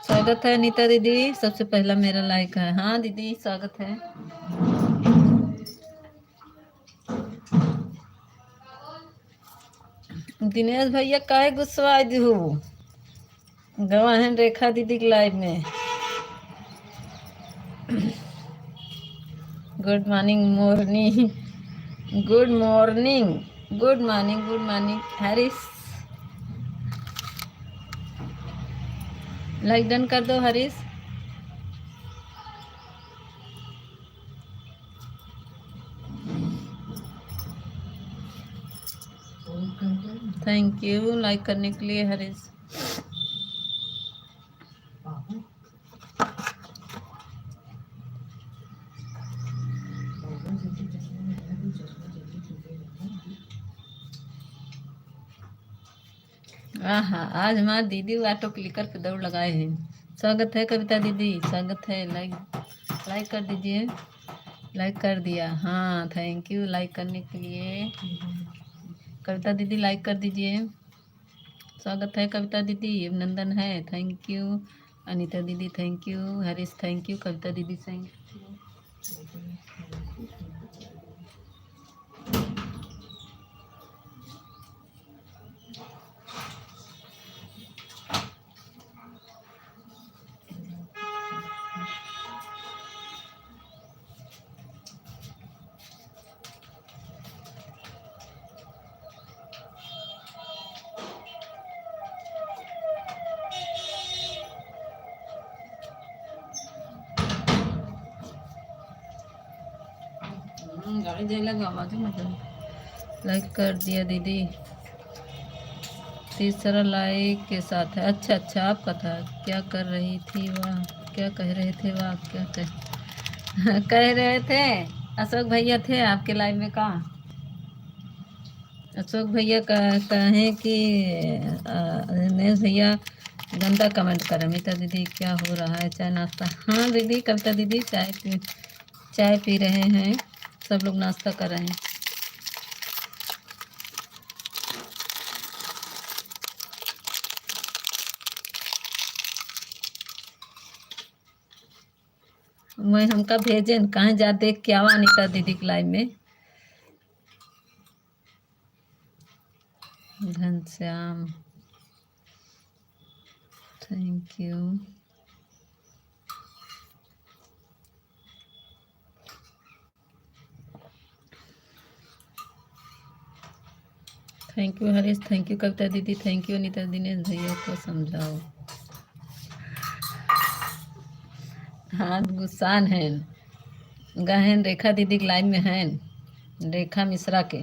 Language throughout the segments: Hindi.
स्वागत है नीता दीदी, सबसे पहला मेरा लाइक है। हाँ दीदी स्वागत है। दिनेश भैया काहे गुस्सा हो गवा है रेखा दीदी के लाइव में। Good morning morning, good morning, good morning, good morning Harish. Like done कर दो हरीश। थैंक यू लाइक करने के लिए हरीश। आहा, आज हमारे दीदी ऑटो क्लिकर पे दौड़ लगाए हैं। स्वागत है कविता दीदी, स्वागत है। लाइक लाइक कर दीजिए। लाइक कर दिया, हाँ थैंक यू लाइक करने के लिए। कविता दीदी लाइक कर दीजिए। स्वागत है कविता दीदी, अभिनंदन है, थैंक यू। अनीता दीदी thank you, Harish thank you, Kavita दीदी थैंक यू। गाड़ी जाए लगा आवाज मतलब। लाइक कर दिया दीदी, तीसरा लाइक के साथ है। अच्छा अच्छा, आपका था। क्या कर रही थी वाह, क्या कह रहे थे वाह, क्या कह कह रहे थे। अशोक भैया थे आपके लाइव में का। अशोक भैया कहें कि दिनेश भैया गंदा कमेंट करें। मीता दीदी क्या हो रहा है, चाय नाश्ता। हाँ दीदी कविता दीदी चाय पी रहे हैं, सब लोग नाश्ता कर रहे हैं। मैं हमका भेजे कहाँ जा देख के आवा अनिता दीदी के लाइव में। Ghanshyam thank you. Thank you Harish, thank you Kavita दीदी, थैंक यू अनिता। दिनेश भैया को समझाओ। हाँ गुस्सान है, गहन रेखा दीदी के लाइव में हैं, रेखा मिश्रा के।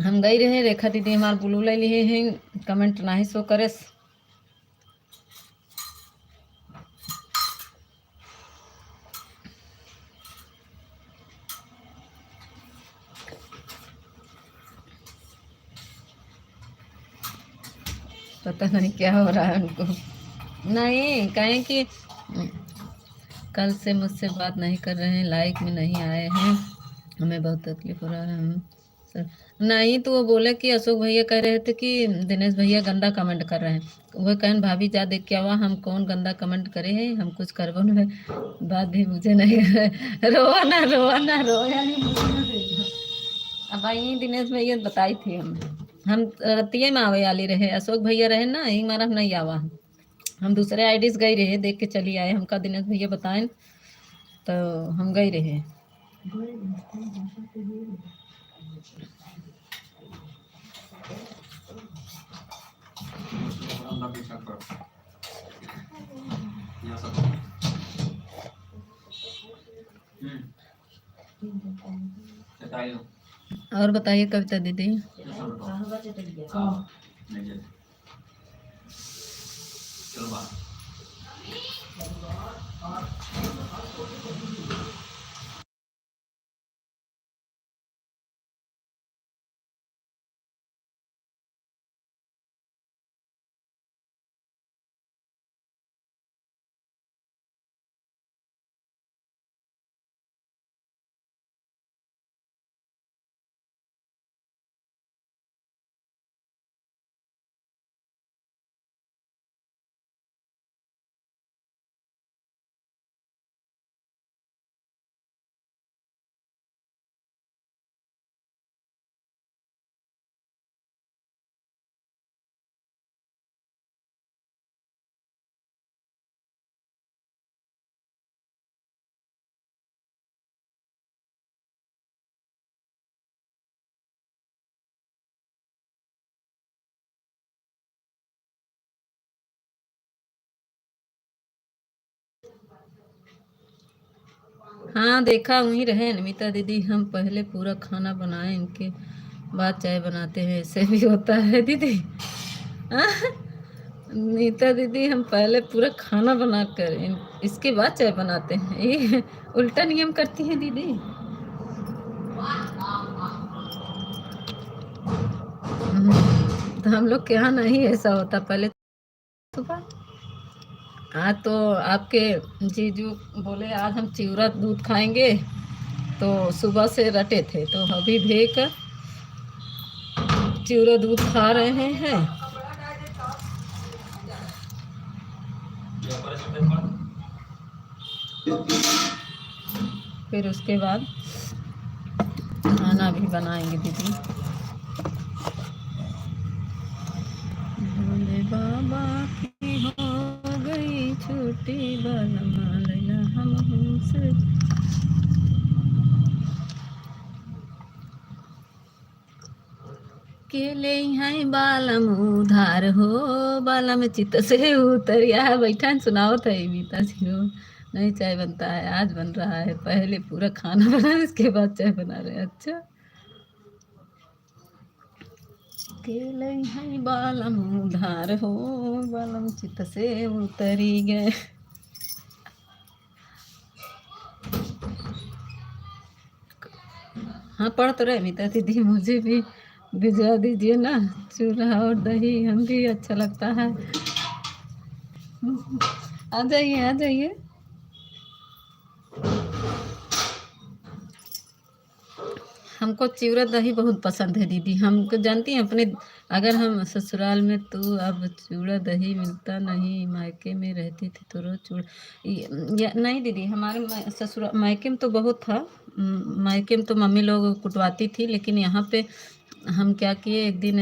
हम गई रहे, रेखा दीदी हमार ब्लू ले लिए हैं, कमेंट ना ही शो करे। पता नहीं क्या हो रहा है उनको। नहीं कहें कि कल से मुझसे बात नहीं कर रहे हैं, लाइक में नहीं आए हैं, हमें बहुत तकलीफ हो रहा है। हम सर नहीं तो वो बोले कि अशोक भैया कह रहे थे कि दिनेश भैया गंदा कमेंट कर रहे हैं। वो कहन भाभी जा देख क्या हुआ, हम कौन गंदा कमेंट करे हैं, हम कुछ करबो न। बात भी मुझे नहीं रोवा ना रोवा ना रोया नहीं। अब भाई दिनेश भैया बताई थी हम रतिये में आवे आली रहे, अशोक भैया रहे ना यही मारा हम नहीं आवा। हम दूसरे आईडीज गई रहे, देख के चली आए, हमका दिनेश भैया बताएं तो हम गई रहे। और बताइए कविता दीदी। हाँ देखा वहीं रहे नमिता दीदी, हम पहले पूरा खाना बनाए इनके बाद चाय बनाते हैं, ऐसे भी होता है दीदी। हाँ, नीता दीदी हम पहले पूरा खाना बनाकर इसके बाद चाय बनाते हैं, ये उल्टा नियम करती हैं दीदी। तो हम लोग के यहाँ नहीं ऐसा होता पहले सुबह। हाँ तो आपके जीजू बोले आज हम चिवड़ा दूध खाएंगे, तो सुबह से रटे थे, तो अभी भेक चिवड़ा दूध खा रहे हैं। फिर उसके बाद खाना भी बनाएंगे दीदी। भोले बाबा की हो गई छुट्टी, बलमा लैला हम हमसे। केले हैं बालम उधार हो, बालम चित से उतरिया। बैठा सुनाओ था बीता सिरो। नहीं चाय बनता है, आज बन रहा है, पहले पूरा खाना बना उसके बाद चाय बना रहे। अच्छा, केले हैं बालम उधार हो, बालम चित से उतरी गए। हाँ पढ़ तो रहे मीता दीदी, मुझे भी भिजवा दीजिए ना चूल्हा और दही, हम भी अच्छा लगता है। आ जाइए आ जाइए। हमको चिवड़ा दही बहुत पसंद है दीदी, हमको जानती हैं अपने, अगर हम ससुराल में तो अब चिवड़ा दही मिलता नहीं, मायके में रहती थी तो रोज चूड़ा नहीं दीदी, हमारे ससुराल मायके में तो बहुत था। मायके में तो मम्मी लोग कुटवाती थी, लेकिन यहाँ पे हम क्या किए, एक दिन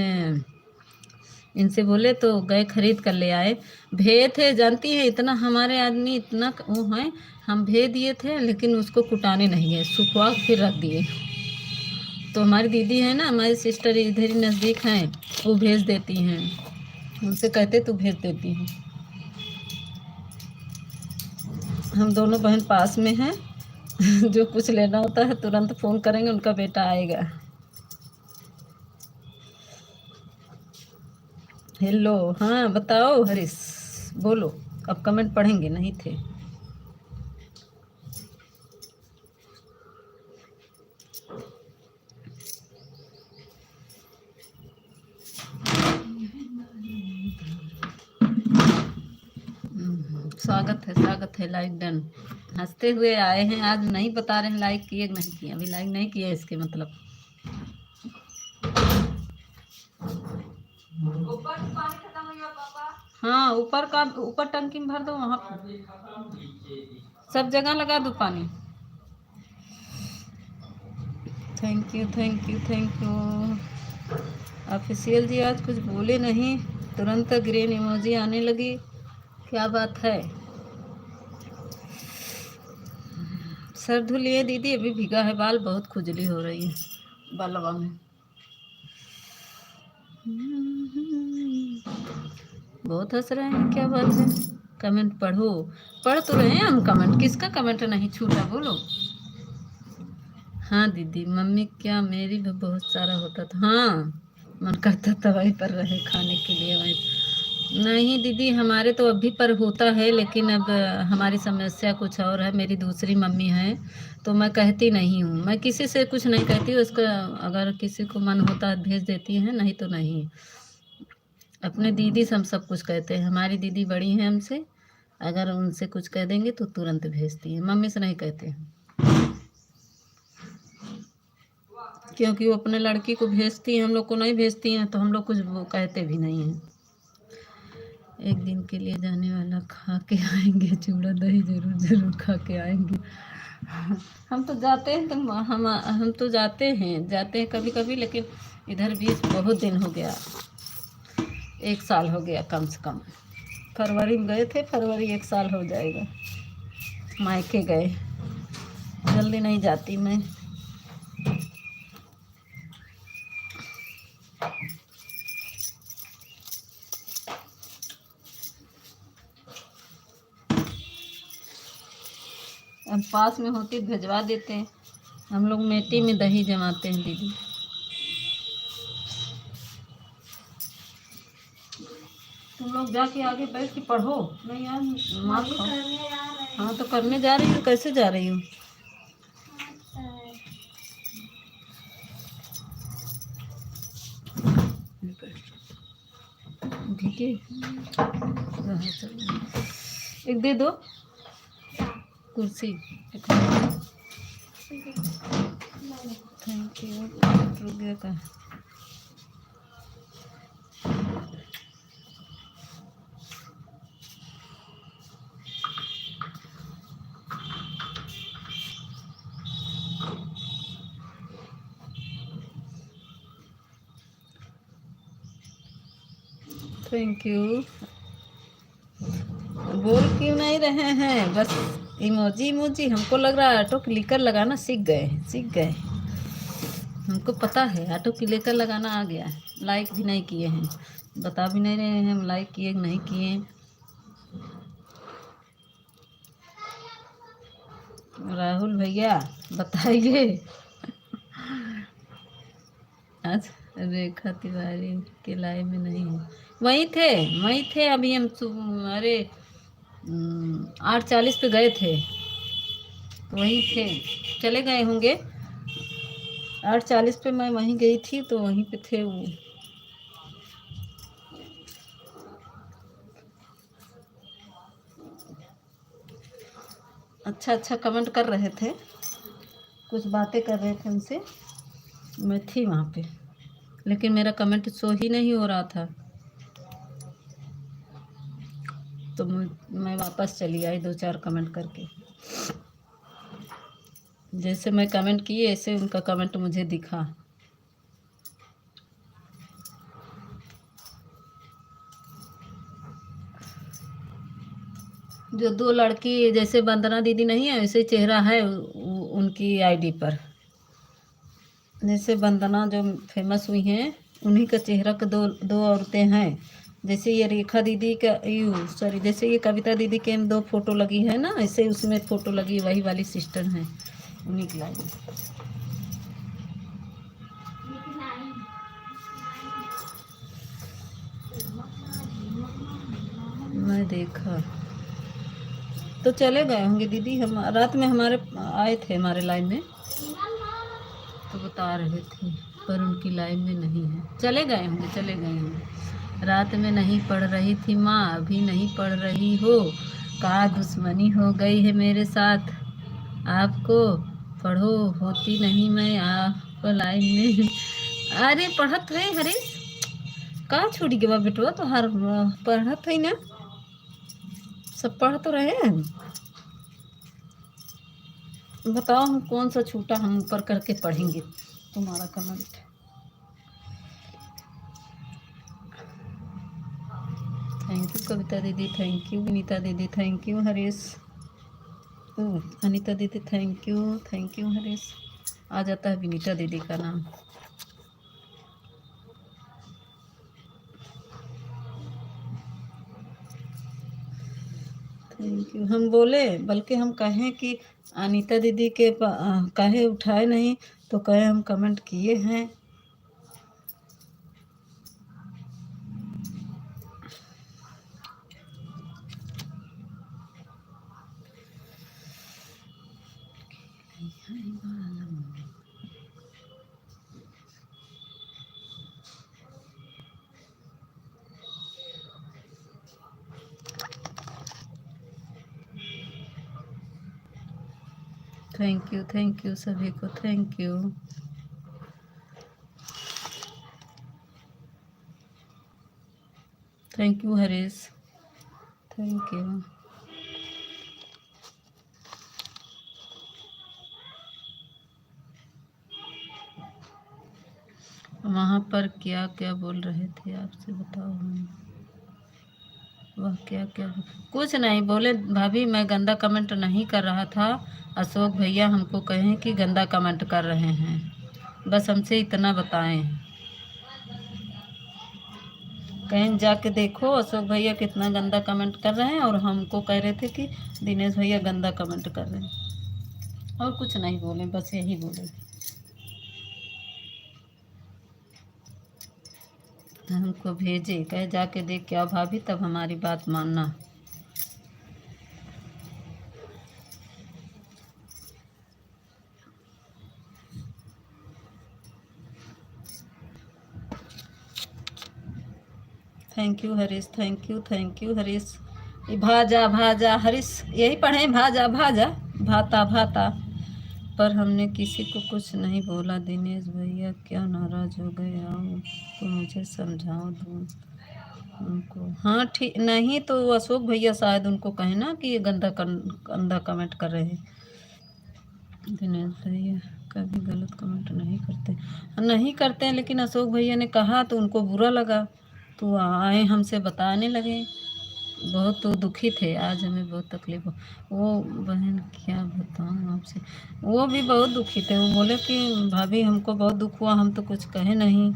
इनसे बोले तो गए खरीद कर ले आए। भे थे, जानती है इतना हमारे आदमी इतना वो है, हम भे दिए थे लेकिन उसको कुटाने नहीं गए, सुखवा फिर रख दिए। तो हमारी दीदी है ना, हमारी सिस्टर इधर ही नज़दीक हैं, वो भेज देती हैं, उनसे कहते तो भेज देती हैं। हम दोनों बहन पास में हैं। जो कुछ लेना होता है तुरंत फ़ोन करेंगे, उनका बेटा आएगा। हेलो, हाँ बताओ हरीश, बोलो। अब कमेंट पढ़ेंगे, नहीं थे। स्वागत है, लाइक डन। हंसते हुए आए हैं, आज नहीं बता रहे हैं लाइक किए नहीं किए, अभी लाइक नहीं किए इसके मतलब। हाँ ऊपर का, ऊपर टंकी में भर दो, वहाँ सब जगह लगा दो पानी। Thank you thank you thank you. Official ji आज कुछ बोले नहीं, तुरंत ग्रीन इमोजी आने लगी, क्या बात है। सर धुलिए दीदी, अभी भीगा है बाल, बहुत खुजली हो रही है बालवा में। बहुत हंस रहे हैं, क्या बात है। कमेंट पढ़ो, पढ़ तो रहे हैं हम कमेंट, किसका कमेंट नहीं छूटा बोलो। हाँ दीदी, मम्मी क्या मेरी भी बहुत सारा होता था, हाँ मन करता था वहीं पर रहे खाने के लिए वहीं। नहीं दीदी, हमारे तो अभी पर होता है, लेकिन अब हमारी समस्या कुछ और है, मेरी दूसरी मम्मी है, तो मैं कहती नहीं हूँ, मैं किसी से कुछ नहीं कहती हूँ, उसका अगर किसी को मन होता है भेज देती हैं, नहीं तो नहीं। अपने दीदी से हम सब कुछ कहते हैं, हमारी दीदी बड़ी हैं हमसे, अगर उनसे कुछ कह देंगे तो तुरंत भेजती हैं, मम्मी से नहीं कहते हैं, क्योंकि वो अपने लड़की को भेजती हैं, हम लोग को नहीं भेजती हैं, तो हम लोग कुछ वो कहते भी नहीं हैं। एक दिन के लिए जाने वाला, खा के आएंगे चूड़ा दही, जरूर जरूर खा के आएंगे। हम तो जाते हैं, तो हम तो जाते हैं कभी कभी, लेकिन इधर भी बहुत दिन हो गया, 1 साल हो गया कम से कम। फरवरी में गए थे, फरवरी 1 साल हो जाएगा मायके गए, जल्दी नहीं जाती मैं। हम पास में होती भिजवा देते हैं। हम लोग मेटी में दही जमाते हैं दीदी। तुम लोग जाके आगे बैठ के पढ़ो। नहीं यार, मार खाओ। हाँ तो करने जा रही हो, कैसे जा रही हो? ठीक है, एक दे दो कुर्सी। Thank you. रुक गया का? Thank you. बोल क्यों नहीं रहे हैं? बस इमोजी इमोजी। हमको लग रहा है ऑटो क्लिकर लगाना सीख गए, सीख गए। हमको पता है ऑटो क्लिकर लगाना आ गया है। लाइक भी नहीं किए हैं, बता भी नहीं रहे हैं हम लाइक किए नहीं किए। राहुल भैया बताइए। आज रेखा तिवारी के लाइव में नहीं है। वहीं थे, वहीं थे अभी हम। अरे 8:40 पे गए थे तो वहीं थे। चले गए होंगे 8:40 पे। मैं वहीं गई थी तो वहीं पे थे वो। अच्छा अच्छा कमेंट कर रहे थे, कुछ बातें कर रहे थे उनसे। मैं थी वहाँ पे, लेकिन मेरा कमेंट शो ही नहीं हो रहा था। तो मैं वापस चली आई 2-4 कमेंट करके। जैसे मैं कमेंट किए ऐसे उनका कमेंट मुझे दिखा। जो 2 लड़की जैसे वंदना दीदी नहीं है वैसे चेहरा है उनकी आईडी पर। जैसे वंदना जो फेमस हुई हैं उन्हीं का चेहरा का दो औरतें हैं। जैसे ये रेखा दीदी का सॉरी, जैसे ये कविता दीदी के 2 फोटो लगी है ना, ऐसे उसमें फोटो लगी वही वाली सिस्टर हैं, उन्हीं की लाइन। मैं देखा तो चले गए होंगे दीदी। हम रात में हमारे आए थे हमारे लाइन में तो बता रहे थे, पर उनकी लाइन में नहीं है। चले गए होंगे, चले गए होंगे। रात में नहीं पढ़ रही थी माँ, अभी नहीं पढ़ रही हो? का दुश्मनी हो गई है मेरे साथ आपको? पढ़ो, होती नहीं मैं आप लाइन में। अरे पढ़त है हरीश, कहाँ छूट गया बेटवा? तो हर पढ़त है ना, सब पढ़ तो रहे हैं। बताओ हम कौन सा छूटा, हम ऊपर करके पढ़ेंगे तुम्हारा कमेंट। थैंक यू कविता दीदी, थैंक यू विनीता दीदी, थैंक यू हरीश। अनीता दीदी थैंक यू हरीश। आ जाता है विनीता दीदी का नाम। Thank you. हम बोले बल्कि हम कहें कि अनीता दीदी के कहे उठाए नहीं तो कहे हम कमेंट किए हैं। थैंक यू सभी को, thank you. Thank you Harish, thank you. वहाँ पर क्या क्या बोल रहे थे आपसे बताओ। हम वह क्या क्या कुछ नहीं बोले भाभी, मैं गंदा कमेंट नहीं कर रहा था। अशोक भैया हमको कहें कि गंदा कमेंट कर रहे हैं, बस हमसे इतना बताएं। कहीं जाके देखो अशोक भैया कितना गंदा कमेंट कर रहे हैं और हमको कह रहे थे कि दिनेश भैया गंदा कमेंट कर रहे हैं। और कुछ नहीं बोले, बस यही बोले। हमको भेजे, कहे जाके देख के आओ भाभी, तब हमारी बात मानना। Thank you Harish, thank you Harish. ये भाजा भाजा हरीश, यही पढ़े, भाजा भाजा, भाता भाता। पर हमने किसी को कुछ नहीं बोला। दिनेश भैया क्या नाराज हो गए? आओ तो मुझे समझाओ दो उनको। हाँ ठीक, नहीं तो अशोक भैया शायद उनको कहे ना कि ये गंदा कमेंट कर रहे हैं। दिनेश भैया कभी गलत कमेंट नहीं करते, नहीं करते हैं, लेकिन अशोक भैया ने कहा तो उनको बुरा लगा, तो आए हमसे बताने लगे। बहुत तो दुखी थे, आज हमें बहुत तकलीफ हो। वो बहन क्या बताऊँ आपसे, वो भी बहुत दुखी थे। वो बोले कि भाभी हमको बहुत दुख हुआ, हम तो कुछ कहे नहीं।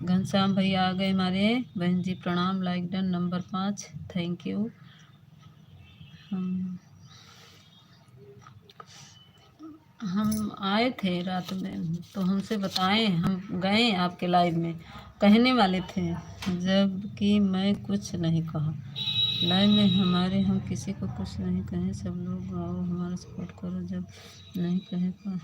घनश्याम भैया आ गए हमारे। बहन जी प्रणाम, like done number 5, thank you. हम हम आए थे रात में, तो हमसे बताएं, हम गए आपके लाइव में, कहने वाले थे, जबकि मैं कुछ नहीं कहा लाइव में हमारे। हम किसी को कुछ नहीं कहें, सब लोग आओ हमारा सपोर्ट करो, जब नहीं कहे तो।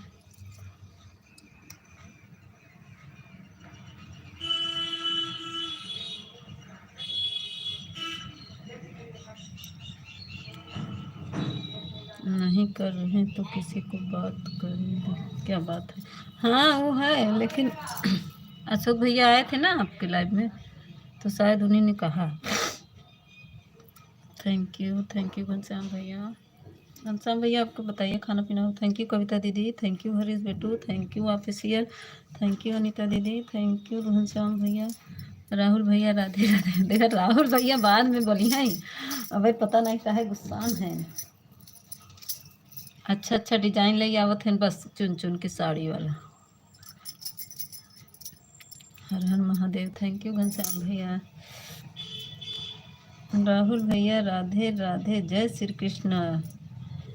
नहीं कर रहे तो किसी को बात करें, क्या बात है? हाँ वो है, लेकिन अशोक भैया आए थे ना आपके लाइव में, तो शायद उन्हीं ने कहा। थैंक यू घनश्याम भैया। घनश्याम भैया आपको बताइए खाना पीना हो। थैंक यू कविता दीदी, थैंक यू हरीश बेटू, thank you official, thank you Anita दीदी, थैंक यू घनश्याम भैया। राहुल भैया राधे राधे। देखा राहुल भैया बाद में बोली हैं, अबे पता नहीं काहे गुस्सा है। अच्छा अच्छा डिजाइन ले आवत है, बस चुन चुन के साड़ी वाला। हर हर महादेव, थैंक यू घनश्याम भैया। राहुल भैया राधे राधे, जय श्री कृष्ण।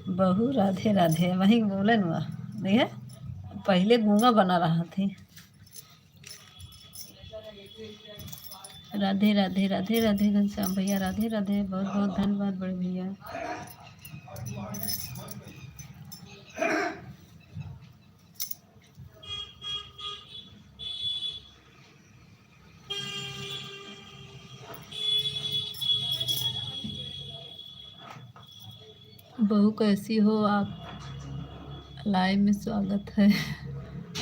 बहू राधे राधे, वही बोले ना भैया, पहले गूंगा बना रहा थी। राधे राधे राधे राधे घनश्याम भैया, राधे राधे, बहुत बहुत धन्यवाद बड़े भैया। बहू कैसी हो आप? लाइव में स्वागत है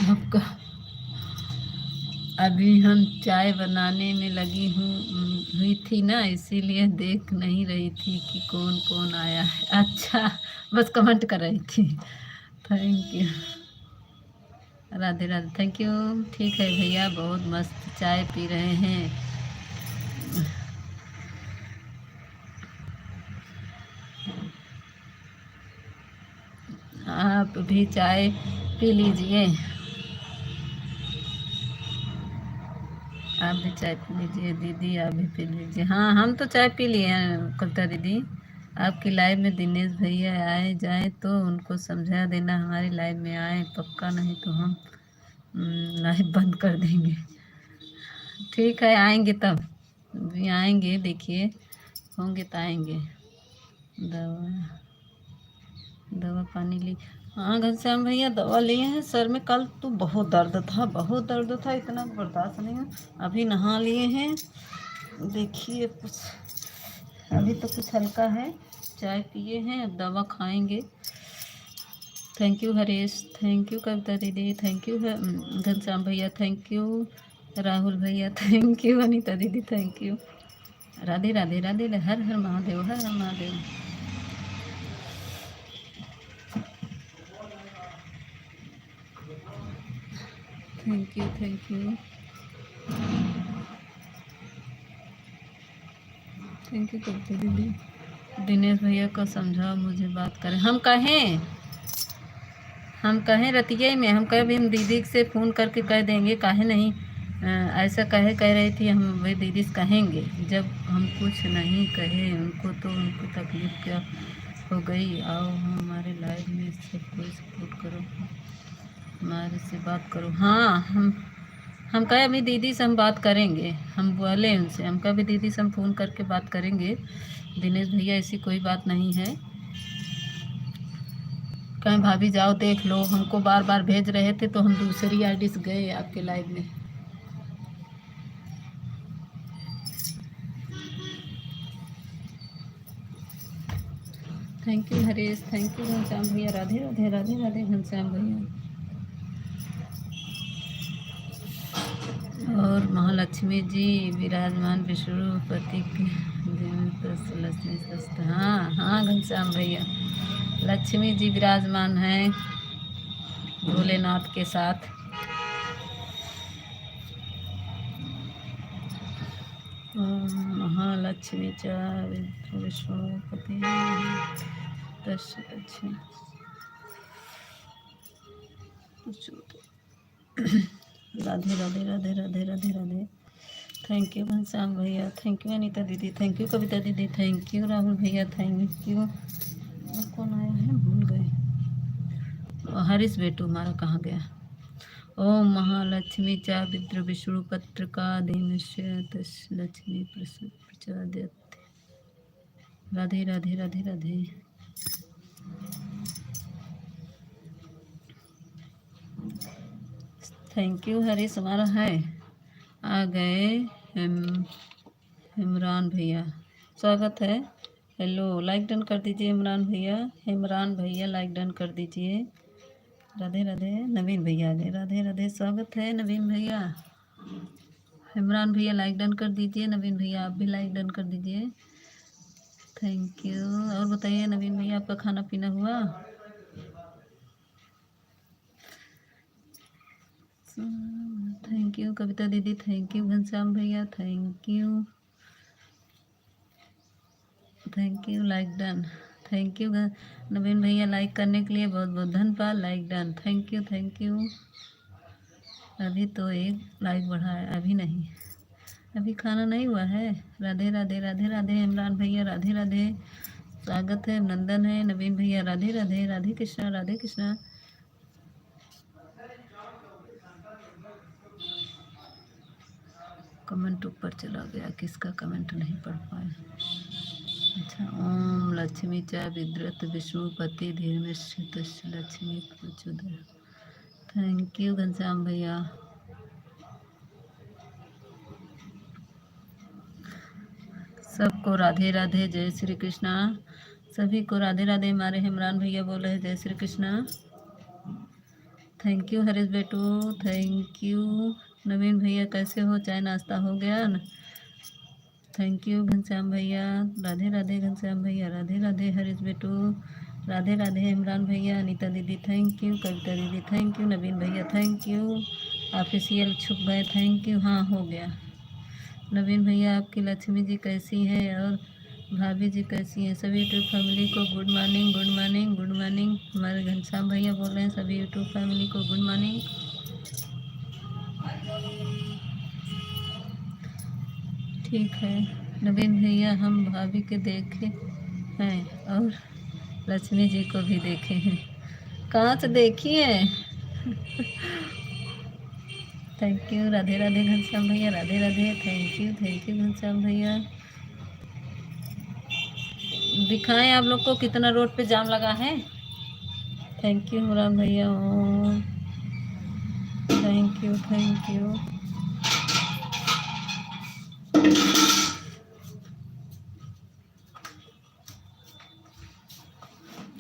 आपका। अभी हम चाय बनाने में लगी हुई थी ना, इसीलिए देख नहीं रही थी कि कौन कौन आया है। अच्छा, बस कमेंट कर रही थी। Thank you Radhe Radhe, thank you. ठीक है भैया, बहुत मस्त चाय पी रहे हैं। आप भी चाय पी लीजिए, आप भी चाय पी लीजिए दीदी, आप भी पी लीजिए। हाँ हम तो चाय पी लिए हैं कविता दीदी। आपकी लाइव में दिनेश भैया आए जाए तो उनको समझा देना हमारी लाइव में आए पक्का, नहीं तो हम लाइव बंद कर देंगे। ठीक है आएंगे, तब भी आएंगे, देखिए होंगे तो आएंगे। दवा दवा पानी ली? हाँ घनश्याम भैया दवा लिए हैं, सर में कल तो बहुत दर्द था, बहुत दर्द था, इतना बर्दाश्त नहीं है। अभी नहा लिए हैं, देखिए कुछ अभी तो कुछ हल्का है। चाय पिए हैं, अब दवा खाएंगे। Thank you Harish, thank you Kavita दीदी, थैंक यू घनश्याम भैया, थैंक यू राहुल भैया, थैंक यू अनीता दीदी, थैंक यू। राधे राधे राधे, हर हर महादेव, हर हर Mahadev. Thank you thank you thank you Kavita दीदी। दिनेश भैया को समझाओ मुझे बात करें। हम कहें रतिया में, हम कहे भी हम दीदी से फ़ोन करके कह देंगे, काहे नहीं ऐसा कह रही थी। हम वही दीदी से कहेंगे, जब हम कुछ नहीं कहे उनको तो उनको तकलीफ़ क्या। हो गई। आओ हमारे लाइव में सब कोई सपोर्ट करो, हमारे से बात करो। हाँ, हम कहे अभी दीदी से हम बात करेंगे, हम बोले उनसे, हम कभी दीदी से हम फ़ोन करके बात करेंगे। दिनेश भैया ऐसी कोई बात नहीं है। कहीं भाभी जाओ देख लो, हमको बार बार भेज रहे थे तो हम दूसरी आईडी से गए आपके लाइव में। Thank you Harish, thank you Ghanshyam भैया। राधे राधे राधे राधे घनश्याम भैया। और महालक्ष्मी जी विराजमान विष्णुपति के लक्ष्मी सस्ता। हाँ हाँ घनश्याम भैया, लक्ष्मी जी विराजमान हैं भोलेनाथ के साथ। महालक्ष्मी च विष्णुपति लक्ष्मी। राधे राधे राधे राधे राधे राधे। थैंक यू घनश्याम भैया, थैंक यू अनीता दीदी, थैंक यू कविता दीदी, थैंक यू राहुल भैया, थैंक यू। और कौन आया है भूल गए। हरीश बेटू हमारा कहाँ गया। ओम महालक्ष्मी चा विद्र विष्णु पत्र का देमस्य लक्ष्मी प्रचोदयात्। राधे राधे राधे राधे। थैंक यू हरीश हमारा है। आ गए इमरान भैया, स्वागत है। हेलो, लाइक डन कर दीजिए इमरान भैया, इमरान भैया लाइक डन कर दीजिए। राधे राधे। नवीन भैया आ गए, राधे राधे, स्वागत है नवीन भैया। इमरान भैया लाइक डन कर दीजिए, नवीन भैया आप भी लाइक डन कर दीजिए। Thank you. और बताइए नवीन भैया आपका खाना पीना हुआ। थैंक यू कविता दीदी, थैंक यू घनश्याम भैया, thank you, thank you like done. Thank you Naveen भैया लाइक करने के लिए बहुत बहुत धन्यवाद। Like done, thank you thank you. अभी तो एक लाइक बढ़ा है, अभी नहीं, अभी खाना नहीं हुआ है। राधे राधे राधे राधे इमरान भैया, राधे राधे, स्वागत है, नंदन है, नवीन भैया राधे राधे, राधे कृष्णा राधे कृष्णा। कमेंट ऊपर चला गया, किसका कमेंट नहीं पढ़ पाए। अच्छा, ओम लक्ष्मी च विद्रत विष्णुपति धीर्मिष्ठ लक्ष्मी प्रचोदय। थैंक यू घनश्याम भैया। सबको राधे राधे, जय श्री कृष्णा। सभी को राधे राधे। हमारे इमरान भैया बोल रहे जय श्री कृष्णा। थैंक यू हरीश बेटू, थैंक यू नवीन भैया, कैसे हो, चाय नाश्ता हो गया न। थैंक यू घनश्याम भैया, राधे राधे घनश्याम भैया, राधे राधे हरीश बेटू, राधे राधे इमरान भैया, अनीता दीदी थैंक यू, कविता दीदी थैंक यू, नवीन भैया थैंक यू, ऑफिशियल छुप गए थैंक यू। हाँ हो गया। नवीन भैया आपकी लक्ष्मी जी कैसी है और भाभी जी कैसी हैं। सभी यूट्यूब फैमिली को good morning good morning good morning. हमारे घनश्याम भैया बोल रहे हैं सभी यूट्यूब फैमिली को गुड मॉर्निंग। ठीक है नवीन भैया, हम भाभी के देखे हैं और लक्ष्मी जी को भी देखे हैं। कहाँ से देखी हैं। थैंक यू राधे राधे घनश्याम भैया, राधे राधे, थैंक यू घनश्याम भैया। दिखाएं आप लोग को कितना रोड पे जाम लगा है। थैंक यू इमरान भैया, थैंक यू थैंक यू।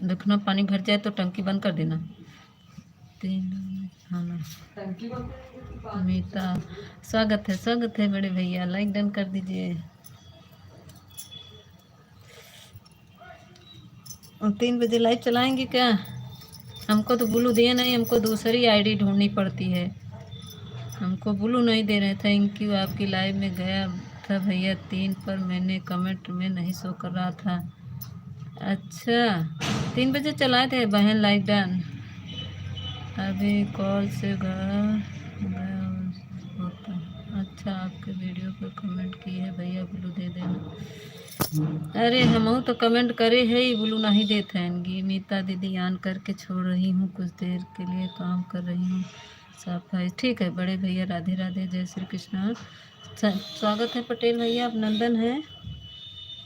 देखना पानी भर जाए तो टंकी बंद कर देना। मीता स्वागत है बड़े भैया, लाइक डन कर दीजिए। और 3 बजे लाइव चलाएंगे क्या। हमको तो ब्लू दिए नहीं, हमको दूसरी आईडी ढूंढनी पड़ती है, हमको ब्लू नहीं दे रहे। Thank you. आपकी लाइव में गया था भैया 3 पर मैंने कमेंट में नहीं शो कर रहा था। अच्छा 3 बजे चलाए थे बहन, लाइक डन। अभी कॉल से घर गया होता। अच्छा आपके वीडियो पर कमेंट की है भैया, ब्लू दे देना। अरे हमहू तो कमेंट करे है ही बोलू नहीं देते हैं। मीता दीदी ऑन करके छोड़ रही हूँ, कुछ देर के लिए काम कर रही हूँ। सफाई ठीक है। बड़े भैया राधे राधे, जय श्री कृष्ण। स्वागत है पटेल भैया, अभिनंदन है।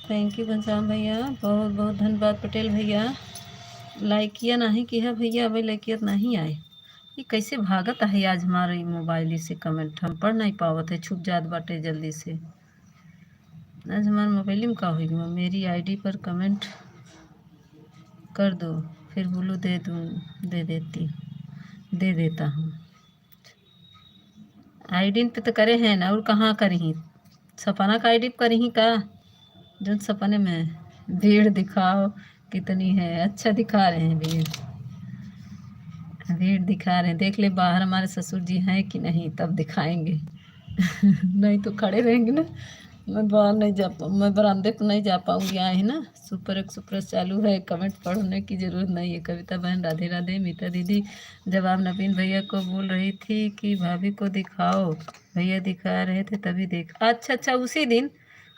थैंक यू घनश्याम भैया, बहुत बहुत धन्यवाद पटेल भैया। लाइक किया नहीं किया भैया, अभी लाइक किया नहीं आए। ये कैसे भागत है आज हमारे मोबाइल से कमेंट, हम पढ़ नहीं पावत है, छुप जात बाटे जल्दी से। आज हमारे मोबाइल में का होगी, मेरी आईडी पर कमेंट कर दो, फिर बोलो दे दूँ, दे देती, दे देता हूँ। आईडी पे तो करे हैं ना, और कहाँ करी? सपना का आईडी करी का? जो सपने में भीड़ दिखाओ कितनी है। अच्छा दिखा रहे हैं भीड़, भीड़ दिखा रहे हैं। देख ले बाहर हमारे ससुर जी हैं कि नहीं, तब दिखाएंगे। नहीं तो खड़े रहेंगे ना। मैं बाहर नहीं जा मैं बरामदे को नहीं जा पाऊंगी। आए है ना, सुपर एक्सप्रेस चालू है, कमेंट पढ़ने की ज़रूरत नहीं है। कविता बहन राधे राधे। मीता दीदी जवाब नवीन भैया को बोल रही थी कि भाभी को दिखाओ, भैया दिखा रहे थे तभी देख। अच्छा अच्छा, उसी दिन।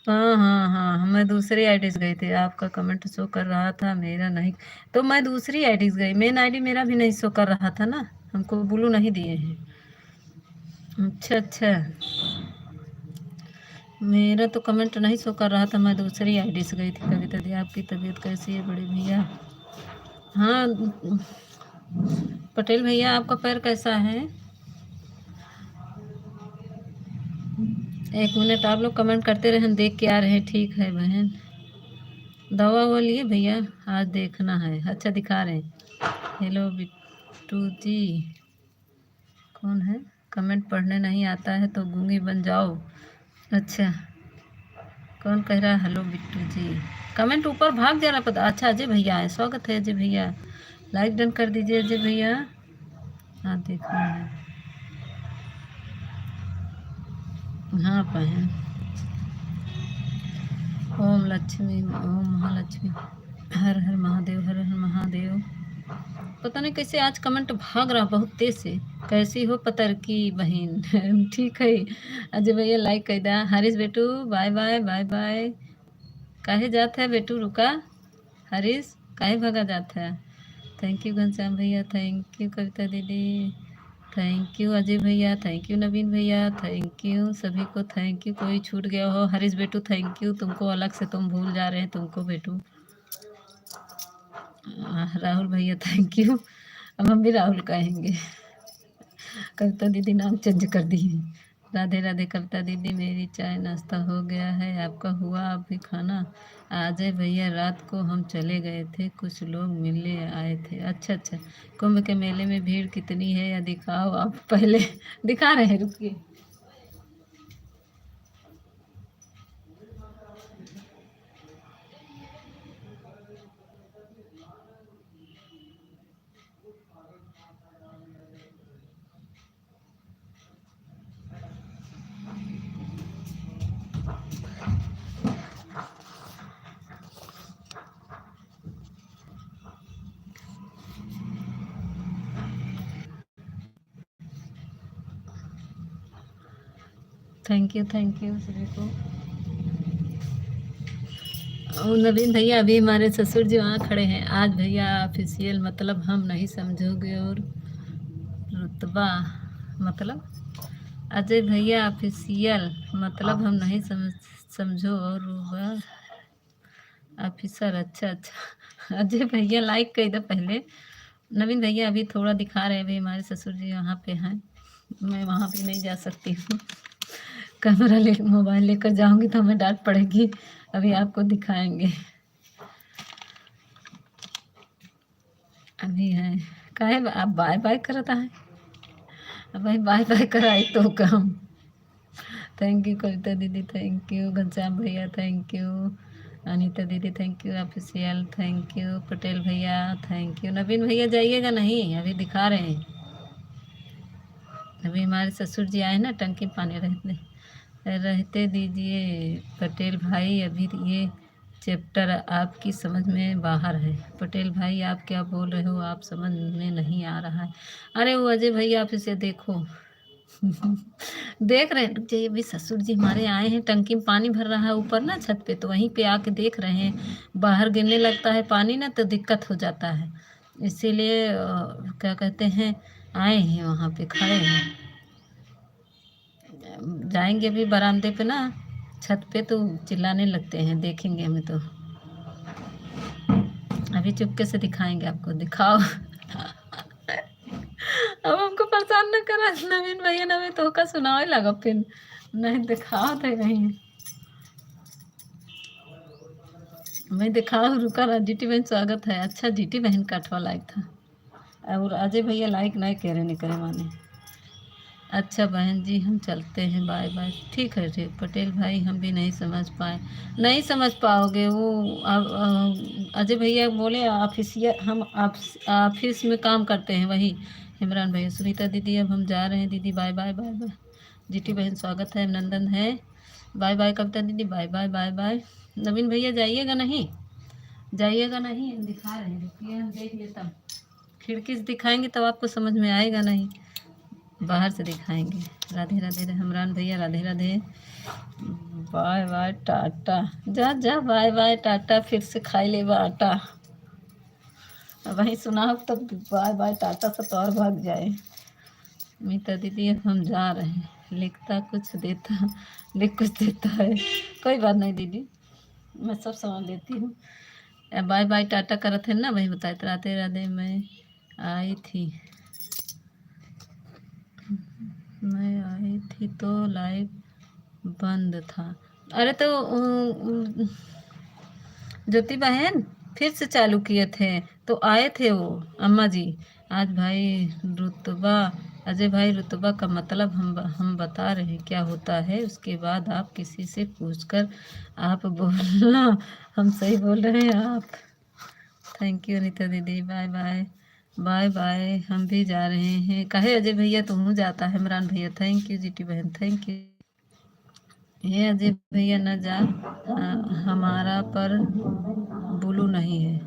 हाँ हाँ हाँ, मैं दूसरी आईडी से गई थी, आपका कमेंट शो कर रहा था, मेरा नहीं। तो मैं दूसरी आईडी से गई, मेन आईडी मेरा भी नहीं शो कर रहा था ना, हमको ब्लू नहीं दिए हैं। अच्छा अच्छा, मेरा तो कमेंट नहीं शो कर रहा था, मैं दूसरी आईडी से गई थी। कविता दी आपकी तबीयत कैसी है बड़े भैया? हाँ पटेल भैया, आपका पैर कैसा है? एक मिनट, आप लोग कमेंट करते रहे, हम देख के आ रहे हैं। ठीक है बहन, दवा वो लिए भैया, आज देखना है। अच्छा दिखा रहे हैं। हेलो बिट्टू जी, कौन है? कमेंट पढ़ने नहीं आता है तो गूंगी बन जाओ। अच्छा, कौन कह रहा है हेलो बिट्टू जी? कमेंट ऊपर भाग जा रहा पता। अच्छा अजय भैया है, स्वागत है अजय भैया, लाइक डन कर दीजिए अजय भैया। हाँ देखना है। हाँ बहन, ओम लक्ष्मी ओम महालक्ष्मी, हर हर महादेव, हर हर महादेव। पता नहीं कैसे आज कमेंट भाग रहा बहुत तेज से। कैसी हो पतर की बहन? ठीक है अजय भैया, लाइक कर दा। हरीश बेटू बाय बाय बाय बाय। काहे जाता है बेटू, रुका। हरीश काहे भागा जाता है? थैंक यू घनश्याम भैया, थैंक यू कविता दीदी, थैंक यू अजय भैया, थैंक यू नवीन भैया, थैंक यू सभी को, थैंक यू। कोई छूट गया हो? हरीश बेटू थैंक यू, तुमको अलग से तुम भूल जा रहे हैं तुमको बेटू। राहुल भैया थैंक यू, अब हम भी राहुल कहेंगे। कविता दीदी नाम चेंज कर दिए। राधे राधे कविता दीदी, मेरी चाय नाश्ता हो गया है, आपका हुआ? आप भी खाना? अजय भैया रात को हम चले गए थे, कुछ लोग मिलने आए थे। अच्छा अच्छा, कुंभ के मेले में भीड़ कितनी है या दिखाओ आप पहले। दिखा रहे हैं, रुकिए। थैंक यू सभी को। और नवीन भैया, अभी हमारे ससुर जी वहाँ खड़े हैं। आज भैया ऑफिशियल मतलब हम नहीं समझोगे, और रुतबा मतलब अजय भैया ऑफिशियल मतलब हम नहीं समझो, और रुतबा ऑफिसर। अच्छा अच्छा, अजय भैया लाइक कर दो पहले। नवीन भैया अभी थोड़ा दिखा रहे हैं, अभी हमारे ससुर जी वहाँ पे हैं, मैं वहाँ भी नहीं जा सकती हूँ। कैमरा ले मोबाइल लेकर जाऊंगी तो हमें डांट पड़ेगी। अभी आपको दिखाएंगे। अभी है काहे आप बाय बाय करता है? अब भाई बाय बाय कराई तो कम। थैंक यू कविता दीदी, थैंक यू घनश्याम भैया, थैंक यू अनीता दीदी, thank you official, thank you Patel भैया, थैंक यू। नवीन भैया जाइएगा नहीं, अभी दिखा रहे हैं। अभी हमारे ससुर जी आए ना, टंकी पानी रहते दीजिए पटेल भाई, अभी ये चैप्टर आपकी समझ में बाहर है। पटेल भाई आप क्या बोल रहे हो, आप समझ में नहीं आ रहा है। अरे वो अजय भैया आप इसे देखो, देख रहे हैं, रुक जाइए, अभी ससुर जी हमारे आए हैं, टंकी में पानी भर रहा है ऊपर ना छत पे, तो वहीं पे आके देख रहे हैं। बाहर गिरने लगता है पानी ना तो दिक्कत हो जाता है, इसीलिए क्या कहते हैं, आए हैं वहाँ पे खड़े हैं। जाएंगे अभी बरामदे पे ना, छत पे, तो चिल्लाने लगते हैं, देखेंगे हमें तो। अभी चुपके से दिखाएंगे आपको, दिखाओ। अब हमको परेशान न करा नवीन भैया, नवीन तो का सुनाओ लगा फिर, नहीं दिखाओ थे नहीं, मैं दिखाओ, रुका रहा। जीटी बहन स्वागत है, अच्छा जीटी बहन का 8वां लाइक था, और अजय भैया लाइक नहीं कह रहे, नहीं करे माने। अच्छा बहन जी हम चलते हैं, बाय बाय। ठीक है, ठीक। पटेल भाई हम भी नहीं समझ पाए, नहीं समझ पाओगे वो। अजय भैया बोले ऑफिसिया, हम ऑफिस में काम करते हैं वही। इमरान भैया, सुनीता दीदी अब हम जा रहे हैं दीदी, बाय बाय बाय बाय। जीटी बहन स्वागत है, अभिनंदन है, बाय बाय। कविता दीदी bye bye bye bye. Naveen भैया जाइएगा नहीं, जाइएगा नहीं, हम दिखा रहे हैं, रुकिए हम देख लेता हूँ। खिड़की से दिखाएंगे तब आपको समझ में आएगा नहीं, बाहर से दिखाएंगे। राधे राधे हमरान भैया, राधे राधे, बाय बाय टाटा। जा जा बाय बाय टाटा, फिर से खाई ले आटा। वही सुना तब बाय बाय टाटा से तो और भाग जाए। मीता दीदी अब हम जा रहे हैं, लिखता कुछ देता, लिख कुछ देता है, कोई बात नहीं दीदी, मैं सब सामान देती हूँ। बाय बाय टाटा करत है ना, वही बताए। राधे राधे, मैं आई थी, मैं आई थी तो लाइव बंद था। अरे तो ज्योति बहन फिर से चालू किए थे तो आए थे वो अम्मा जी। आज भाई रुतबा, अजय भाई रुतबा का मतलब हम बता रहे हैं क्या होता है, उसके बाद आप किसी से पूछकर आप बोलना हम सही बोल रहे हैं आप। थैंक यू अनीता दीदी, बाय बाय बाय बाय। हम भी जा रहे हैं, कहे अजय भैया तुम जाता है, इमरान भैया थैंक यू, जीटी बहन थैंक यू। ये अजय भैया न जा, हमारा पर ब्लू नहीं है,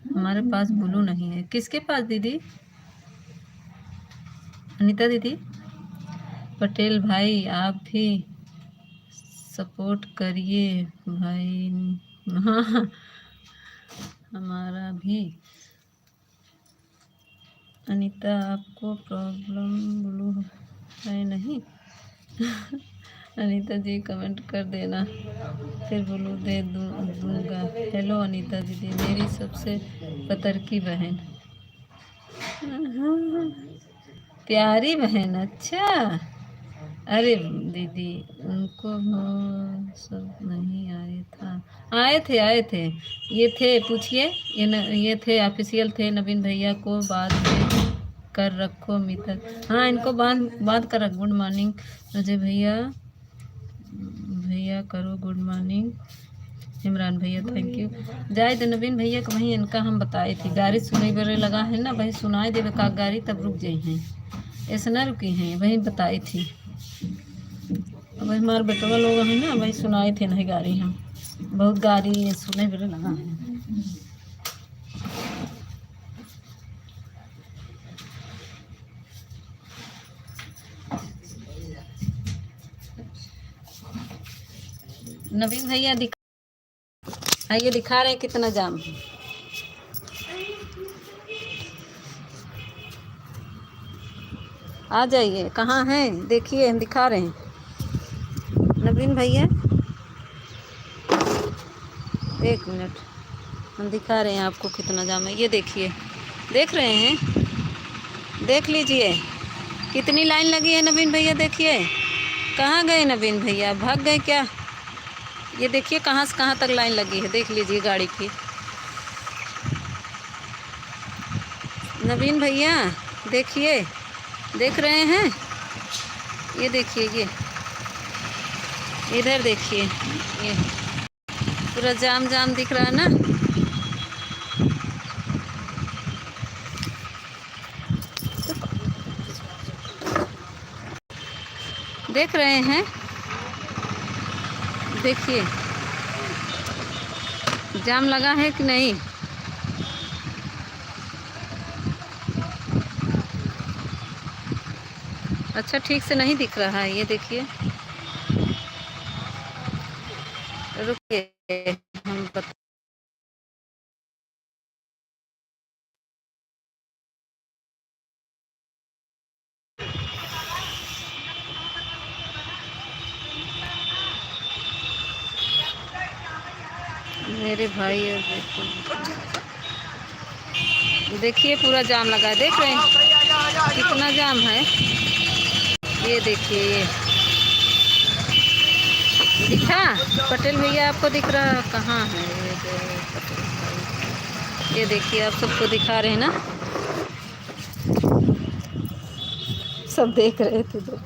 हमारे पास ब्लू नहीं है। किसके पास दीदी, अनीता दीदी? पटेल भाई आप भी सपोर्ट करिए भाई। हाँ, हमारा भी। अनीता आपको प्रॉब्लम ब्लू है नहीं? अनीता जी कमेंट कर देना, फिर ब्लू दे दूँगा। हेलो अनीता दीदी, मेरी सबसे पतर की बहन, प्यारी बहन। अच्छा, अरे दीदी उनको हो सब नहीं आए था, आए थे आए थे, ये थे पूछिए, ये थे ऑफिशियल थे, नवीन भैया को बाद में कर रखो मीता। हाँ इनको बांध बांध कर रख। गुड मॉर्निंग अजय भैया, भैया करो गुड मॉर्निंग। इमरान भैया थैंक यू। जाए तो नवीन भैया को वहीं इनका हम बताए थे, गाड़ी सुनाई बड़े लगा है ना, वही सुनाई देवे का गाड़ी, तब रुक गई हैं, ऐसे ना रुकी हैं, वही बताई थी। वही हमारे बेटवा लोग हैं ना, वही सुनाए थे नहीं गाड़ी, हम बहुत गाड़ी सुने बड़े लगा है। नवीन भैया आइए दिखा रहे हैं कितना जाम है। आ जाइए, कहाँ हैं देखिए, हम दिखा रहे हैं। नवीन भैया एक मिनट, हम दिखा रहे हैं आपको कितना जाम है, ये देखिए, देख रहे हैं, देख लीजिए कितनी लाइन लगी है। नवीन भैया देखिए, कहाँ गए नवीन भैया, भाग गए क्या? ये देखिए कहाँ से कहाँ तक लाइन लगी है, देख लीजिए गाड़ी की। नवीन भैया देखिए, देख रहे हैं, ये देखिए, ये इधर देखिए, ये पूरा जाम जाम दिख रहा है ना। देख रहे हैं, देखिए जाम लगा है कि नहीं। अच्छा ठीक से नहीं दिख रहा है, ये देखिए, रुकिए हम बता। मेरे भाई और देखिए पूरा जाम लगा है, देख रहे हैं कितना जाम है। ये देखिए, ये दिखा पटेल भैया, आपको दिख रहा कहाँ है ये पटेल भाई, ये देखिए आप सबको दिखा रहे हैं ना, सब देख रहे थे तो।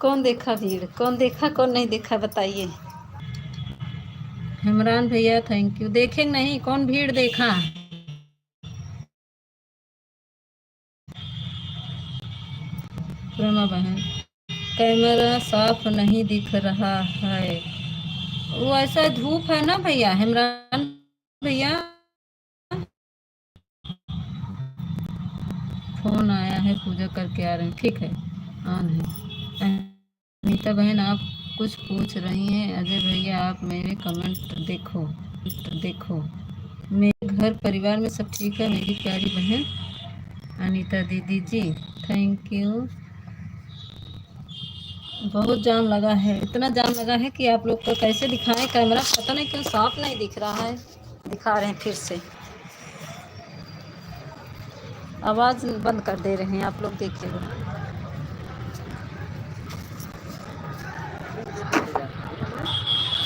कौन देखा भीड़, कौन देखा कौन नहीं देखा बताइए। इमरान भैया थैंक यू। देखें नहीं, कौन भीड़ देखा। प्रमा बहन, कैमरा साफ नहीं दिख रहा है, वो ऐसा धूप है ना भैया। इमरान भैया फोन आया है, पूजा करके आ रहे हैं, ठीक है ऑन है। अनीता बहन आप कुछ पूछ रही हैं। अजय भैया आप मेरे कमेंट देखो, देखो मेरे घर परिवार में सब ठीक है मेरी प्यारी बहन अनीता दीदी जी, थैंक यू। बहुत जाम लगा है, इतना जाम लगा है कि आप लोग को कैसे दिखाएं, कैमरा पता नहीं क्यों साफ नहीं दिख रहा है। दिखा रहे हैं फिर से, आवाज़ बंद कर दे रहे हैं, आप लोग देखिएगा।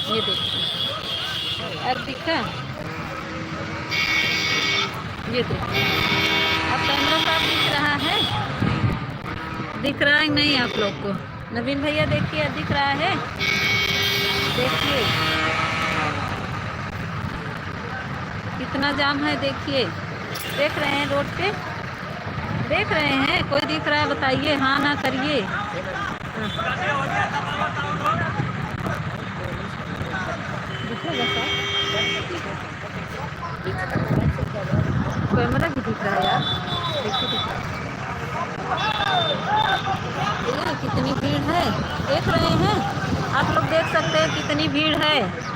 ये देखिए, अब दिखा, ये देखिए अब कैमरा साफ दिख रहा है, दिख रहा है नहीं आप लोग को। नवीन भैया देखिए, दिख रहा है, देखिए कितना जाम है, देखिए देख रहे हैं रोड पे, देख रहे हैं, कोई दिख रहा है बताइए, हाँ ना करिए। कैमरा भी दिख रहा है यार, देखिए कितनी भीड़ है, देख रहे हैं आप लोग, देख सकते हैं कितनी भीड़ है।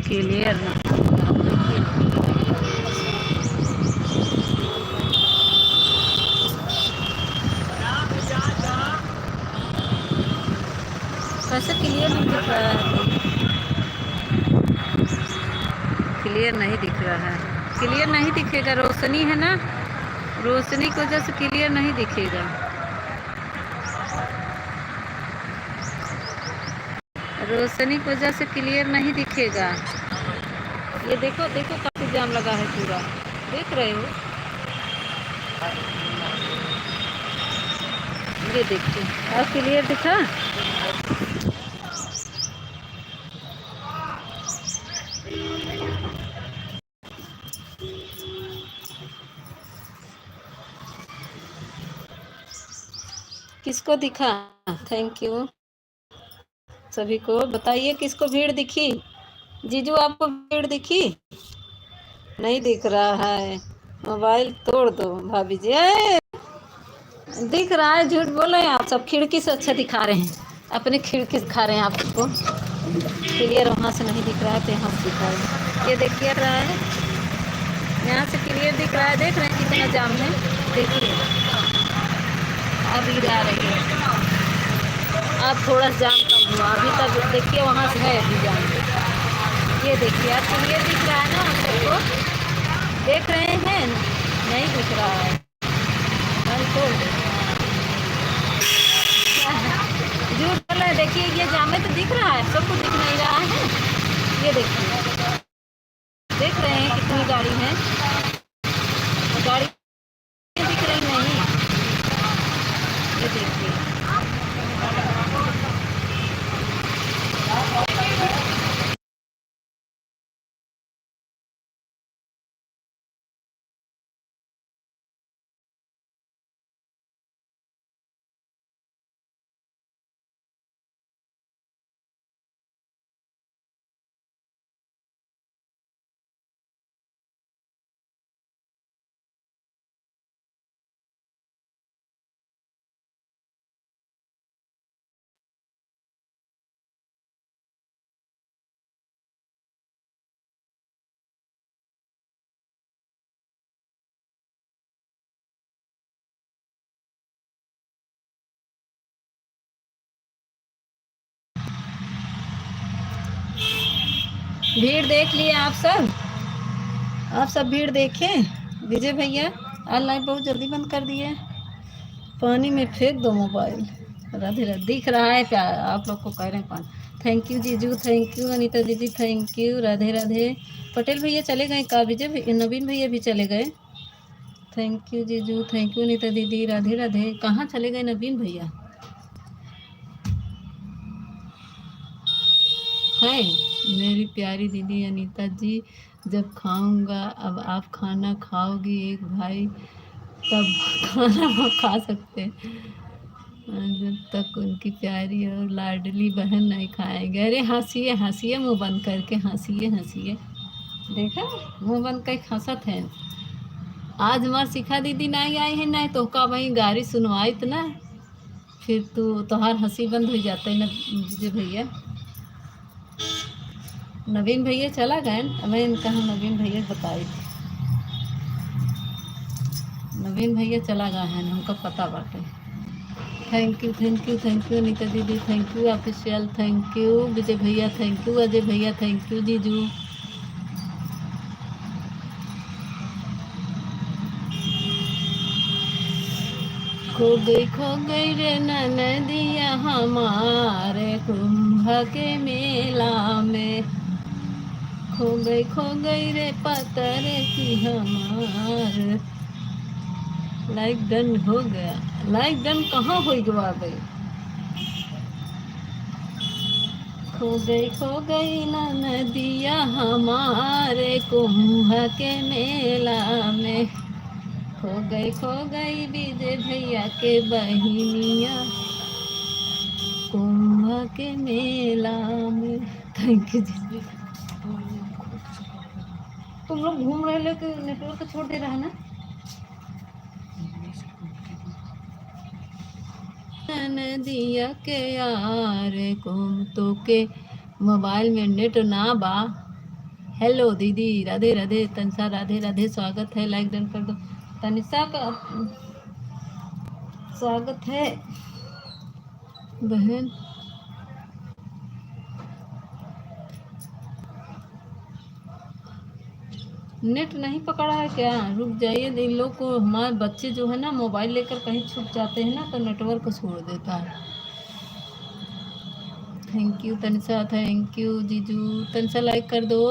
क्लियर ना कैसे क्लियर नहीं दिख रहा है, क्लियर नहीं दिख रहा है, क्लियर नहीं दिखेगा, रोशनी है ना, रोशनी की वजह से क्लियर नहीं दिखेगा। रोशनी की वजह से क्लियर नहीं दिखेगा। ये देखो देखो काफी जाम लगा है पूरा, देख रहे हो, ये देखिए अब क्लियर दिखा। किसको दिखा, थैंक यू सभी को। बताइए किसको भीड़ दिखी, जीजू आपको भीड़ दिखी, नहीं दिख रहा है, मोबाइल तोड़ दो भाभी जी। दिख रहा है, झूठ बोल रहे हैं आप सब, खिड़की से अच्छा दिखा रहे हैं, अपनी खिड़की से दिखा रहे हैं आपको, क्लियर वहाँ से नहीं दिख रहा है तो यहाँ से दिखा रहे हैं। ये देखिए रहा है, यहाँ से क्लियर दिख रहा है, देख रहे हैं कितना जाम है, देखिए अभी आ रही है, अब थोड़ा जाम कम हुआ, अभी तक देखिए वहाँ से है अभी जाम। ये देखिए अब क्लियर दिख रहा है ना आप सबको, देख रहे हैं, नहीं दिख रहा है, झूठ बोल रहे हैं। देखिए ये जाम है तो दिख रहा है, सबको दिख नहीं रहा है, ये देखिए देख रहे हैं कितनी गाड़ी है, गाड़ी दिख रही नहीं, ये देखिए भीड़ देख लिए आप सब? आप सब भीड़ देखे? विजय भैया आज लाइव बहुत जल्दी बंद कर दिए। पानी में फेंक दो मोबाइल। राधे राधे दिख रहा है क्या? आप लोग को कह रहे हैं पानी। थैंक यू जीजू, थैंक यू अनीता दीदी, थैंक यू। राधे राधे। पटेल भैया चले गए का? विजय नवीन भैया भी चले गए। थैंक यू जीजू, थैंक यू अनीता दीदी, राधे राधे। कहाँ चले गए नवीन भैया? है मेरी प्यारी दीदी अनीता जी, जब खाऊंगा, अब आप खाना खाओगी एक भाई तब खाना वो खा सकते हैं। जब तक उनकी प्यारी और लाडली बहन नहीं खाएंगे। अरे हंसिए हंसिए, मुंह बंद करके हंसिए हंसिए। देखा, मुंह बंद करके हंसत है। आज हमार शिखा दीदी नहीं आई है, नहीं तो का वही गाड़ी सुनवाई तो ना, फिर तोहार हंसी बंद हो जाता है ना विजय भैया। नवीन भैया चला गए। मैं इनका हम नवीन भैया बताई थी। नवीन भैया चला गया है, हमको पता बाटे। Thank you thank you thank you Anita दीदी, thank you official, thank you Vijay भैया, थैंक यू अजय भैया, थैंक यू जीजू। खो गई रे नदिया हमारे कुंभ के मेला में। खो गई रे पतर की हमार। लाइक डन हो गया। लाइक डन कहाँ हो गया भाई? खो गई ना नदिया हमारे कुंभ के मेला में। खो गई विजय भैया के बहिनिया कुंभ के मेला में। थैंक यू जी। तुम लोग घूम रहे हो कि नेटवर्क छोड़ दे रहा है ना? नदिया के यार कुम तो के मोबाइल में नेट ना बा। हेलो दीदी, राधे राधे। तनिषा राधे राधे, स्वागत है, लाइक डन कर दो। तनिषा का स्वागत है बहन। नेट नहीं पकड़ा है क्या? रुक जाइए, इन लोग को, हमारे बच्चे जो है ना मोबाइल लेकर कहीं छुप जाते हैं ना तो नेटवर्क छोड़ देता है। Thank you Tanisha, thank you जीजू। तनिषा लाइक कर दो।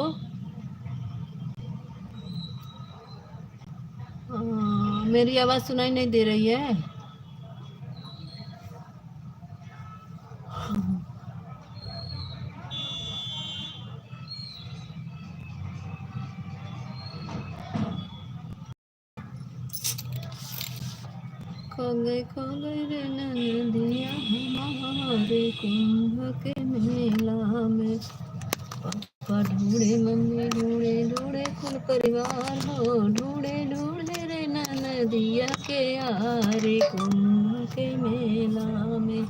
मेरी आवाज़ सुनाई नहीं दे रही है? खो गई रे नदिया हमारे कुंभ के मेला में। पापा ढूंढे, मम्मी ढूंढे, ढूंढे कुल परिवार हो, ढूंढे ढूंढे रे नदिया के यारे कुंभ के मेला में।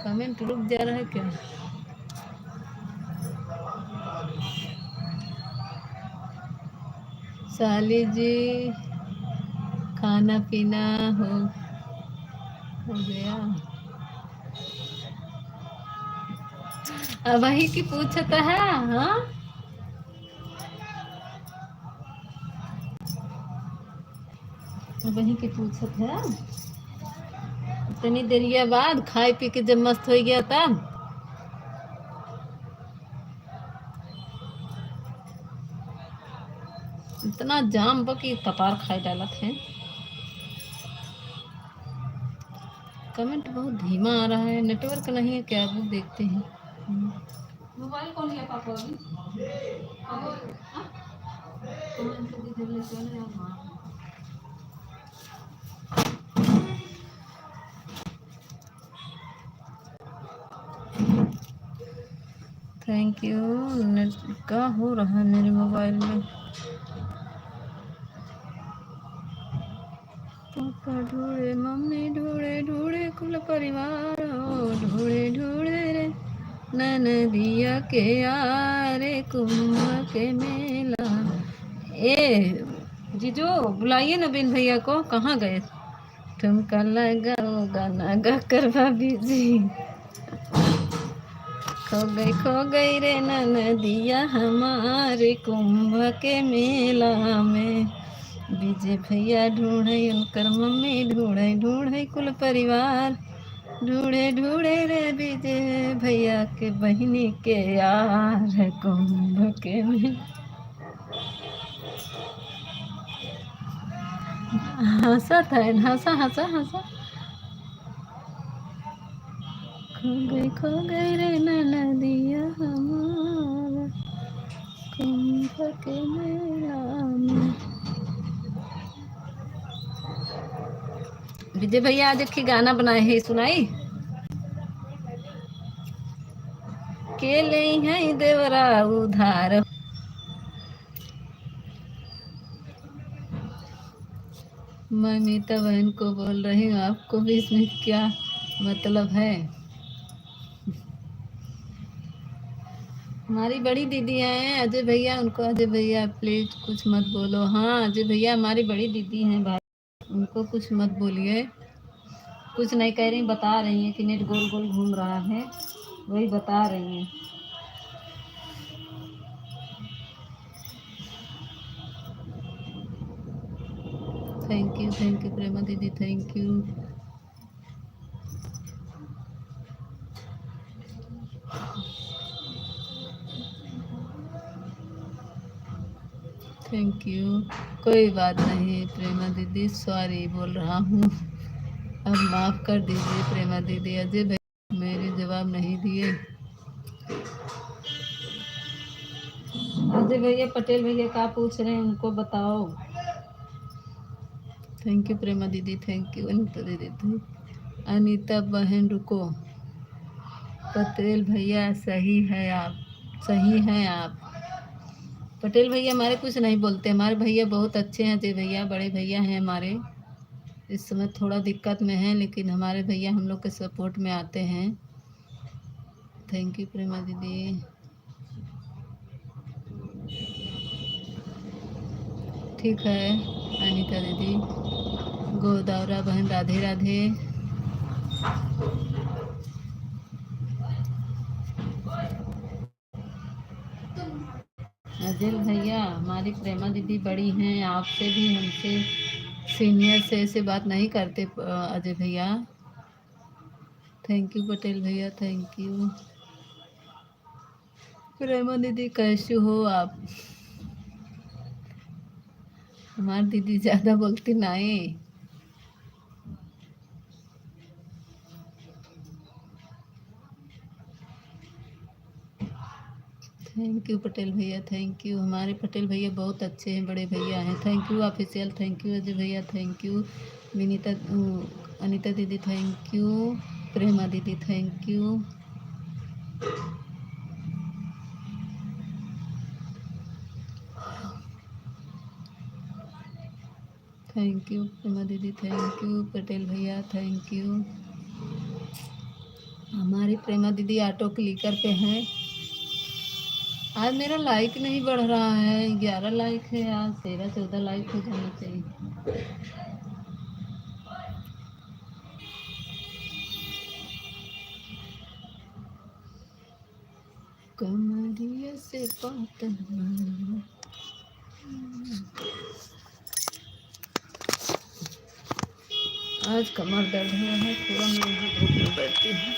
कमेंट रुक जा रहा है क्या? साली जी खाना पीना हो गया? वही की पूछता है। हाँ, वही की पूछत है। इतनी देरिया बाद खाए पी के जब मस्त हो गया तब इतना जाम बकी कपार खाए डालत है। कमेंट बहुत धीमा आ रहा है, नेटवर्क नहीं है क्या? वो देखते हैं। मोबाइल कौन लिया पापा अभी? Thank you. क्या हो रहा है मेरे मोबाइल में? पापा ढूंढे, मम्मी ढूंढे, ढूंढे कुल परिवार हो, ढूंढे ढूंढे रे नदिया के यारे कुंभ के मेला। ए जीजू बुलाइए नवीन भैया को, कहाँ गए? ठुमका लगाओ गाना गा कर भाभी जी। खो गई रे नदिया हमारे कुंभ के मेला में। विजय भैया ढूंढे उनकर मम्मी, ढूंढे ढूंढे कुल परिवार, ढूंढे ढूंढे रे विजय भैया के बहिनी के यार कुंभ के में। हंसा था, हंसा हंसा हंसा। खो गई रे नदिया हमारा कुंभ के मेला में। विजय भैया आज एक गाना बनाए हैं, सुनाई के ले हैं देवरा उधार। मैं मीता बहन को बोल रही हूँ, आपको भी इसमें क्या मतलब है? हमारी बड़ी दीदी हैं अजय भैया, उनको अजय भैया प्लीज कुछ मत बोलो। हाँ अजय भैया हमारी बड़ी दीदी हैं भाई, उनको कुछ मत बोलिए। कुछ नहीं कह रही, बता रही हैं कि नेट गोल गोल घूम रहा है, वही बता रही हैं। थैंक यू प्रेमा दीदी, थैंक यू। Thank you. कोई बात नहीं प्रेमा दीदी, सॉरी बोल रहा हूँ, अब माफ़ कर दीजिए प्रेमा दीदी। अजय भैया मेरे जवाब नहीं दिए। अजय भैया पटेल भैया क्या पूछ रहे हैं, उनको बताओ। थैंक यू प्रेमा दीदी, थैंक यू अनीता दीदी, अनीता बहन रुको। पटेल भैया सही है आप, सही हैं आप। पटेल भैया हमारे कुछ नहीं बोलते, हमारे भैया बहुत अच्छे हैं। अजय भैया बड़े भैया हैं हमारे, इस समय थोड़ा दिक्कत में हैं, लेकिन हमारे भैया हम लोग के सपोर्ट में आते हैं। थैंक यू प्रेमा दीदी। ठीक है अनीता दीदी। गोदावरा बहन राधे राधे। अजय भैया हमारी प्रेमा दीदी बड़ी हैं आपसे भी, हमसे सीनियर से ऐसे बात नहीं करते अजय भैया। थैंक यू पटेल भैया, थैंक यू। प्रेमा दीदी कैसे हो आप? हमारी दीदी ज़्यादा बोलती नहीं। थैंक यू पटेल भैया, थैंक यू। हमारे पटेल भैया बहुत अच्छे हैं, बड़े भैया हैं। Thank you official, thank you Ajay भैया, थैंक यू विनीता, अनीता दीदी, थैंक यू प्रेमा दीदी, thank you. Thank you Prema दीदी, थैंक यू पटेल भैया, थैंक यू। हमारी प्रेमा दीदी ऑटो क्लिकर पे हैं। आज मेरा लाइक नहीं बढ़ रहा है, 11 लाइक है, आज 13-14 लाइक हो जाना चाहिए। कमरिया से पातन, आज कमर दर्द हो रहा है थोड़ा, मैं यहाँ धूप में बैठती हूँ।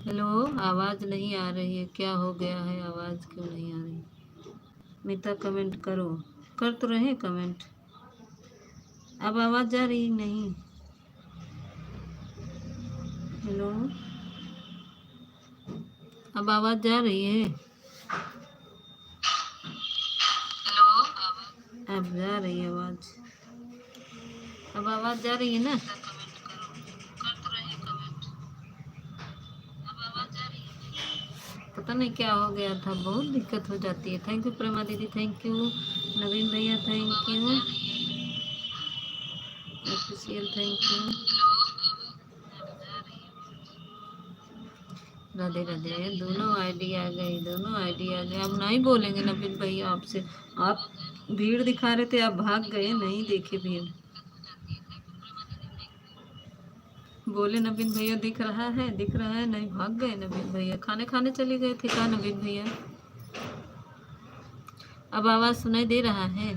हेलो, आवाज़ नहीं आ रही है, क्या हो गया है, आवाज़ क्यों नहीं आ रही? मिता कमेंट करो, कर तो रहे कमेंट। अब आवाज़ जा रही नहीं? हेलो, अब आवाज़ जा रही है? अब जा रही है आवाज़? अब आवाज़ जा रही है ना? पता नहीं क्या हो गया था, बहुत दिक्कत हो जाती है। थैंक यू प्रेमा दीदी, थैंक यू नवीन भैया, thank you official, thank you. Radhe Radhe. दोनों आईडी आ गई, दोनों आईडी आ गए। अब नहीं बोलेंगे नवीन भैया आपसे। आप भीड़ दिखा रहे थे, आप भाग गए, नहीं देखे भीड़। बोले नवीन भैया दिख रहा है, दिख रहा है, नहीं भाग गए नवीन भैया। खाने खाने चले गए थे क्या नवीन भैया? अब आवाज़ सुनाई दे रहा है?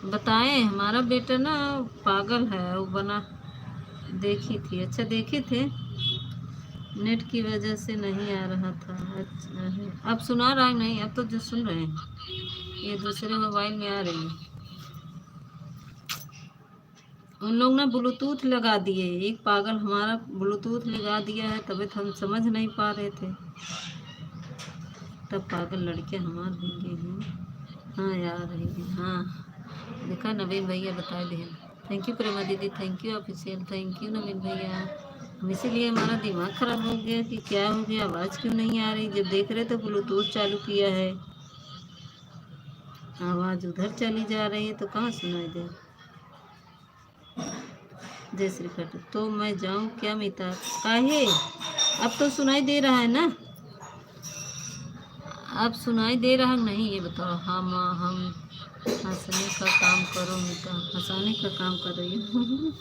बताएं, हमारा बेटा ना पागल है, वो बना देखी थी, अच्छा देखे थे, नेट की वजह से नहीं आ रहा था। अच्छा है, अब सुना रहा है? नहीं, अब तो जो सुन रहे हैं ये दूसरे मोबाइल में आ रही है। उन लोग ना ब्लूटूथ लगा दिए, एक पागल हमारा ब्लूटूथ लगा दिया है, तभी तो हम समझ नहीं पा रहे थे। तब पागल लड़के हमार होंगे हैं। हाँ यार रही है, हाँ देखा नवीन भैया बताए दे। थैंक यू प्रेमा दीदी, thank you official, thank you Naveen भैया। हम इसीलिए हमारा दिमाग खराब हो गया कि क्या हो गया, आवाज़ क्यों नहीं आ रही। जब देख रहे तो ब्लूटूथ चालू किया है, आवाज़ उधर चली जा रही है तो कहाँ सुनाई दे। जय श्री कृष्ण। तो मैं जाऊँ क्या मिता? काहे? अब तो सुनाई दे रहा है ना? अब सुनाई दे रहा नहीं, ये बताओ। हम हंसने का काम करो मिता, हंसाने का काम कर रही हूँ।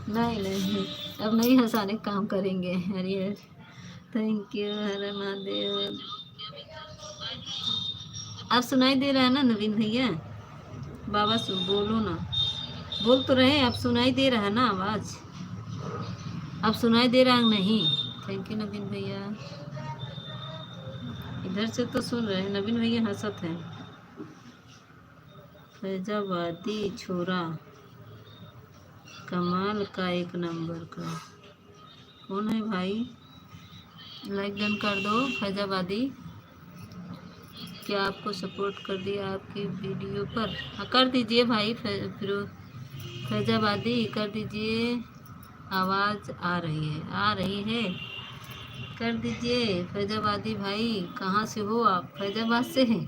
नहीं नहीं, अब नहीं हंसाने का काम करेंगे। हरियर थैंक यू, हरे महादेव। अब सुनाई दे रहा है ना नवीन भैया? बाबा बोलो ना, बोल तो रहे, अब सुनाई दे रहा है ना आवाज़? अब सुनाई दे रहा नहीं? थैंक यू नवीन भैया। इधर से तो सुन रहे हैं, नवीन भैया हंसत हैं। फैजाबादी छोरा कमाल का, एक नंबर का। कौन है भाई? लाइक डन कर दो फैजाबादी। क्या आपको सपोर्ट कर दिया आपकी वीडियो पर? हाँ कर दीजिए भाई, फिर फैजाबादी कर दीजिए। आवाज़ आ रही है, आ रही है, कर दीजिए फैजाबादी भाई। कहाँ से हो आप? फैजाबाद से हैं?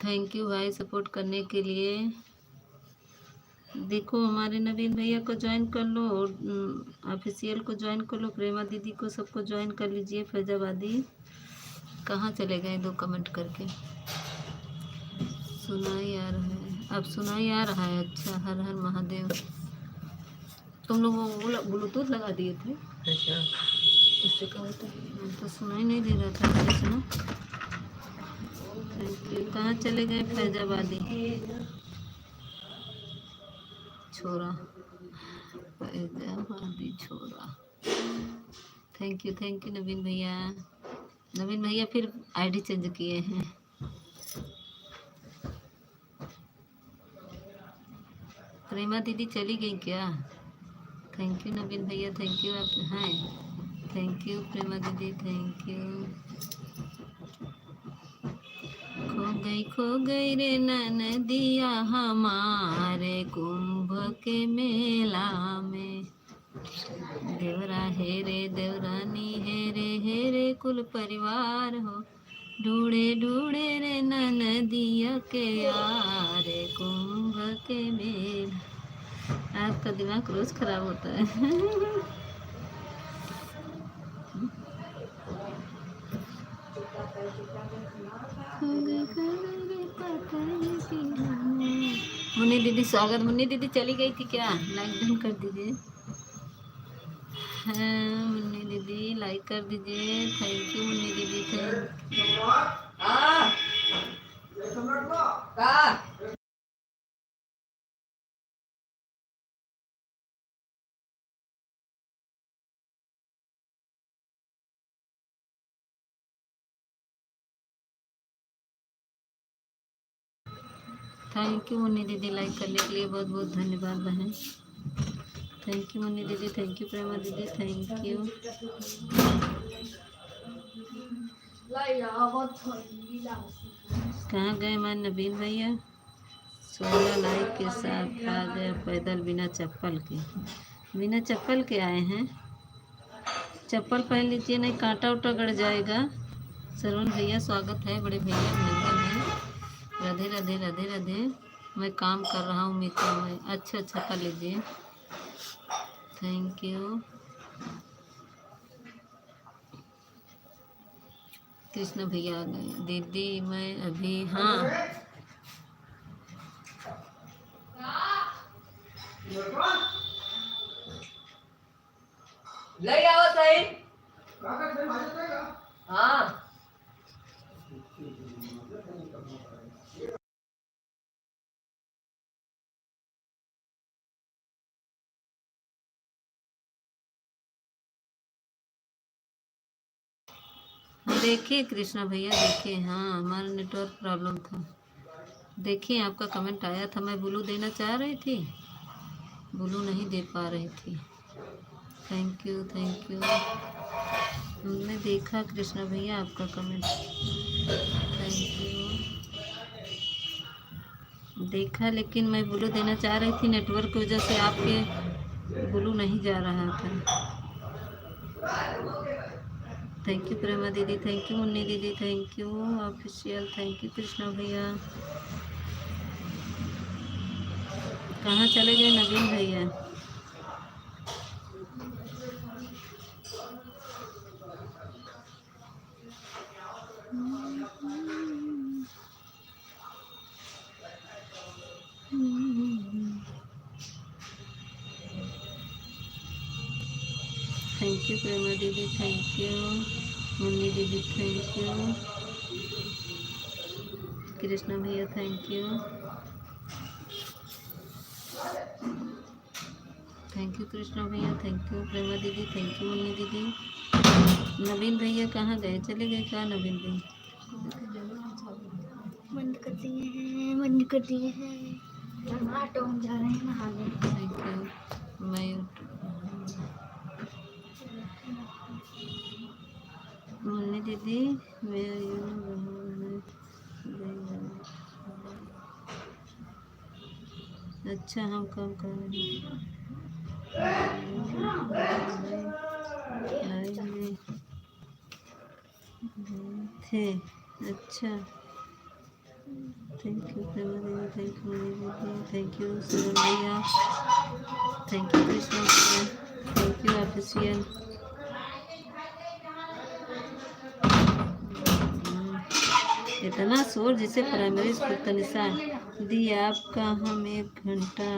थैंक यू भाई सपोर्ट करने के लिए। देखो हमारे नवीन भैया को ज्वाइन कर लो, और ऑफिशियल को ज्वाइन कर लो, प्रेमा दीदी को, सबको ज्वाइन कर लीजिए। फैजाबादी कहाँ चले गए? दो कमेंट करके। सुनाई आ रहा है? अब सुनाई आ रहा है? अच्छा, हर हर महादेव। तुम लोग वो ब्लूटूथ लगा दिए थे? अच्छा, इससे कहा तो सुनाई नहीं दे रहा था ऐसे ना। Thank you. कहाँ चले गए फैजाबादी छोरा? फैजाबादी छोरा, थैंक यू नवीन भैया। नवीन भैया फिर आईडी चेंज किए हैं। प्रेमा दीदी चली गई क्या? थैंक यू नवीन भैया, थैंक यू आप हैं। थैंक यू प्रेमा दीदी, थैंक यू। खो गई रे नदिया हमारे कुंभ के मेला में। देवरा है रे देवरानी है रे कुल परिवार हो। ढूढ़े ढूढ़े रे नदिया के यारे कुंभ के मेला। आपका दिमाग रोज खराब होता है। मुन्नी दीदी स्वागत। मुन्नी दीदी चली गई थी क्या? लाइक डन कर दीजिए। हैं मुन्नी दीदी, लाइक कर दीजिए। थैंक यू मुन्नी दीदी, थैंक यू मुन्नी दीदी, लाइक करने के लिए बहुत बहुत धन्यवाद बहन। थैंक यू मुन्नी दीदी, थैंक यू प्रेमा दीदी, थैंक यू। कहाँ गए मैं नवीन भैया? 16 लाइक के साथ आ गया पैदल बिना चप्पल के। बिना चप्पल के आए हैं? चप्पल पहन लीजिए, नहीं कांटा उटा गड़ जाएगा। सरवण भैया स्वागत है, बड़े भैया अभिनंदन है। राधे राधे राधे राधे। मैं काम कर रहा हूँ मीटिंग में। अच्छा अच्छा कर लीजिए, थैंक यू। कृष्ण भैया आ गए। दीदी मैं अभी, हाँ ले आओ सही। हाँ देखिए कृष्णा भैया, देखिए हाँ हमारा नेटवर्क प्रॉब्लम था। देखिए आपका कमेंट आया था, मैं ब्लू देना चाह रही थी, ब्लू नहीं दे पा रही थी। Thank you thank you. हमने देखा कृष्णा भैया आपका कमेंट, थैंक यू। देखा, लेकिन मैं ब्लू देना चाह रही थी, नेटवर्क की वजह से आपके ब्लू नहीं जा रहा था। थैंक यू प्रेमा दीदी, थैंक यू मुन्नी दीदी, thank you official, thank you Krishna भैया। कहाँ चले गए नवीन भैया? थैंक यू प्रेमा दीदी, थैंक यू मुन्नी दीदी, थैंक यू कृष्णा भैया, thank you. Thank you Krishna भैया, थैंक यू प्रेमा दीदी, थैंक यू मुन्नी दीदी। नवीन भैया कहाँ गए? चले गए क्या नवीन भैया? बंद कर दिए हैं, बंद कर दिए हैं। टमाटो हम जा रहे हैं नहाने। Thank you. मैं मुन्नी दीदी मैं अच्छा हम काम कर रहे हैं लाइव में थे। अच्छा थैंक यू प्रेमा दीदी, थैंक यू मुन्नी दीदी, थैंक यू सुमन भैया, थैंक यू कृष्णा भैया, थैंक यू ऑफिशियल। इतना शोर जिसे प्राइमरी स्कूल तनिषा दी, आपका हम 1 घंटा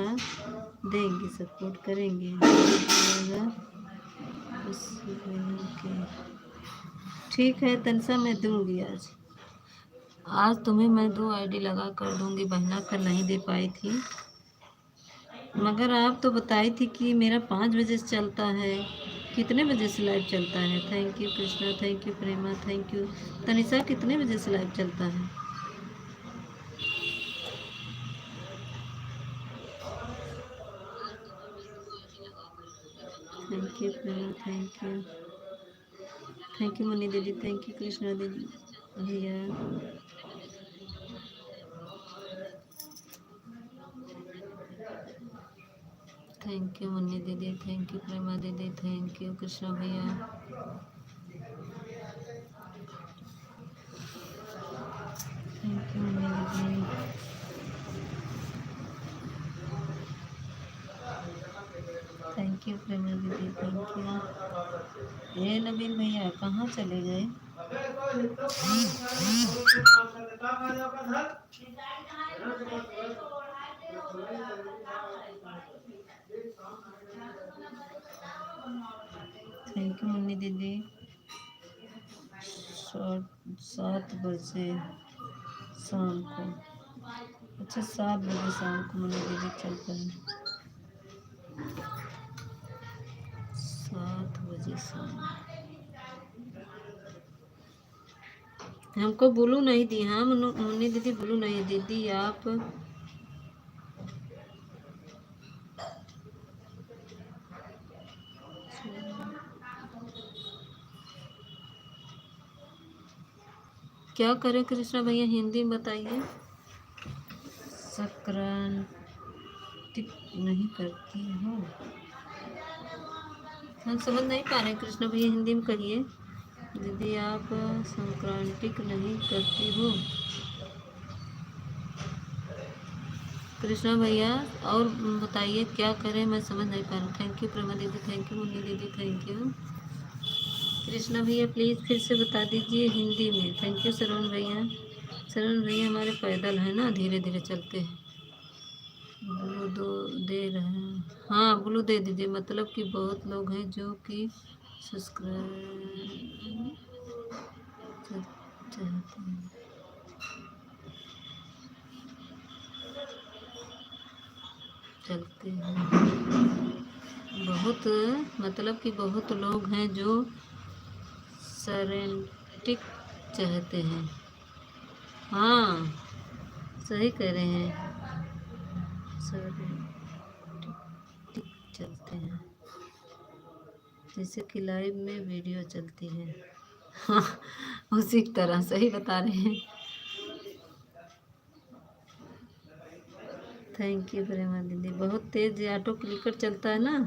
देंगे, सपोर्ट करेंगे ठीक है तनिषा, मैं दूंगी आज। आज तुम्हें मैं 2 आईडी लगा कर दूंगी बहना, कल नहीं दे पाई थी, मगर आप तो बताई थी कि मेरा 5 बजे से चलता है। कितने बजे से लाइव चलता है? Thank you Krishna, thank you Prema, thank you Tanisha. कितने बजे से लाइव चलता है? Thank you Prema, thank you Munni दीदी, थैंक यू कृष्णा दीदी भैया। थैंक यू मुन्नी दीदी, थैंक यू प्रेमा दीदी, थैंक यू कृष्णा भैया। थैंक यू मुन्नी दीदी, थैंक यू प्रेमा दीदी, थैंक यू। ये नवीन भैया कहाँ चले गए? थैंक यू मुन्नी दीदी। 7 बजे शाम को, अच्छा 7 बजे शाम को मुन्नी दीदी चल पड़े। 7 बजे शाम हमको ब्लू नहीं दी। हाँ मुन्नी दीदी ब्लू नहीं दीदी आप क्या करें कृष्णा भैया हिंदी में बताइए। संक्रांति नहीं करती हो, हम समझ नहीं पा रहे हैं कृष्णा भैया हिंदी में कहिए। दीदी आप संक्रांति नहीं करती हो कृष्णा भैया, और बताइए क्या करें मैं समझ नहीं पा रहा हूँ। थैंक यू प्रेमा दीदी, थैंक यू मुन्नी दीदी, थैंक यू कृष्णा भैया। प्लीज़ फिर से बता दीजिए हिंदी में। थैंक यू श्रवण भैया। श्रवण भैया हमारे पैदल है ना, धीरे धीरे चलते हैं। ब्लू दो दे रहे हैं, हाँ ब्लू दे दीजिए, मतलब कि बहुत लोग हैं जो कि सब्सक्राइब चाहते हैं। चलते हैं बहुत, मतलब कि बहुत लोग हैं जो सरेंटिक चाहते हैं। हाँ सही कह रहे हैं, सरेंटिक चलते हैं, जैसे कि लाइव में वीडियो चलती है। हाँ उसी तरह सही बता रहे हैं। थैंक यू प्रेमा दीदी। बहुत तेज ऑटो क्लिकर चलता है ना,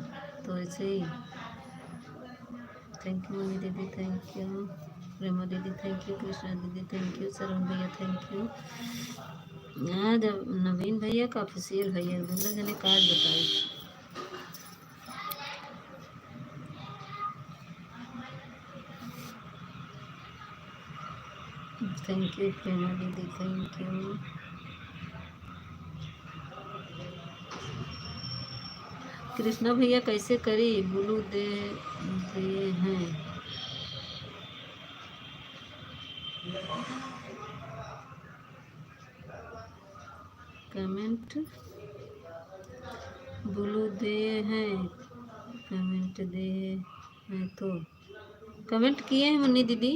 तो ऐसे ही। थैंक यू मम्मी दीदी, थैंक यू प्रेमा दीदी, थैंक यू कृष्णा दीदी, थैंक यू सरवण भैया, थैंक यू। आज नवीन भैया का ऑफिशियल भैया दूल्हा जने कार्ड बताए। थैंक यू प्रेमा दीदी, थैंक यू। कृष्णा भैया कैसे करी ब्लू दे दिए हैं। कमेंट ब्लू दे हैं, कमेंट दे हैं तो कमेंट किए हैं मुन्नी दीदी,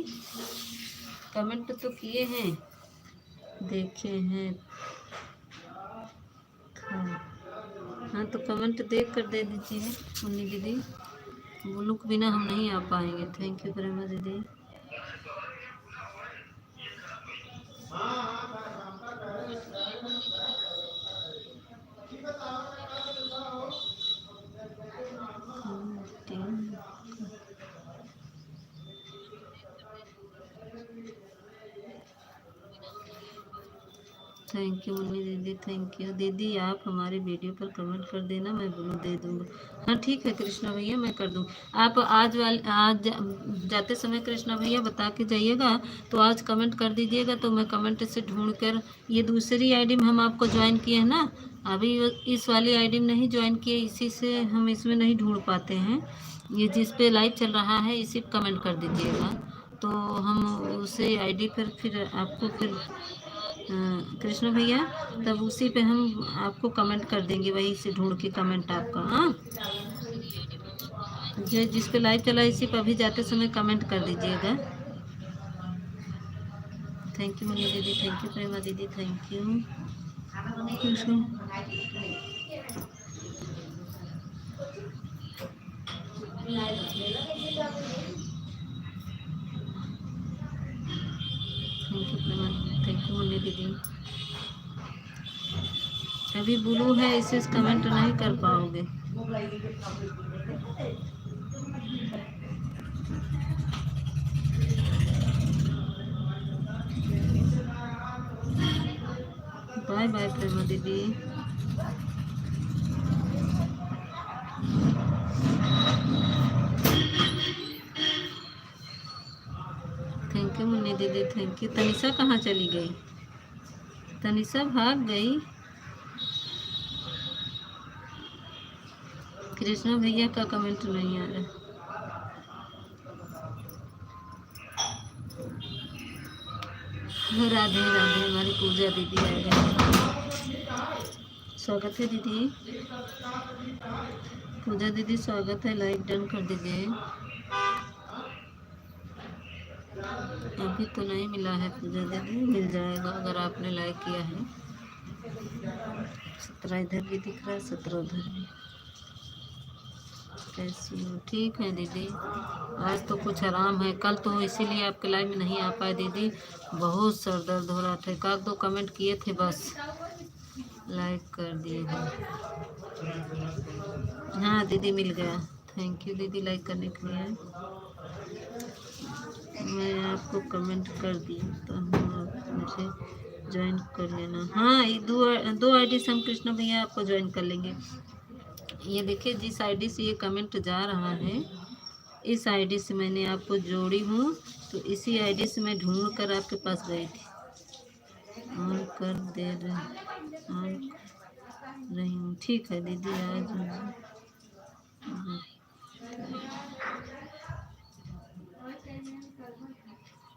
कमेंट तो किए हैं, देखे हैं। हाँ तो कमेंट देख कर दे दीजिए मुन्नी दीदी, ब्लू के बिना हम नहीं आ पाएंगे। थैंक यू प्रेमा दीदी। थैंक यू मुन्नी दीदी, थैंक यू दीदी। आप हमारे वीडियो पर कमेंट कर देना, मैं ब्लू दे दूँगा। हाँ ठीक है कृष्णा भैया, मैं कर दूँ। आप आज जाते समय कृष्णा भैया बता के जाइएगा, तो आज कमेंट कर दीजिएगा, तो मैं कमेंट से ढूंढ कर, ये दूसरी आईडी में हम आपको ज्वाइन किए हैं ना, अभी इस वाली आईडी में नहीं ज्वाइन किए, इसी से हम इसमें नहीं ढूंढ पाते हैं। ये जिस पे लाइव चल रहा है इसी पे कमेंट कर दीजिएगा, तो हम उसे आईडी पर फिर आपको फिर कृष्ण भैया, तब उसी पे हम आपको कमेंट कर देंगे, वहीं से ढूंढ के कमेंट आपका। हाँ जो जिस पे लाइव चला इसी पे अभी जाते समय कमेंट कर दीजिएगा। थैंक यू मुन्नी दीदी, थैंक यू प्रेमा दीदी, thank you Krishna. Thank you Prema, thank you Munni दीदी। अभी ब्लू है, इसे कमेंट नहीं कर पाओगे। बाय बाय प्रेमा दीदी। थैंक यू मुन्नी दीदी, थैंक यू। तनिषा कहाँ चली गई, तनिषा भाग गई। कृष्णा भैया का कमेंट नहीं आ रहा। राधे राधे, हमारी पूजा दीदी आ गई। स्वागत है दीदी, पूजा दीदी स्वागत है, लाइक डन कर दीजिए। अभी तो नहीं मिला है पूजा दीदी, मिल जाएगा अगर आपने लाइक किया है। 17 इधर भी दिख रहा है, 17 उधर भी। कैसी हो? ठीक है दीदी, आज तो कुछ आराम है, कल तो इसीलिए आपके लाइव में नहीं आ पाए दीदी, बहुत सर दर्द हो रहा था। एक आध दो कमेंट किए थे बस, लाइक कर दिए हैं। हाँ दीदी मिल गया, थैंक यू दीदी लाइक करने के लिए। मैं आपको कमेंट कर दिया तो आप मुझे ज्वाइन कर लेना। हाँ, ये दो आईडी से हम कृष्णा भैया आपको ज्वाइन कर लेंगे। ये देखिए, जिस आईडी से ये कमेंट जा रहा है, इस आईडी से मैंने आपको जोड़ी हूँ, तो इसी आईडी से मैं ढूंढ कर आपके पास गई थी। ऑन कर दे रही हूँ। ठीक है दीदी, आज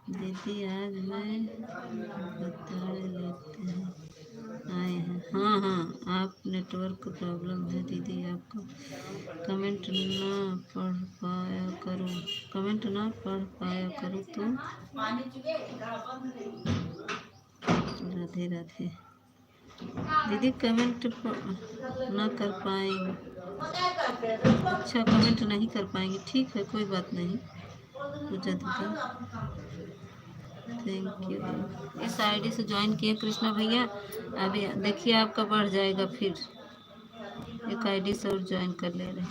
दीदी आज मैं बता लेते हैं आए हैं। हाँ हाँ, आप नेटवर्क प्रॉब्लम है दीदी, आपको कमेंट ना पढ़ पाया करो, कमेंट ना पढ़ पाया करो तो। राधे राधे दीदी, कमेंट ना कर पाएंगे। अच्छा, कमेंट नहीं कर पाएंगे, ठीक है कोई बात नहीं। पूजा दीदी थैंक यू, इस आईडी से ज्वाइन किए कृष्णा भैया। अभी देखिए आपका बढ़ जाएगा, फिर एक आईडी से और ज्वाइन कर ले रहे।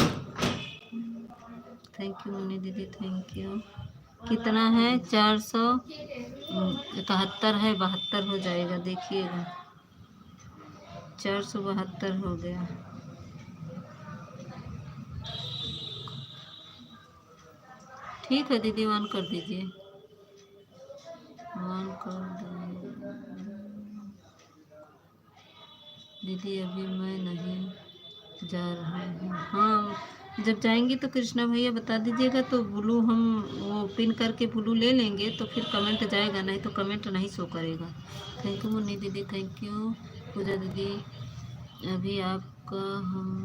थैंक यू मुन्नी दीदी, थैंक यू। कितना है? 471 है, 72 हो जाएगा, देखिएगा 472 हो गया। ठीक है दीदी, ऑन कर दीजिए, ऑन कर दीदी। अभी मैं नहीं जा रहा हूँ। हाँ, जब जाएंगी तो कृष्णा भैया बता दीजिएगा, तो ब्लू हम वो पिन करके ब्लू ले लेंगे, तो फिर कमेंट जाएगा, नहीं तो कमेंट नहीं शो करेगा। थैंक यू मुन्नी दीदी, थैंक यू पूजा दीदी। अभी आपका हम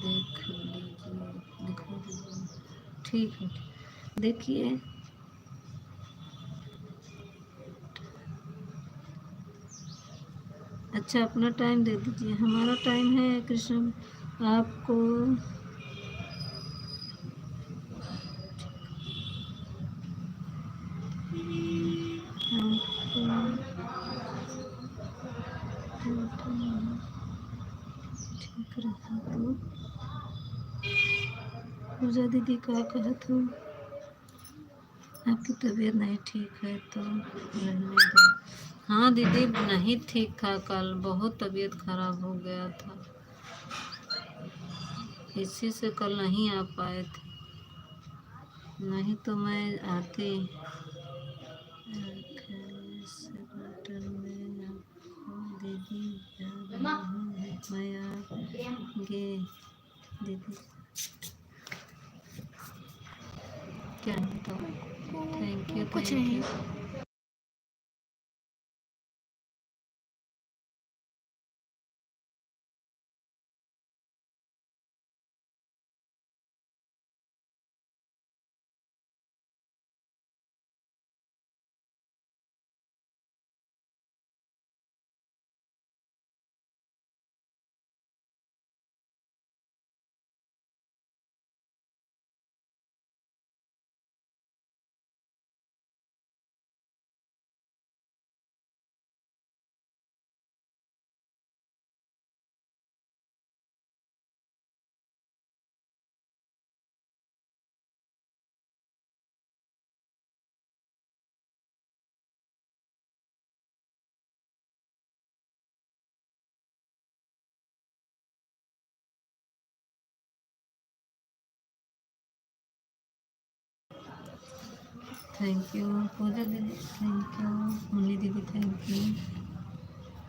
देख लीजिए, दिखा दीजिए। ठीक है, देखिए अच्छा, अपना टाइम दे दीजिए। हमारा टाइम है कृष्ण, आपको ठीक रहा तो। पूजा दीदी का कहत हूँ, आपकी तबीयत नहीं ठीक है तो रहने दो। हाँ दीदी, नहीं ठीक था, कल बहुत तबीयत खराब हो गया था, इसी से कल नहीं आ पाए थे, नहीं तो मैं आती। में आपको दीदी याद नहीं है, मैं आगे दीदी क्या बताऊँ। थैंक यू, कुछ थैंक नहीं। यू। थैंक यू पूजा दीदी, थैंक यू मुन्नी दीदी, थैंक यू।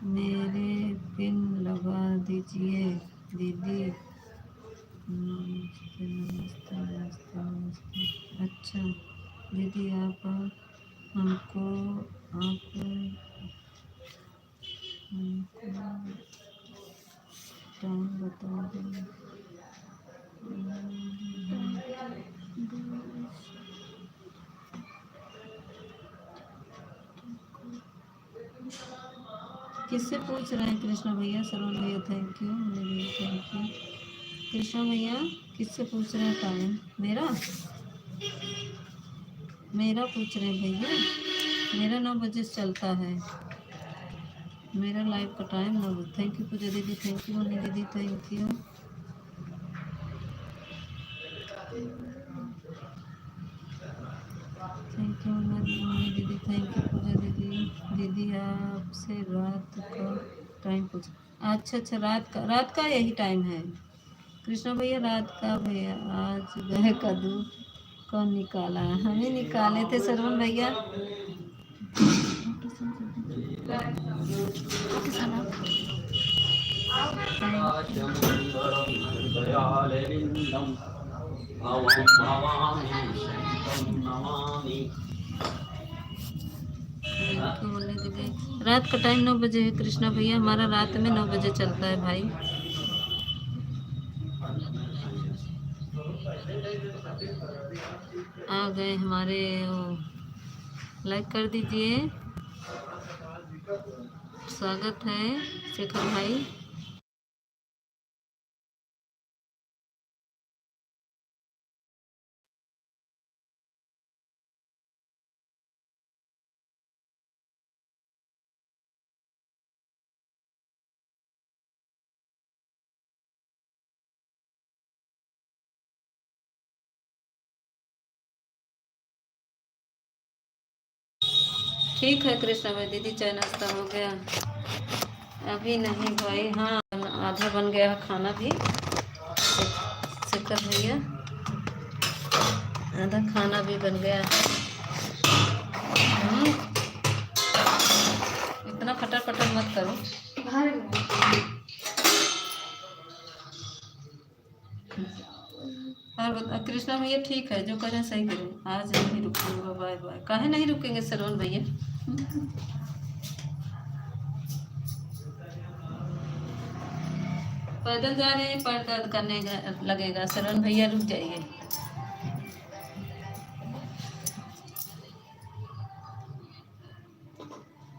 मेरे पिन लगा दीजिए दीदी। नमस्ते नमस्ते नमस्ते नमस्ते। अच्छा दीदी, टाइम बता दें। किससे पूछ रहे हैं कृष्णा भैया? सरवण भैया thank you, thank you. Krishna भैया किससे पूछ रहे हैं टाइम? मेरा पूछ रहे हैं भैया। मेरा 9 बजे से चलता है, मेरा लाइव का टाइम 9 बजे। थैंक यू पूजा दीदी, थैंक यू मनी दीदी, thank you. Thank you money दीदी, थैंक यू पूजा दीदी। दीदी आपसे रात का टाइम पूछ। अच्छा, रात का यही टाइम है कृष्णा भैया, रात का। भैया आज गए कद्दू कौन निकाला? हमें निकाले थे सरवण भैया। रात का टाइम 9 बजे है कृष्णा भैया, हमारा रात में 9 बजे चलता है भाई। आ गए हमारे वो, लाइक कर दीजिए, स्वागत है शेखर भाई। ठीक है कृष्णा भाई। दीदी चाय नाश्ता हो गया? अभी नहीं भाई, हाँ आधा बन गया खाना भी शेखर भैया, आधा खाना भी बन गया। इतना फटर फटर मत करो। और बता कृष्णा भैया, ठीक है जो करें सही करें, आज नहीं रुकूंगा। Bye bye. काहे नहीं रुकेंगे सरवण भैया? पैदल जा रहे हैं, पैर दर्द करने लगेगा सरवण भैया, रुक जाइए।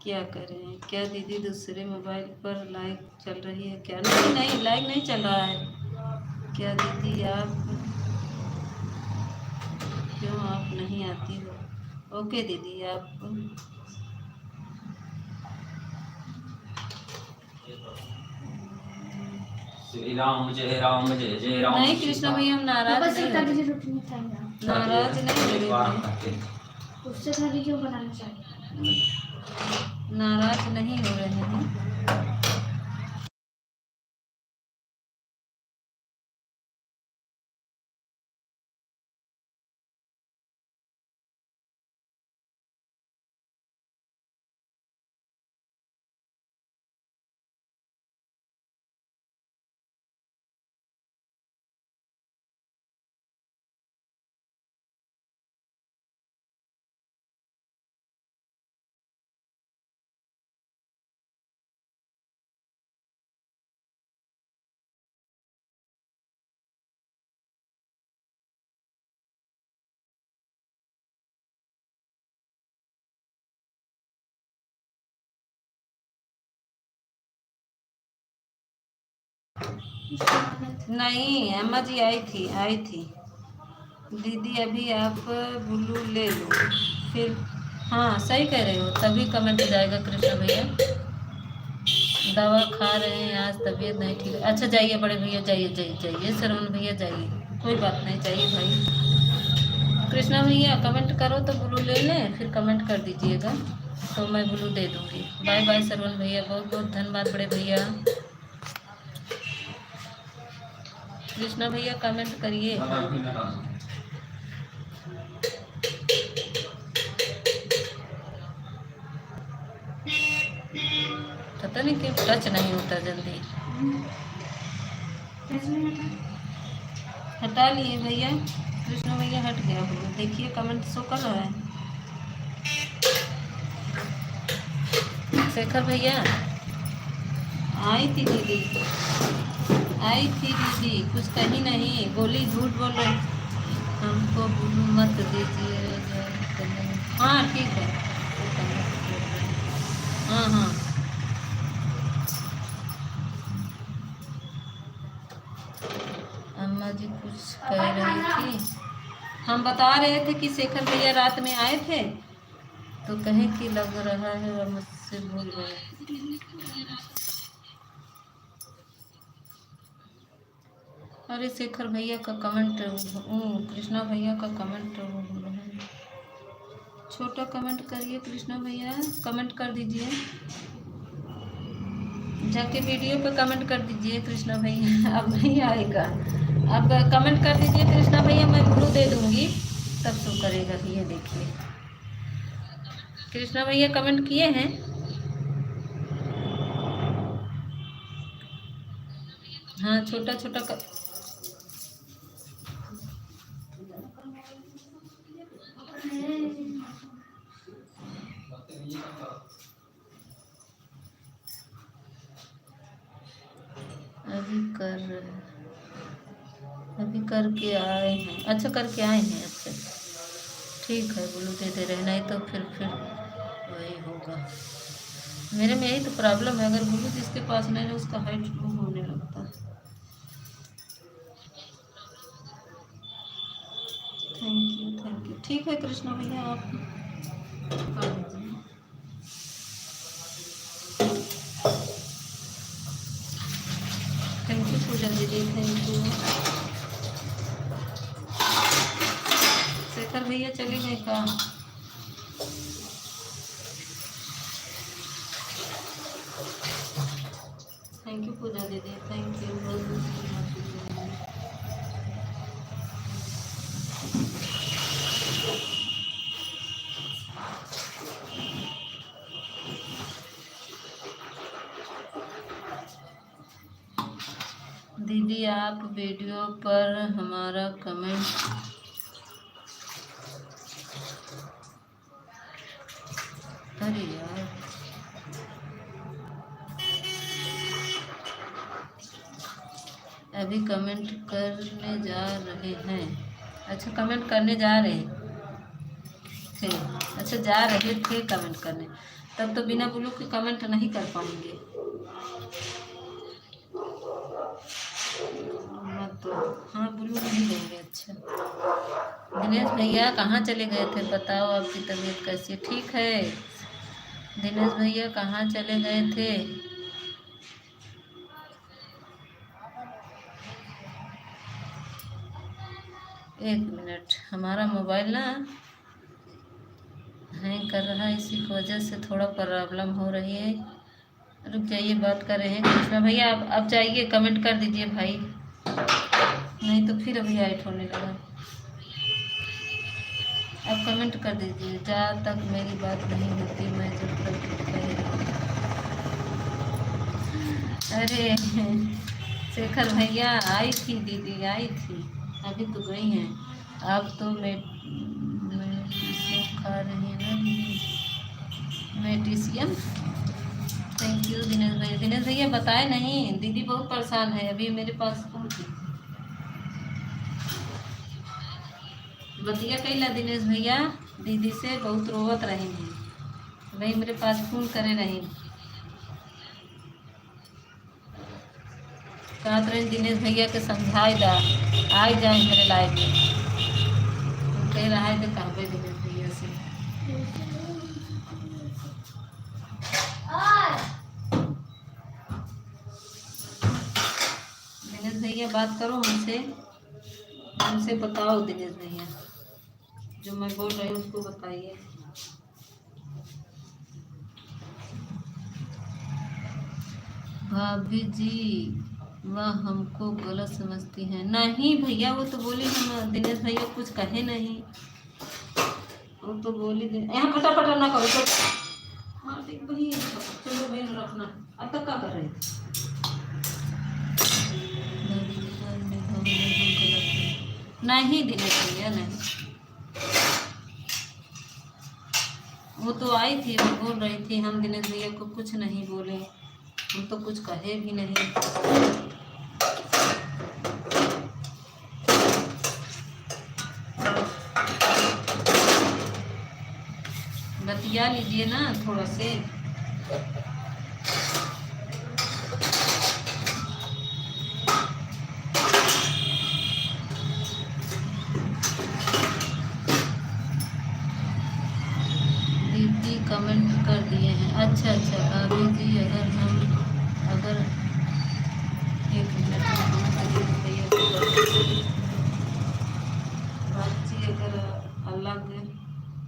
क्या करें? क्या दीदी दूसरे मोबाइल पर लाइव चल रही है क्या? नहीं नहीं, लाइव नहीं चल रहा है। क्या दीदी आप क्यों आप नहीं आती हो? ओके दीदी, आप श्री राम जय राम जय जय राम। नहीं कृष्णा भैया, हम नाराज नहीं, नाराज नहीं हो, उससे खा लीजिए, बनाना चाहिए। नाराज नहीं हो रहे हैं। नहीं अम्मा जी आई थी दीदी। अभी आप ब्लू ले लो फिर। हाँ सही कह रहे हो, तभी कमेंट जाएगा कृष्णा भैया। दवा खा रहे हैं, आज तबीयत नहीं ठीक। अच्छा जाइए बड़े भैया, जाइए सरवण भैया जाइए, कोई बात नहीं, जाइए भाई। कृष्णा भैया कमेंट करो तो ब्लू ले लें, फिर कमेंट कर दीजिएगा तो मैं ब्लू दे दूँगी। बाय बाय सरवण भैया, बहुत बहुत धन्यवाद बड़े भैया। कृष्णा भैया कमेंट करिए। पता नहीं क्यों टच नहीं होता जल्दी। हटा लिए भैया, कृष्णा भैया हट गया। देखिए कमेंट शो कर रहा है। शेखर भैया आई थी दीदी, आई थी दीदी, कुछ कही नहीं, बोली झूठ बोल रही, हमको मत दीजिए। हाँ ठीक है, हाँ हाँ अम्मा जी कुछ कह रही थी, हम बता रहे थे कि शेखर भैया रात में आए थे तो कहें कि लग रहा है और मुझसे भूल गए। अरे शेखर भैया का कमेंट, कृष्णा भैया का कमेंट छोटा कमेंट करिए, कृष्णा भैया कमेंट कर दीजिए, जाके वीडियो पे कमेंट कर दीजिए कृष्णा भैया। अब नहीं आएगा, अब कमेंट कर दीजिए कृष्णा भैया, मैं ब्लू दे दूंगी तब तो करेगा। ये देखिए कृष्णा भैया कमेंट किए हैं, हाँ छोटा छोटा अभी करके आए हैं, अच्छा करके आए हैं, अच्छा ठीक है, ब्लू दे दे रहे, नहीं तो फिर वही होगा। मेरे में यही तो प्रॉब्लम है, अगर ब्लू जिसके पास नहीं है उसका हाइट लो होने लगता है। थैंक यू ठीक है कृष्णा भैया, आप कर दीजिए। थैंक यू पूजा दीदी, थैंक यू। शेखर भैया चले गए का? थैंक यू पूजा दीदी, थैंक यू। दीदी आप वीडियो पर हमारा कमेंट अरे यार अभी कमेंट करने जा रहे हैं, अच्छा कमेंट करने जा रहे थे, अच्छा जा रहे थे कमेंट करने, तब तो बिना ब्लू के कमेंट नहीं कर पाएंगे। तो हाँ ब्लू नहीं देंगे। अच्छा दिनेश भैया कहाँ चले गए थे, बताओ आपकी तबीयत कैसी है? ठीक है दिनेश भैया, कहाँ चले गए थे? एक मिनट, हमारा मोबाइल ना हैंग कर रहा है, इसी की वजह से थोड़ा प्रॉब्लम हो रही है। रुक जाइए, बात कर रहे हैं कृष्णा भैया, अब जाइए कमेंट कर दीजिए भाई, नहीं तो फिर अभी हाइट होने लगा। अब कमेंट कर दीजिए, जहाँ तक मेरी बात नहीं होती मैं जब तक अरे शेखर भैया आई थी दीदी, आई थी, अभी तो गई हैं, आप तो खा रही है ना दीदी, मेडिसिन। थैंक यू दिनेश भैया, दिनेश भैया बताए नहीं, दीदी बहुत परेशान है, अभी मेरे पास फोन की बतिया कैला दिनेश भैया, दीदी से बहुत रोवत रही हैं, भाई मेरे पास फोन करे रही, कहत रहे दिनेश भैया के समझाए दा आई जाए मेरे लाइफ में, कह रहा है तो कहबे दिनेश भैया से। दिनेश भैया बात करो हमसे, हमसे बताओ दिनेश भैया, जो मैं बोल रही हूँ उसको बताइए। भाभी जी वह हमको गलत समझती हैं, नहीं भैया वो तो बोली, हम दिनेश भैया कुछ कहे नहीं, वो तो बोली यहाँ फटाफट ना करो तो हाँ देख भैया, चलो भैया रखना, अब तक क्या कर रहे थे? नहीं दिनेश भैया नहीं, वो तो आई थी, वो बोल रही थी हम दिनेश भैया को कुछ नहीं बोले, हम तो कुछ कहे भी नहीं। बतिया लीजिए ना थोड़ा से। दीदी कमेंट कर दिए हैं। अच्छा अच्छा भाभी जी, अगर 1 मिनट बाजी, अगर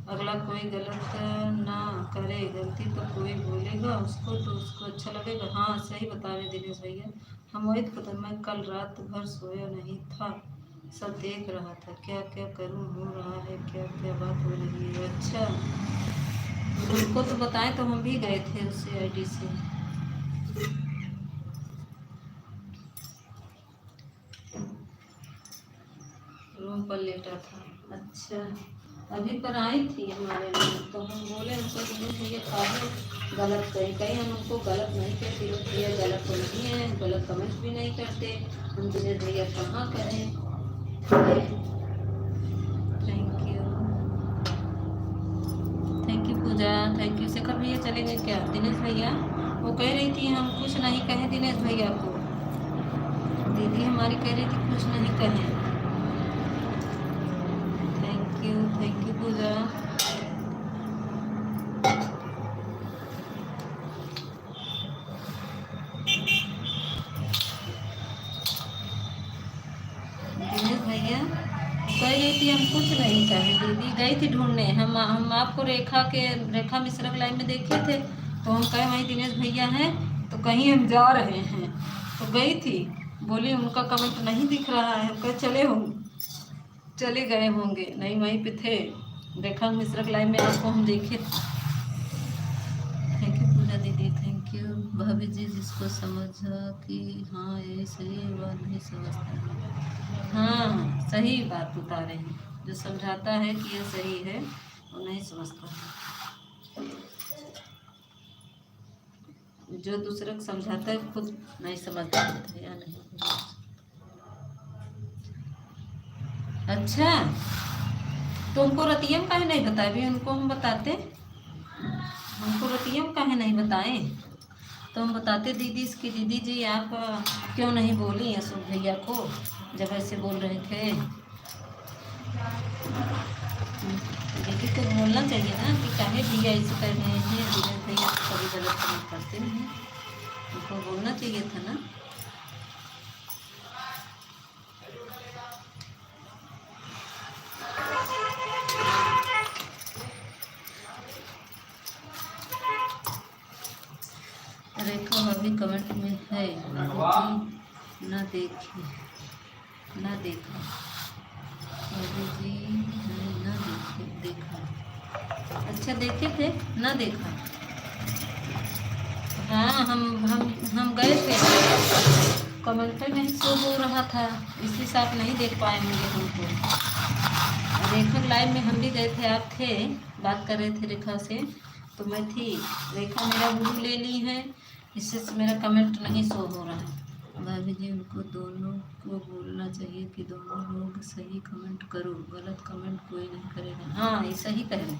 अगला कोई गलत ना करे, गलती तो कोई बोलेगा उसको तो उसको अच्छा लगेगा। हाँ सही बता रहे दिनेश भैया, हम वही तो पता, मैं कल रात भर सोया नहीं था, सब देख रहा था, क्या क्या करूँ हो रहा है, क्या क्या बात हो रही है। अच्छा उनको तो बताएं, तो हम भी गए थे उसी आईडी से। रूम पर लेटा था। अच्छा अभी पर आई थी हमारे लिए, तो हम बोले उनको दिनेश भैया काहे गलत कहीं कहीं, हम उनको गलत नहीं कहते, भैया गलत तो नहीं है, गलत कमेंट भी नहीं करते, हम दिनेश भैया कहाँ करें। Thank you Puja, thank you. Shekhar भैया चले गए क्या? दिनेश भैया वो कह रही थी हम कुछ नहीं कहे दिनेश भैया को, दीदी हमारी कह रही थी कुछ नहीं कहे। थैंक यू पूजा। दिनेश भैया कह रही थी हम कुछ नहीं कहे, दीदी गई थी ढूंढने, हम आपको रेखा मिश्रा लाइन में देखे थे, तो हम कहे वहीं दिनेश भैया हैं, तो कहीं हम जा रहे हैं, तो गई थी, बोली उनका कमेंट नहीं दिख रहा है, हम कहे चले गए होंगे, नहीं वहीं पे थे, रेखा मिश्रा लाइन में आपको हम देखे। थैंक यू पूजा दीदी, थैंक यू भाभी जी। जिसको समझा कि हाँ ये सही है, बात नहीं समझता है। हाँ सही बात बता रहे हैं, जो समझाता है कि यह सही है वो नहीं समझता है, जो दूसरे को समझाता है खुद नहीं समझता है या नहीं। अच्छा तो उनको रतियम काहे नहीं बताए? भी उनको हम बताते, हमको रतियम काहे नहीं बताए, तो हम बताते दीदी इसकी, दीदी जी आप क्यों नहीं बोली अशोक भैया को जब ऐसे बोल रहे थे। दीदी को बोलना चाहिए ना कि काहे भैया ऐसे कर रहे हैं, दिनेश भैया कभी गलत कमेंट करते हैं, उनको बोलना चाहिए था ना। रेखा अभी कमेंट में है, ना देखी ना देखा अभी जी, ना देखा। अच्छा देखे थे ना देखा। हाँ हम गए थे, कमेंट नहीं शो हो रहा था, इसलिए से आप नहीं देख पाए होंगे हमको। रेखा लाइव में हम भी गए थे, आप थे, बात कर रहे थे रेखा से, तो मैं थी, रेखा मेरा गुरु ले ली है, इससे मेरा कमेंट नहीं शो हो रहा है। भाभी जी उनको दोनों को बोलना चाहिए कि दोनों लोग सही कमेंट करो, गलत कमेंट कोई नहीं करेगा। हाँ ये सही करें,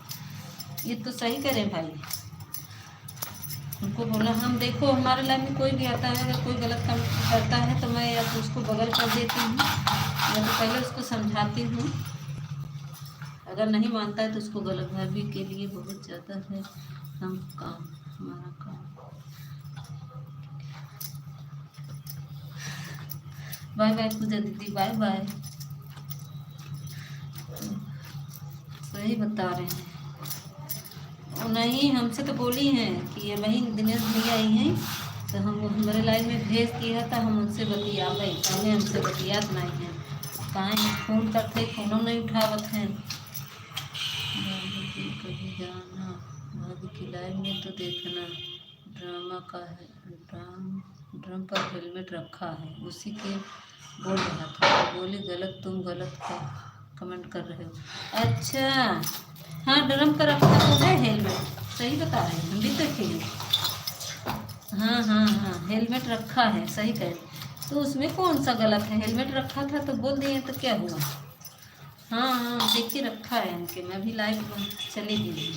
ये तो सही करें भाई, उनको बोला हम, देखो हमारे लाइफ में कोई भी आता है, अगर कोई गलत काम करता है तो मैं या तो उसको बगल कर देती हूँ या तो पहले उसको समझाती हूँ, अगर नहीं मानता है तो उसको गलत। भाभी के लिए बहुत ज़्यादा है हमारा काम। बाय बाय पूजा दीदी, बाय बाय। सही बता रहे हैं, नहीं हमसे तो बोली हैं कि ये वही दिनेश भैया ही हैं, तो हम हमारे लाइन में भेज दिया था, हम उनसे बतिया भाई, पहले हमसे बतियात नहीं हैं, कहाँ फ़ोन करते फ़ोनों नहीं उठावत हैं। भाभी कभी जाना, भाभी की लाइन में तो देखना, ड्रामा का है, ड्रम पर हेलमेट रखा है, उसी के बोल रहा था, बोले गलत तुम गलत कमेंट कर रहे हो। अच्छा हाँ ड्रम का रखा तो है हेलमेट, सही बता रहे हैं, हम भी देखेंगे। हाँ हाँ हाँ हेलमेट रखा है, सही कह रहे। तो उसमें कौन सा गलत है, हेलमेट रखा था तो बोल दिए तो क्या हुआ। हाँ हाँ देखिए रखा है उनके, मैं भी लाइव चली गई।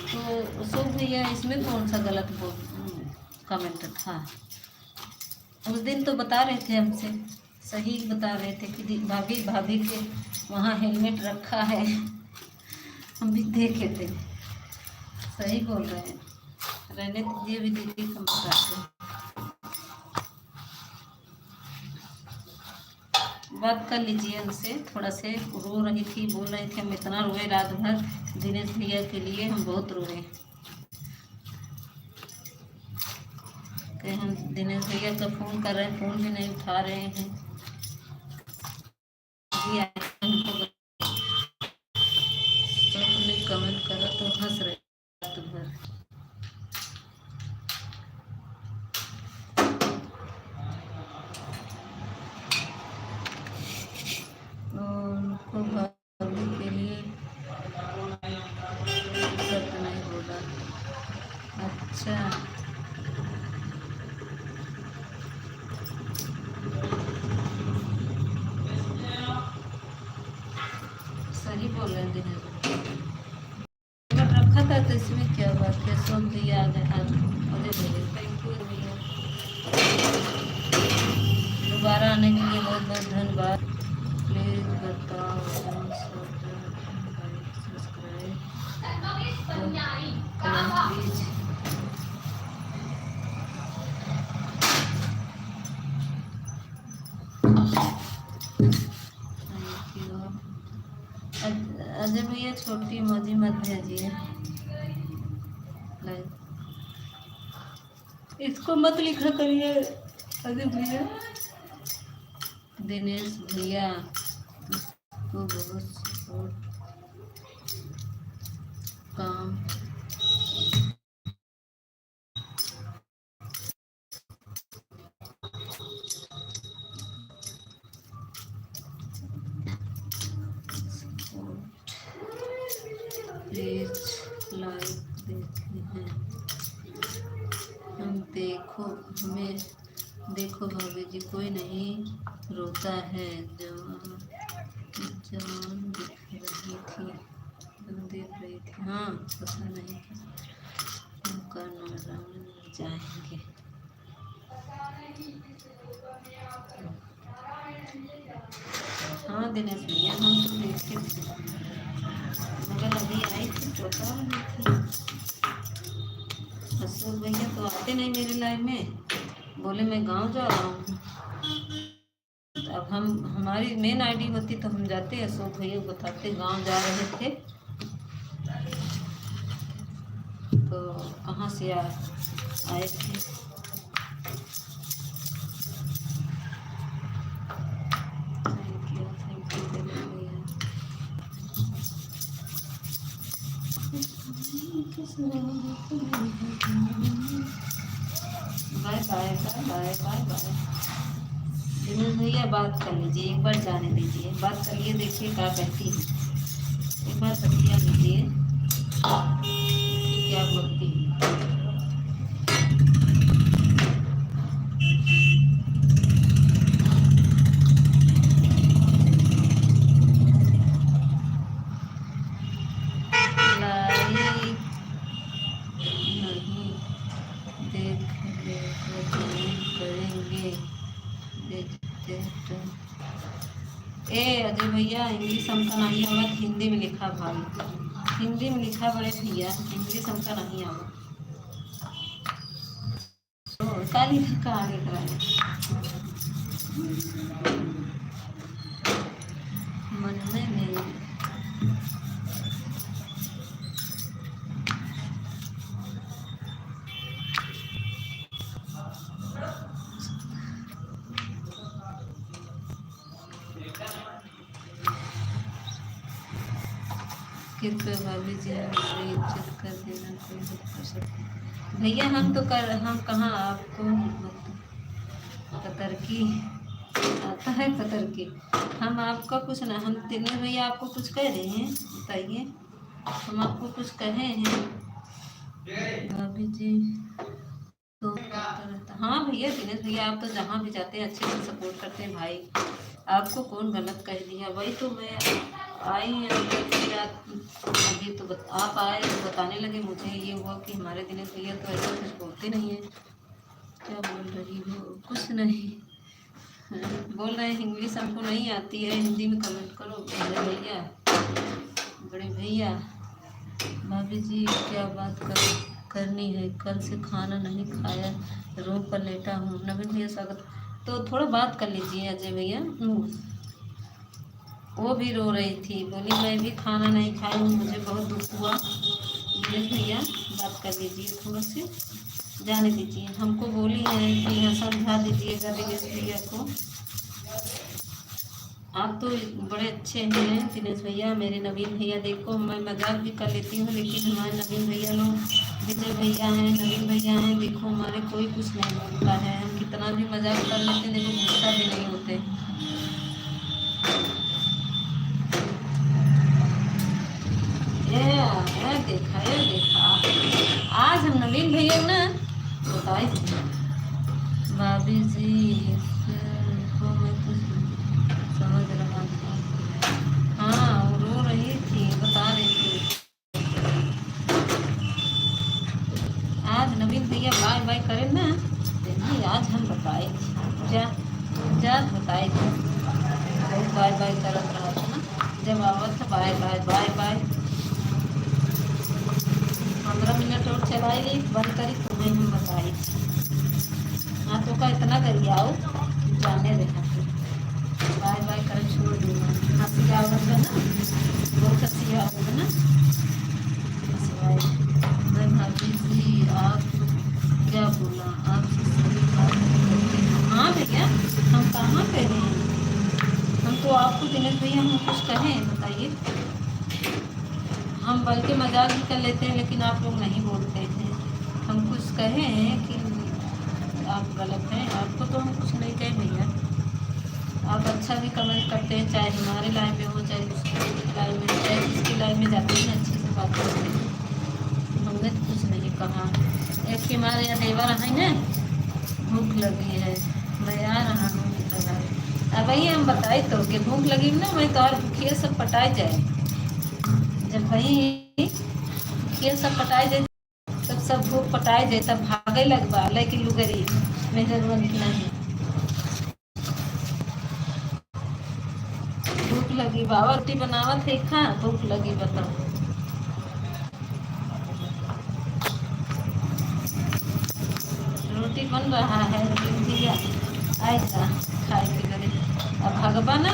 तो अशोक भैया इसमें कौन सा गलत कमेंट था। उस दिन तो बता रहे थे हमसे, सही बता रहे थे कि भाभी भाभी के वहाँ हेलमेट रखा है। हम भी देखे थे, सही बोल रहे हैं। रहने दीजिए भी दीदी हम बताते हैं। बात कर लीजिए उनसे, थोड़ा से रो रही थी, बोल रही थी हम इतना रोए रात भर दिनेश भैया के लिए, हम बहुत रोए। कि हम दिनेश भैया का फ़ोन कर रहे हैं, फ़ोन भी नहीं उठा रहे हैं। जी आए हमको कमेंट करा तो हंस रहे रात भर। और उनको भाभी के लिए सच नहीं बोला। अच्छा सही बोल रहे हैं दिनेश भैया, रखा था तो इसमें क्या बात है। सोम भैया आ गए, अजय भैया थैंक यू भैया, दोबारा आने के लिए बहुत बहुत धन्यवाद। प्लीज़ बताओ subscribe please. Thank you. Ajay भैया छोटी मौजी मत भेजिए, इसको मत लिखा करिए अजय भैया। दिनेश भैया उसको बहुत सपोर्ट काम प्लीज लाइव देखते हैं हम, देखो हमें देखो भाभी जी, कोई नहीं रोता है, जवान जवान दिख रही थी, देख रही थी। हाँ पता नहीं उनका नारायण जाएंगे। हाँ दिनेश भैया हम तो देखे थे, मगर अभी आई थी तो बता रही थी। अशोक भैया तो आते नहीं मेरे लाइफ में, बोले मैं गांव जा रहा हूँ। अब हम हमारी मेन आईडी होती तो हम जाते, अशोक भैया बताते गांव जा रहे थे, तो कहाँ से आए थे। थैंक यू भैया। Bye bye bye bye bye bye. Dinesh भैया बात कर लीजिए, एक बार जाने दीजिए, बात करिए, देखिए क्या कहती है, एक बार बतिया लीजिए क्या बोलती है। लाइक नहीं देख करेंगे देखते तो। ए अजय भैया इंग्लिश हमका नहीं आवत, हिंदी में लिखा भाई, हिंदी में लिखा बड़े भैया, इंग्लिश हमका नहीं आवत। काली धक्का आगे कराए मन में मेरे कृपया भाभी जी हमारी इज्जत कर देना, कोई दुख कर सकते भैया, हम तो कर, हम कहाँ आपको कतर की आता है, कतर की हम आपका कुछ ना, हम दिनेश भैया आपको कुछ कह रहे हैं बताइए। हम आपको कुछ कहे हैं भाभी जी तो करता रहता। हाँ भैया दिनेश भैया, आप तो जहाँ भी जाते हैं अच्छे से सपोर्ट करते हैं भाई। आपको कौन गलत कह दिया? वही तो मैं आई हैं अभी तो आप आए तो बताने लगे मुझे ये हुआ कि हमारे दिनेश भैया तो ऐसा कुछ बोलते नहीं हैं। क्या बोल रही हो? कुछ नहीं। बोल रहे हैं इंग्लिश हमको नहीं आती है, हिंदी में कमेंट करो। बड़े भैया, बड़े भैया, भाभी जी क्या बात करनी है? कल से खाना नहीं खाया, रूम पर लेटा हूँ। नवीन भैया स्वागत। तो थोड़ा बात कर लीजिए अजय भैया। वो भी रो रही थी, बोली मैं भी खाना नहीं खाई हूँ, मुझे बहुत दुख हुआ। दिनेश भैया बात कर लीजिए, थोड़ा से जाने दीजिए। हमको बोली है कि यहाँ समझा दीजिएगा दिनेश भैया को। आप तो बड़े अच्छे हैं दिनेश भैया। मेरे नवीन भैया देखो, मैं मजाक भी कर लेती हूँ लेकिन हमारे नवीन भैया लोग, विजय भैया हैं, नवीन भैया हैं, देखो हमारे कोई कुछ नहीं बोलता है। हम कितना भी मजाक कर लेते हैं, देखो गुस्सा भी नहीं होते। ये देखा, ये देखा। आज हम नवीन भैया ना बताए भाभी जी को मैं कुछ समझ रहा था। हाँ वो रो रही थी, बता रही थी। आज नवीन भैया बाय बाय करें ना, नहीं आज हम बताए थे। जा जा बताए थे, बहुत बाय बाय करत रहा था ना जब आवत था। Bye bye bye bye. 15 minute और चलाई ली, बंद करी तो नहीं हम बताई। हाँ तो का इतना करिए आओ जाने देखा बाय बाय कर छोड़ दूँगा। हंसी आवत है ना, बहुत हंसी आवत है ना। मैं भाभी जी आप क्या बोला? आपसे सही बात करते हैं। हाँ भैया हम कहाँ कह रहे हैं? हम तो आपको दिनेश भैया हम कुछ कहें बताइए? हम बल्कि मजाक भी कर लेते हैं लेकिन आप लोग नहीं बोलते हैं। हम कुछ कहें कि आप गलत हैं? आपको तो हम कुछ नहीं कहें भैया। आप अच्छा भी कमेंट करते हैं, चाहे हमारे लाइन में हो चाहे उसकी लाइन में, चाहे जिसकी लाइन में जाते हैं अच्छे से बात करते हैं। हमने तो कुछ नहीं कहा। एक ही हमारे यहाँ देवर है ना, भूख लगी है, मैं आ रहा हूँ। अब वही हम बताए तो कि भूख लगी ना, मैं तो और भूखिए सब पटाए जाए। जब वही भूखिए सब पटाए जाए तब सब भूख पटाए जाए, तब भागे लगवा लेकिन लुगरी में जरूरत नहीं। भूख लगी बाबा, रोटी बनावत है, खा भूख लगी बताओ। रोटी बन रहा है लेकिन भैया ऐसा खाए के करे अब भगवान ना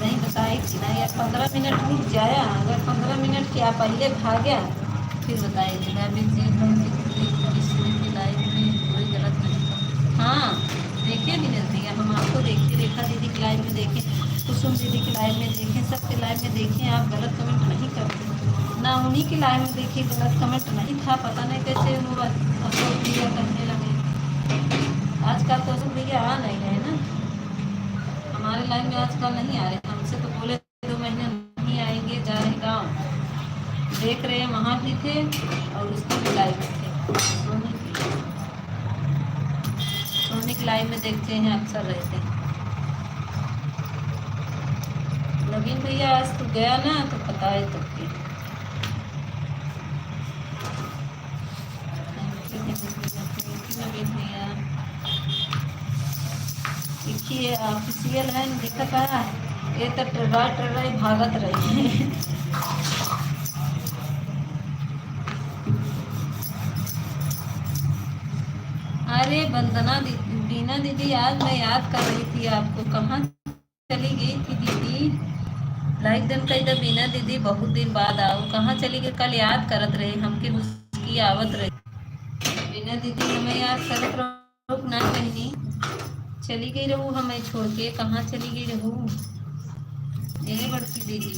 नहीं बताई कि नहीं। यार 15 मिनट रुक जाया, अगर 15 मिनट क्या पहले भागया फिर बताएगी। भाभी जी किसी की लाइफ में कोई गलत नहीं। हाँ देखिए दिनेश भैया, हम आपको देखिए, रेखा दीदी की लाइव में देखें, कुसुम दीदी की लाइव में देखें, सबके लाइव में देखें, आप गलत कमेंट नहीं करते ना। उन्हीं की लाइव में देखिए गलत कमेंट नहीं था, पता नहीं कैसे वो अशोक भैया करने लगे। आजकल तो अशोक भैया आ नहीं रहे ना, हमारे लाइव में आजकल नहीं आ रहे। हमसे तो बोले 2 महीने नहीं आएंगे, जा रहे गाँव। देख रहे हैं वहाँ भी थे और उसकी भी लाइव में थे। सोनी की लाइव में देखते हैं, अक्सर रहते हैं। नवीन भैया आज तो गया ना तो पता है तो नवीन भैया देखिए ऑफिशियल है दिक्कत है, ये तो टर्राई भागत रही है। अरे वंदना बीना दीदी, आज मैं याद कर रही थी आपको, कहाँ चली गई थी दीदी? लाइक दिन का इधर बीना दीदी बहुत दिन बाद आओ, कहाँ चली गई? कल याद करत रहे हमके, उसकी आवत रही। बीना दीदी हमें याद करत रहो ना, कहीं चली गई रहू हमें छोड़ के? कहाँ चली गई रहू ये बड़की दीदी?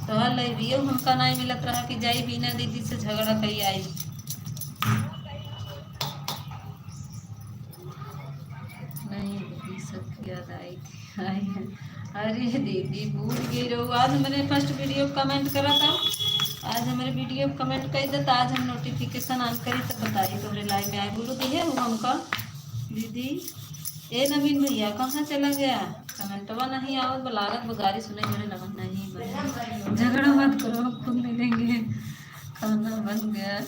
तो लाइवियो हमका नहीं मिलत रहा कि जाई बीना दीदी से झगड़ा कही आई। नहीं दीदी सबकी याद आई थी। अरे दीदी भूल गई रहो, आज मैंने फर्स्ट वीडियो कमेंट करा था आज हमारे वीडियो कमेंट कर दे तो आज हम नोटिफिकेशन ऑन करी तो बताइए तोहरे लाइव में आए बोलो दिए वो हमका दीदी। ए नवीन भैया कहाँ चला गया? कमेंटवा नहीं आवत बलागत बगारी सुने मेरे लगन नहीं बने। झगड़ा मत करो हम खुद मिलेंगे। खाना बन गया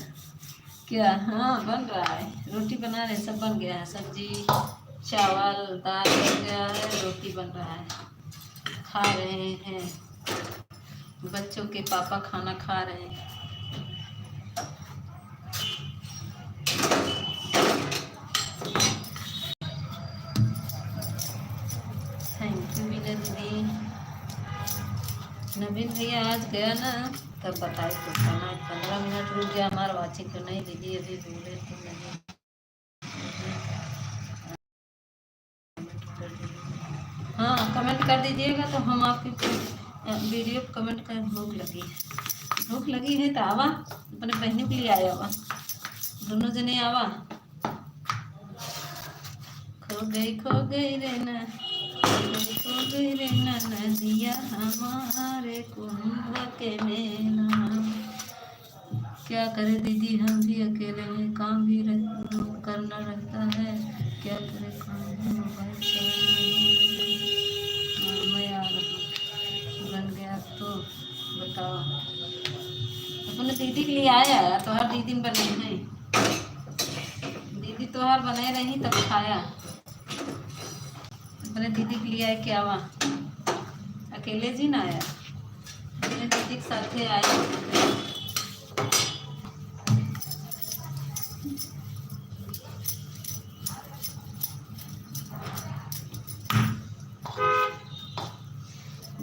क्या? हाँ बन रहा है, रोटी बना रहे, सब बन गया है, सब्जी चावल दाल बन गया है, रोटी बन रहा है, खा रहे हैं। बच्चों के पापा खाना खा रहे हैं। थैंक यू मीना दीदी। नवीन भैया आज गया ना तब बताए तो खाना 15 मिनट रुक गया हमारा वाचिंग तो नहीं दीदी अभी बोले तो नहीं। हाँ कमेंट कर दीजिएगा तो हम आपकी वीडियो कमेंट कर। भूख लगी है तो आवा अपने बहनों के लिए आया आवा, दोनों जने आवा। खो गई रे ना, खो गई रे ना नदिया हमारे कुंभ के मेला। क्या करे दीदी हम भी अकेले हैं, काम भी करना रहता है, क्या करे काम भी मोबाइल मैं आ रहा बन गया तो बताओ। अपने दीदी के लिए आया तो हर दीदी बने हैं, दीदी तो हर बने रही तब खाया। अपने दीदी के लिए आए क्या हुआ, अकेले जी ना आया, अपने दीदी के साथ आए।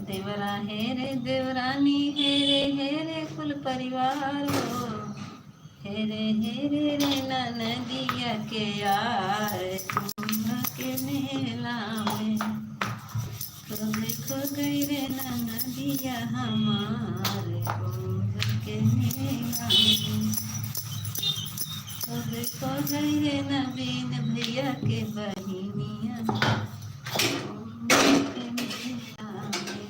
देवरा है रे देवरानी है रे कुल परिवार हो, हे रे नदिया के यार कुंभ के मेला में। खो गई रे नदिया हमारे कुंभ के मेला में। खो गई रे नवीन भैया के बहिनिया कुंभ के मेला में।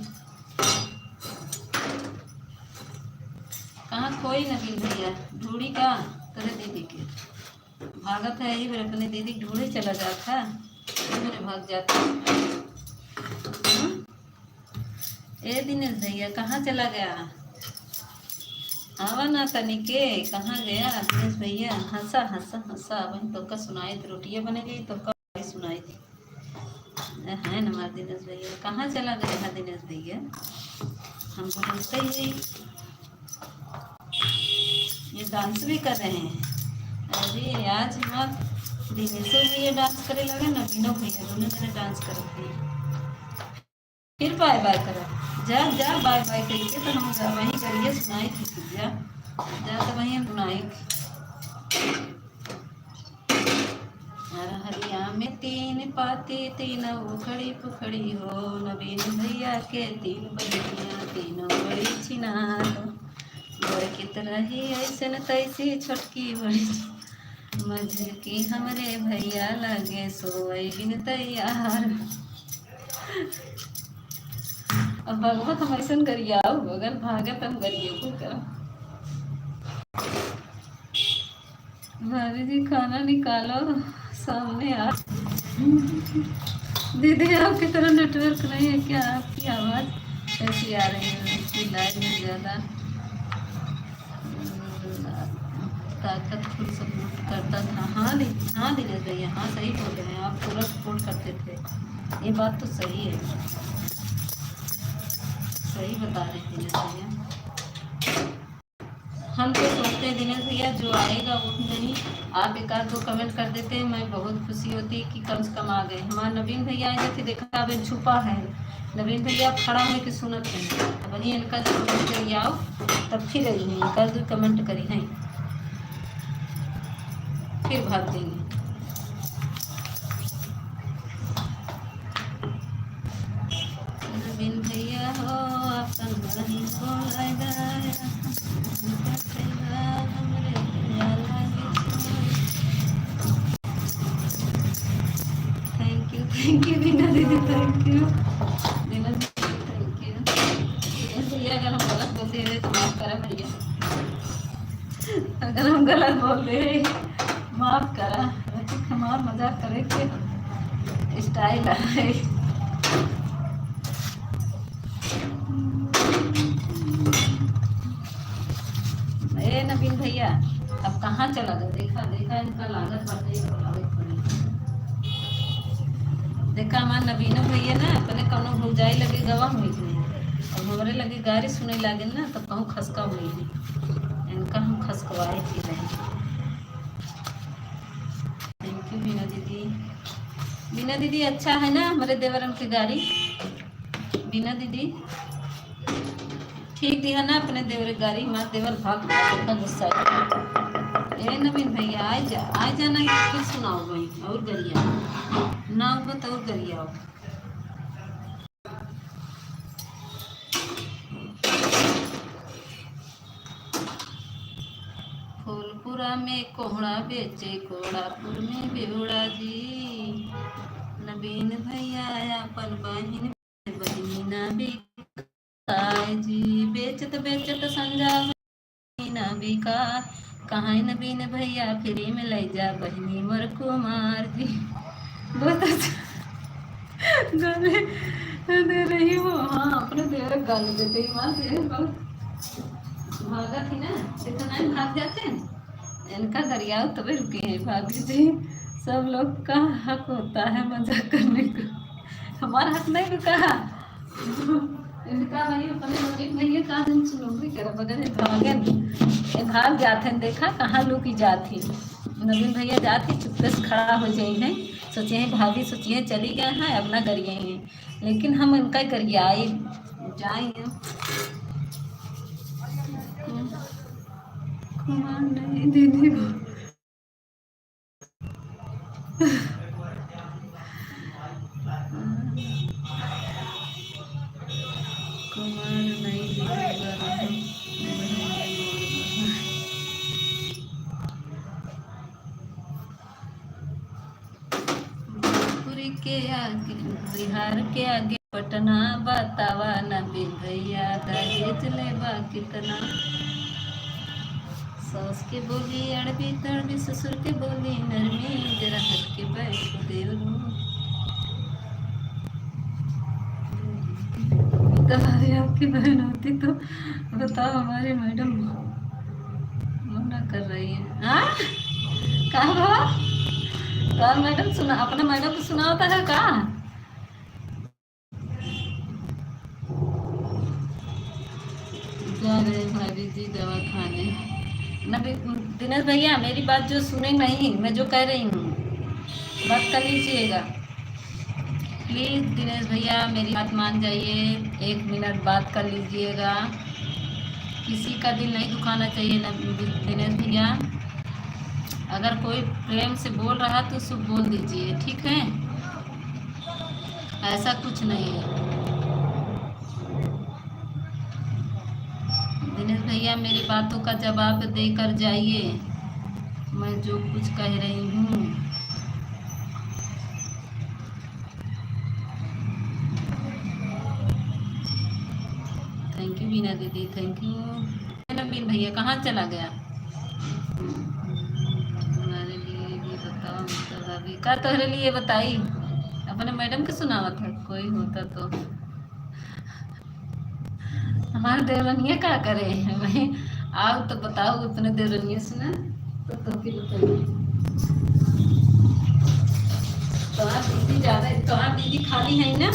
कहाँ कोई नवीन भैया ढूंढी का तेरे दीदी के भागत है ही मेरे अपने दीदी ढूंढे चला जाता मेरे भाग जाता। ए दिनेश भैया कहाँ चला गया? आवा ना तनिके कहाँ गया दिनेश भैया? हंसा हंसा हंसा वही तो का सुनाई थी, रोटियाँ बने गई तो का सुनाई थी है ना हमारे दिनेश भैया। कहाँ चला गया है दिनेश भैया? हम बोलते ही ये डांस भी कर रहे हैं। अरे आज मत दिनेशो भैया डांस करे लगे ना बिनो भैया दोनों जने डांस करते हैं। फिर बाय बाय करो जा जा बाय बाय करिए तो हम जा वहीं करिए सुनाई थी पूजा जा तो वहीं सुनाई। हरिया में 3 पाती 3 उखड़ी पुखड़ी हो, नवीन भैया के 3 बहिनिया 3 बड़ी छिनार। बड़ तरह ही ऐसे न तैसी छोटकी बड़ी मजर की हमरे भैया लगे सोई बिन तैयार। अब भगवत हम ऐसा करिए आओ अगर भागत हम करिए कोई करो। भाभी जी खाना निकालो सामने आ। दीदी आपकी तरह नेटवर्क नहीं है क्या? आपकी आवाज़ कैसी आ रही है? इसकी लाइव में ज़्यादा ताकत खुद सपोर्ट करता था। हाँ दिनेश भैया हाँ सही बोल रहे हैं आप, पूरा सपोर्ट करते थे, ये बात तो सही है, सही बता रहे थे दिनेश भैया। हम तो सोचते हैं दिनेश भैया जो आएगा वो नहीं, आप 1-2 कमेंट कर देते हैं, मैं बहुत खुशी होती कि कम से कम आ गए। हमारे नवीन भैया आए थे, देखा अब छुपा है नवीन भैया खड़ा हुए कि सुनत हैं बनी इनका जो कमेंट करिए आओ तब फिर आई हैं इनका जो कमेंट करी हैं फिर भाग देंगे। नवीन भैया हो अपन बहन को थैंक यू दीना दीदी, थैंक यू दीना दीदी, थैंक यू। भैया अगर हम गलत बोलते हैं तो माफ करा भैया। गलत बोल रहे, माफ करा। हमार मजाक करे के स्टाइल है। ए नवीन भैया अब कहाँ चला गया? देखा देखा इनका लागत देखा हमार नवीनो भैया ना अपने कौनो भौजाई लगे गवा हुई थी और हमारे लगे गाड़ी सुने लागे ना तब कहूँ खसका हुई थी, इनका हम खसकवाए थी नहीं। थैंक यू बीना दीदी। बीना दीदी अच्छा है ना हमारे देवरम की गाड़ी? बीना दीदी ठीक दिया ना अपने देवर गाड़ी? हमारे देवर भाग का गुस्सा है। ए नवीन भैया आ जाना फिर सुनाओ भाई और गरिया ना होगा तो और गरिया हो। फूलपुरा में कोहड़ा बेचे कोहड़ापुर में बेवड़ा जी। नवीन भैया अपन बहिन बहिना बिकाए जी। बेचत बेचत संजा ना बिका कहाँ नवीन भैया फ्री में ले जा बहिनी मोर कुमार जी। बहुत अच्छा गाने दे रही हो। हाँ अपने देवर गाली देते ही माँ देवर बहुत भागा थी ना इतना ही भाग जाते हैं। इनका गरियाओ तभी रुके हैं भागी थी। सब लोग का हक होता है मजाक करने का, हमारा हक नहीं रुका। इनका भाई अपने मम्मी भैया का दिन सुनोगे कर बगैर भागे भाग जाते हैं। देखा कहाँ लुकी जाती नवीन भैया जाती चुपके से खड़ा हो जाए हैं। सोचे हैं भाभी सोची है चली गए हैं अपना गरिए हैं, लेकिन हम इनका गरियाए जाएंगे। नहीं दीदी कुमार नहीं भोजपुरी के आगे बिहार के आगे पटना बतावा नवीन भैया दहेज लेबा कितना। सास के बोली अड़बी तड़बी ससुर के बोली नरमी जरा हट के बैठ देवरू। भाभी आपकी बहन होती तो बताओ हमारी मैडम मना कर रही है। हाँ कहा मैडम सुना अपने मैडम को सुना होता है का? जा रहे भाभी जी दवा खाने। दिनेश भैया मेरी बात जो सुने नहीं, मैं जो कह रही हूँ बात कर लीजिएगा प्लीज। दिनेश भैया मेरी बात मान जाइए, 1 मिनट बात कर लीजिएगा। किसी का दिल नहीं दुखाना चाहिए ना दिनेश भैया। अगर कोई प्रेम से बोल रहा तो सब बोल दीजिए, ठीक है? ऐसा कुछ नहीं है। दिनेश भैया मेरी बातों का जवाब देकर जाइए, मैं जो कुछ कह रही हूँ। थैंक यू बीना दीदी, थैंक यू। नवीन भैया कहाँ चला गया? हमारे लिए भी बताओ मतलब अभी का तोहरे लिए बताई अपने मैडम के सुनावा था कोई होता तो। हमारे देवरनिया क्या करे भाई? आओ तो बताओ अपने देवरनिया सुना तो फिर बताइए। दीदी ज़्यादा तोहार दीदी खाली है ना?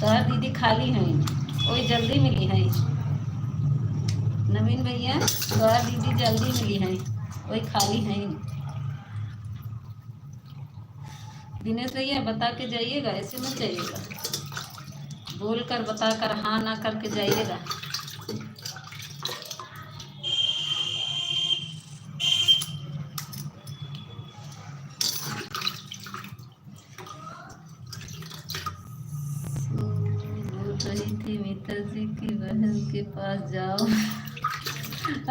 तोहार दीदी खाली है वही जल्दी मिली है। नवीन भैया तोहार दीदी जल्दी मिली है वही खाली है। दिनेश भैया बता के जाइएगा, ऐसे मत जाइएगा, बोल कर बता कर हाँ ना करके जाइएगा। रही थी मित्र जी की बहन के पास जाओ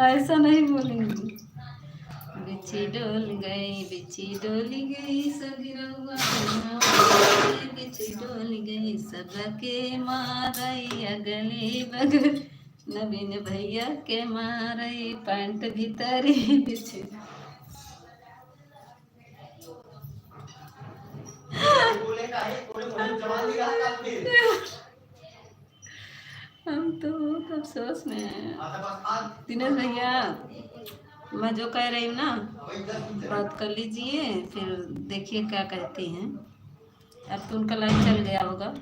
ऐसा नहीं बोलेंगी। बिछी डोल गई सगिरवा बिछी डोल गई सबके मारैया गले बगल नवीन भैया के मारे पैंट भीतरी पीछे। हम तो बहुत अफसोस में हैं। दिनेश भैया मैं जो कह रही हूँ ना बात कर लीजिए, फिर देखिए क्या कहती हैं। अब तो उनका लाइन चल गया होगा।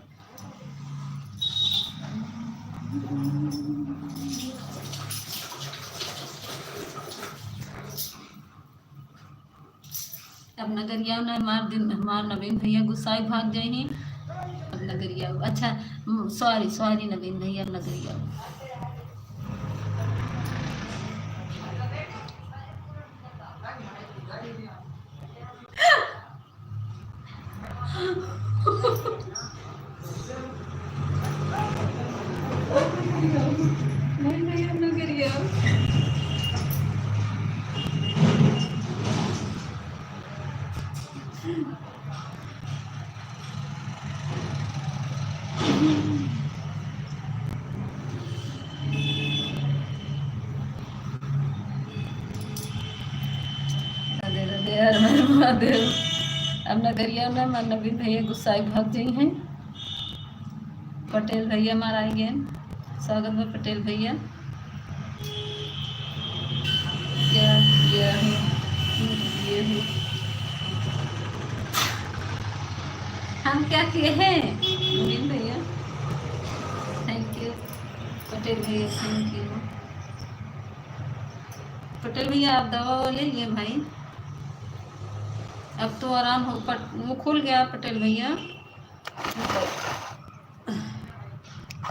अब नगरिया न हमार नवीन भैया गुस्साए भाग गए हैं। अब नगरिया अच्छा सॉरी सॉरी नवीन भैया नगरिया। नहीं भैया नगरिया। राधे राधे हर हर महादेव। अब नगरिया में नवीन भैया गुस्साए भाग गई हैं। पटेल भैया मार आएंगे। स्वागत है पटेल भैया। क्या किया है ये है। हम क्या किए हैं नवीन भैया। थैंक यू पटेल भैया थैंक यू। पटेल भैया आप दवा ले लिए भाई। अब तो आराम हो मुँह खुल गया पटेल भैया।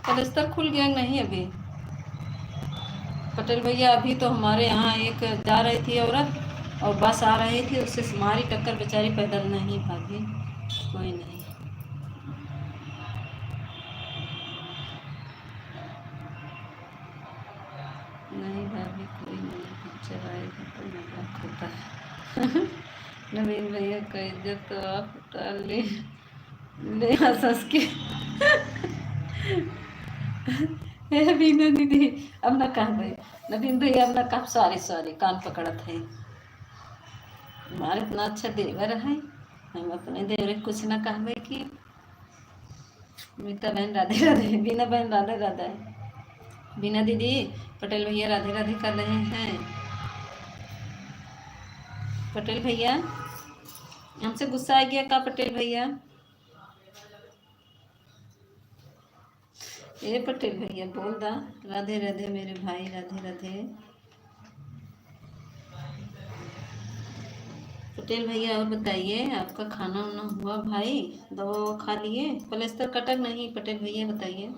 पलस्तर खुल गया नहीं अभी। पटेल भैया अभी तो हमारे यहाँ एक जा रही थी औरत और बस आ रही थी, उससे हमारी टक्कर बेचारी पैदल नहीं भागी। कोई नहीं। नहीं भाभी कोई नहीं पिक्चर आएगा तो मजाक होता है। नवीन भैया का इज्जत तो आप उतार ले हंस के। बीना दीदी अब ना कह भाई नवीन भैया अब ना कह सॉरी सॉरी कान पकड़त है। हमारे इतना अच्छा देवर है हम अपने देवर कुछ ना कहबे कि मीता बहन राधे राधे। बीना बहन राधे राधे। बीना दीदी पटेल भैया राधे राधे कर रहे हैं। पटेल भैया हमसे गुस्सा आ गया का पटेल भैया। ये पटेल भैया बोल दा राधे राधे मेरे भाई राधे राधे। पटेल भैया और बताइए आपका खाना वाना हुआ भाई। दवा ववा खा लिए पलस्तर कटक नहीं पटेल भैया बताइए।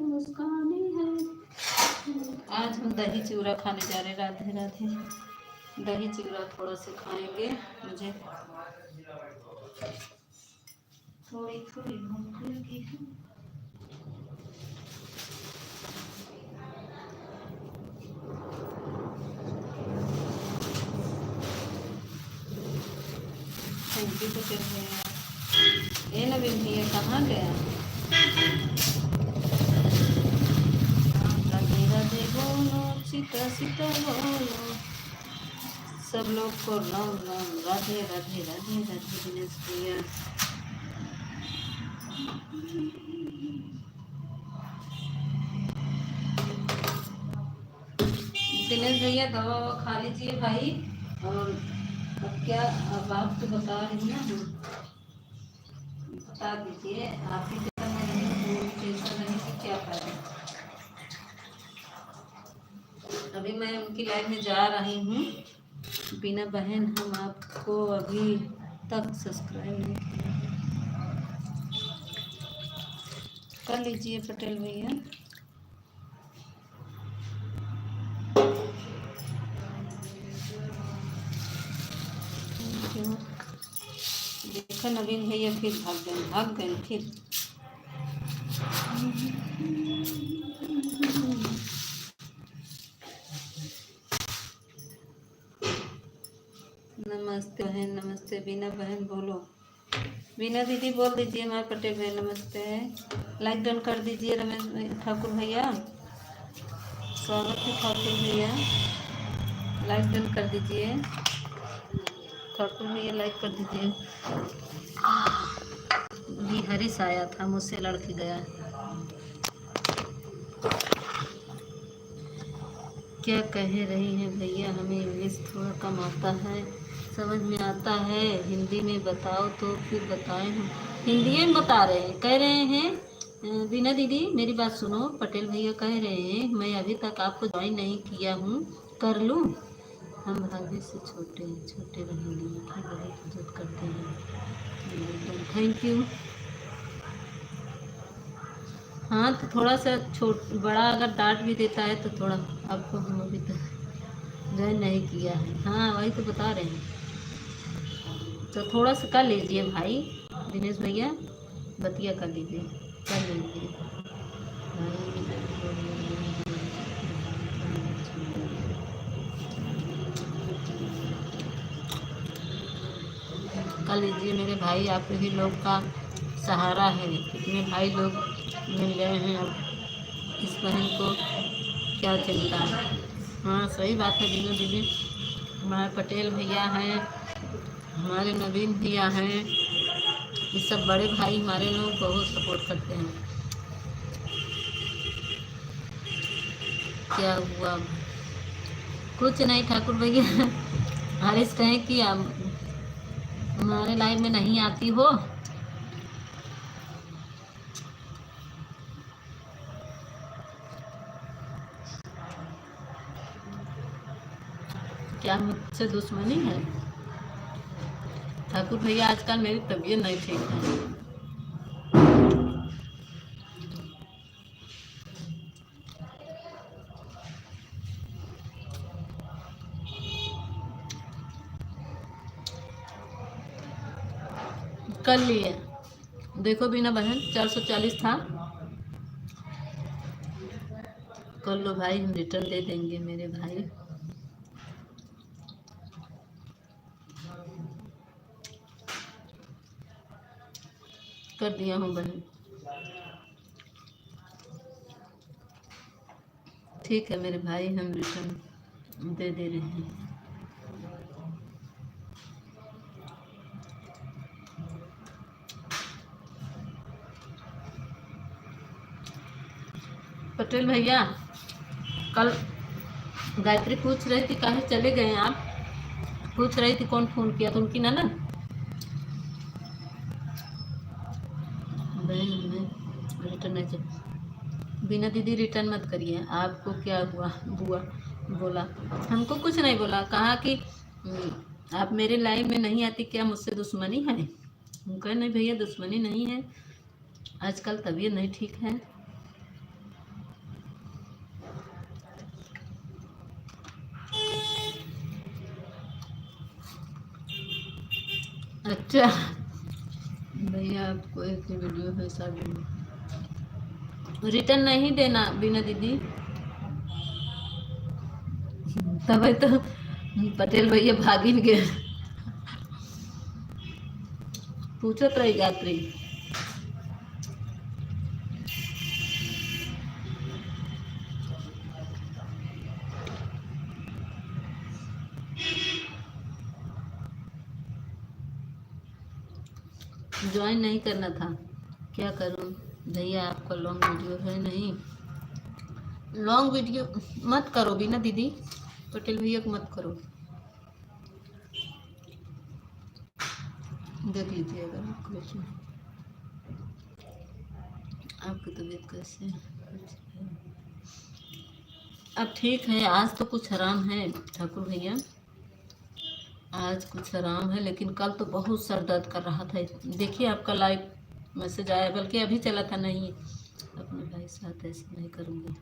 मुस्कानी है। आज हम दही चूड़ा खाने जा रहे राधे राधे। दही चूड़ा थोड़ा सा खाएंगे। मुझे थोड़ी थोड़ी भूख लगी है। थैंक यू पटेल भैया। ये नवीन भैया कहाँ गया। राधे राधे बोलो सीता सीता बोलो सब लोग को राम राम राधे राधे राधे राधे। दिनेश भैया दिनेश भैया दवा ववा खा लीजिए भाई। और अब क्या अब आप तो बता रही ना बता दीजिए आप ही टेंशन नहीं कि क्या करें। अभी मैं उनकी लाइन में जा रही हूँ। बीना बहन हम आपको अभी तक सब्सक्राइब नहीं किया कर लीजिए पटेल भैया। देखो नवीन भैया फिर भाग गए फिर। नमस्ते बहन, नमस्ते बीना बहन, बोलो। बीना दीदी बोल दीजिए, हमारे पटेल भाई नमस्ते। लाइक डन कर दीजिए रमेश ठाकुर भैया, स्वागत है ठाकुर भैया, लाइक डन कर दीजिए। ठाकुर भैया लाइक कर दीजिए। ये हरीश आया था, मुझसे लड़के गया। क्या कह रही हैं भैया, हमें इंग्लिश थोड़ा कम आता है, समझ में आता है, हिंदी में बताओ तो फिर बताएं। हम हिंदी में बता रहे हैं, कह रहे हैं बीना दीदी मेरी बात सुनो। पटेल भैया कह रहे हैं मैं अभी तक आपको ज्वाइन नहीं किया हूँ, कर लूँ? हम भाभी से छोटे हैं, छोटे रहेंगे की बहुत इज्जत करते हैं। Thank you. हाँ तो थोड़ा सा बड़ा अगर डांट भी देता है तो थोड़ा आपको, हम अभी तक ज्वाइन नहीं किया है। हाँ वही तो बता रहे हैं, तो थोड़ा सा कर लीजिए भाई दिनेश भैया, बतिया कर लीजिए, कर लीजिए कर लीजिए मेरे भाई, आप ही लोग का सहारा है। कितने भाई लोग मिल गए हैं, अब इस बहन को क्या चिंता है। हाँ सही बात है बीनू दीदी, हमारे पटेल भैया हैं, हमारे नवीन भैया हैं, ये सब बड़े भाई हमारे लोग बहुत सपोर्ट करते हैं। क्या हुआ? कुछ नहीं ठाकुर भैया, हरीश कहें कि आप हमारे लाइव में नहीं आती हो। क्या मुझसे दुश्मनी है? ठाकुर भैया आजकल मेरी तबीयत नहीं ठीक है। कर लिए, देखो बीना बहन 440 था, कर लो भाई, हम रिटर्न दे देंगे मेरे भाई। कर दिया हूँ बहन, ठीक है मेरे भाई, हम रिटर्न दे दे रहे हैं। पटेल भैया कल गायत्री पूछ रही थी कहाँ चले गए आप, पूछ रही थी कौन फोन किया था, उनकी ना रिटर्न नहीं चल। बीना दीदी रिटर्न मत करिए, आपको क्या हुआ? बुआ बोला, हमको कुछ नहीं बोला, कहा कि आप मेरे लाइव में नहीं आती, क्या मुझसे दुश्मनी है? हम कहे नहीं भैया दुश्मनी नहीं है, आजकल तबीयत नहीं ठीक है। अच्छा भैया आपको एक वीडियो है सब रिटर्न नहीं देना बीना दीदी, तब तो पटेल भैया भागी गए। पूछत रही गायत्री, ज्वाइन नहीं करना था, क्या करूं भैया, आपका लॉन्ग वीडियो है नहीं, लॉन्ग वीडियो मत करो बीना दीदी, पटेल भैया को मत करो। देख लीजिए अगर आपको वैसे, आपकी तबीयत कैसे है? अब ठीक है, आज तो कुछ आराम है ठाकुर भैया, आज कुछ आराम है, लेकिन कल तो बहुत सर दर्द कर रहा था। देखिए आपका लाइव मैसेज आया, बल्कि अभी चला था। नहीं अपने भाई साथ ऐसे नहीं करूँगी।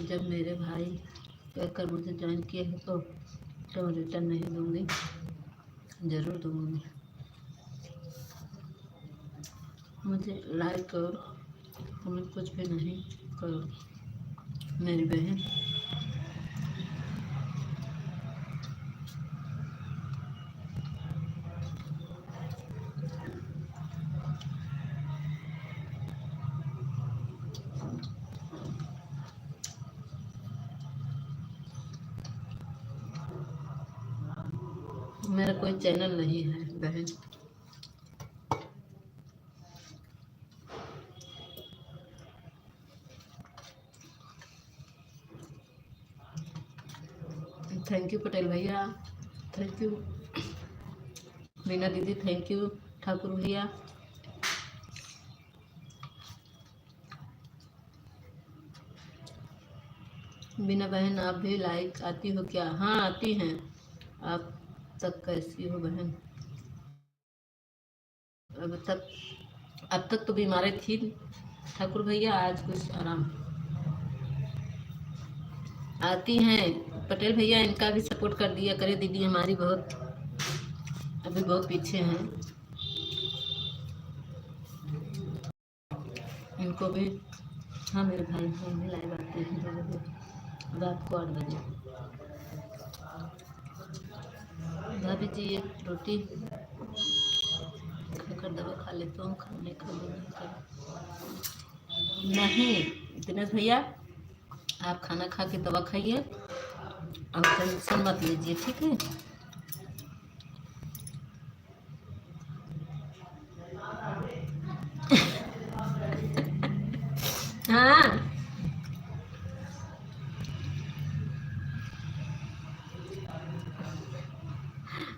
जब मेरे भाई कहकर मुझे ज्वाइन किए हैं तो तो रिटर्न नहीं दूंगी, ज़रूर दूंगी। मुझे लाइक और कमेंट कुछ भी नहीं करो मेरी बहन। मेरा कोई चैनल नहीं है बहन। थैंक यू पटेल भैया, थैंक यू मीना दीदी, थैंक यू ठाकुर भैया। बीना बहन आप भी लाइक आती हो क्या? हाँ आती हैं। आप तक कैसी हो बहन? अब तक तो बीमारी थी ठाकुर भैया, आज कुछ आराम। आती हैं पटेल भैया, इनका भी सपोर्ट कर दिया करे दीदी, हमारी बहुत अभी बहुत पीछे हैं, इनको भी। हाँ मेरे भाई भी लाइव आते हैं 2 बजे रात को 8 बजे। भाभी जी एक रोटी खाकर दवा खा लेता हूँ, खाने का मन नहीं कर। नहीं दिनेश भैया, आप खाना खा के दवा खाइए और टेंशन मत लीजिए, ठीक है? हाँ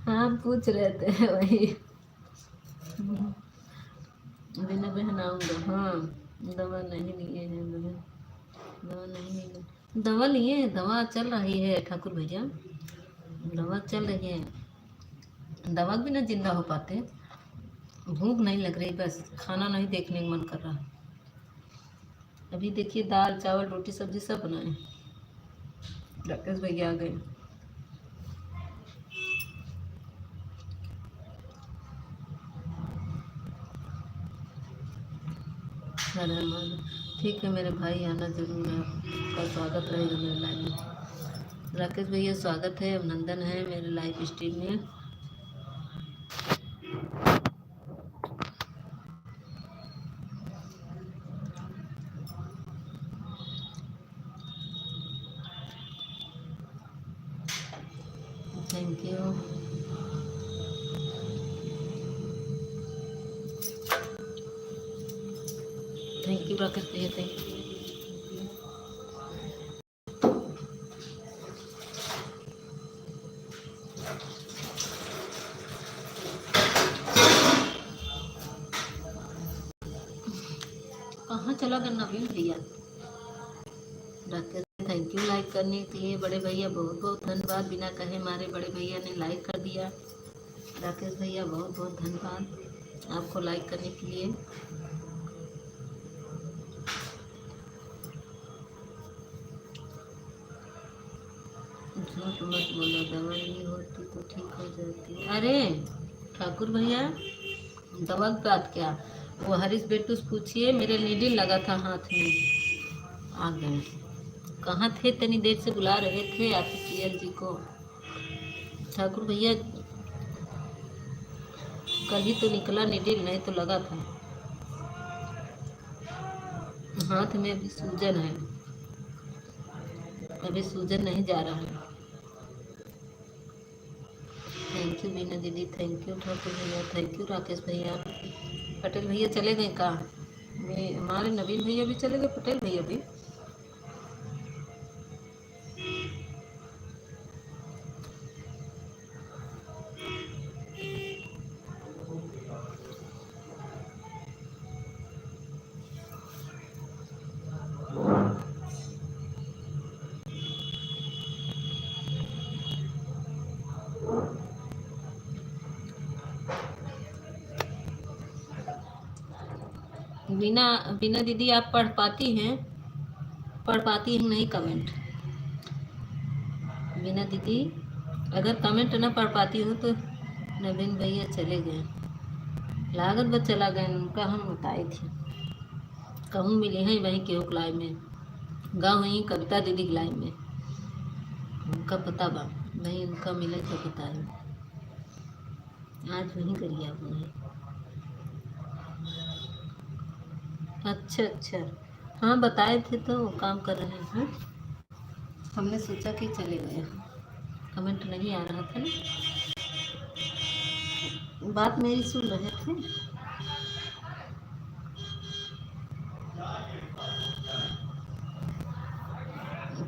हाँ पूछ रहे थे वही। बिना बहन आऊँगा। हाँ दवा नहीं लिए हैं बहन, दवा नहीं लिए, दवा लिए हैं, दवा चल रही है ठाकुर भैया, दवा चल रही है। दवा के बिना जिंदा हो पाते? भूख नहीं लग रही, बस खाना नहीं देखने का मन कर रहा। अभी देखिए दाल चावल रोटी सब्जी सब बनाए, राकेश भैया आ गए। ठीक है मेरे भाई, आना जरूर है, आपका स्वागत रहेगा मेरे लाइव में। राकेश भैया स्वागत है, अभिनंदन है मेरे लाइव स्ट्रीम में। Thank you. Thank you Rakesh भैया, थैंक यू। कहाँ चला गया नवीन भैया? राकेश थैंक यू लाइक करने के लिए। बड़े भैया बहुत बहुत धन्यवाद, बिना कहे हमारे बड़े भैया ने लाइक कर दिया। राकेश भैया बहुत बहुत धन्यवाद आपको लाइक करने के लिए। झूठ मत बोलो, दवा नहीं होती तो ठीक हो जाती। अरे ठाकुर भैया दवा की बात क्या, वो हरीश बेटू से पूछिए, मेरे नीडल लगा था हाथ में, आ गए। कहाँ थे? इतनी देर से बुला रहे थे आतिशियल जी को। ठाकुर भैया कल ही तो निकला नीडल, नहीं तो लगा था। हाथ में अभी सूजन है, अभी सूजन नहीं जा रहा है। थैंक यू मीना दीदी, थैंक यू ठाकुर भैया, थैंक यू राकेश भैया। पटेल भैया चले गए का? हमारे नवीन भैया भी चले गए, पटेल भैया भी। बिना बिना दीदी आप पढ़ पाती हैं? पढ़ पाती हैं नहीं कमेंट? बिना दीदी अगर कमेंट न पढ़ पाती हूँ तो नवीन भैया चले गए, लागत बस चला गए, उनका हम बताई थी। कहूँ मिले हैं वहीं केहू क्लाइ में, गाँव वहीं कविता दीदी क्लाइ में, उनका पता बा, वहीं उनका मिले तो बताए। आज वहीं करिए आप उन्हें। अच्छा अच्छा, हाँ बताए थे तो काम कर रहे हैं, हमने सोचा कि चले गए, कमेंट नहीं आ रहा था ना, बात मेरी सुन रहे थे।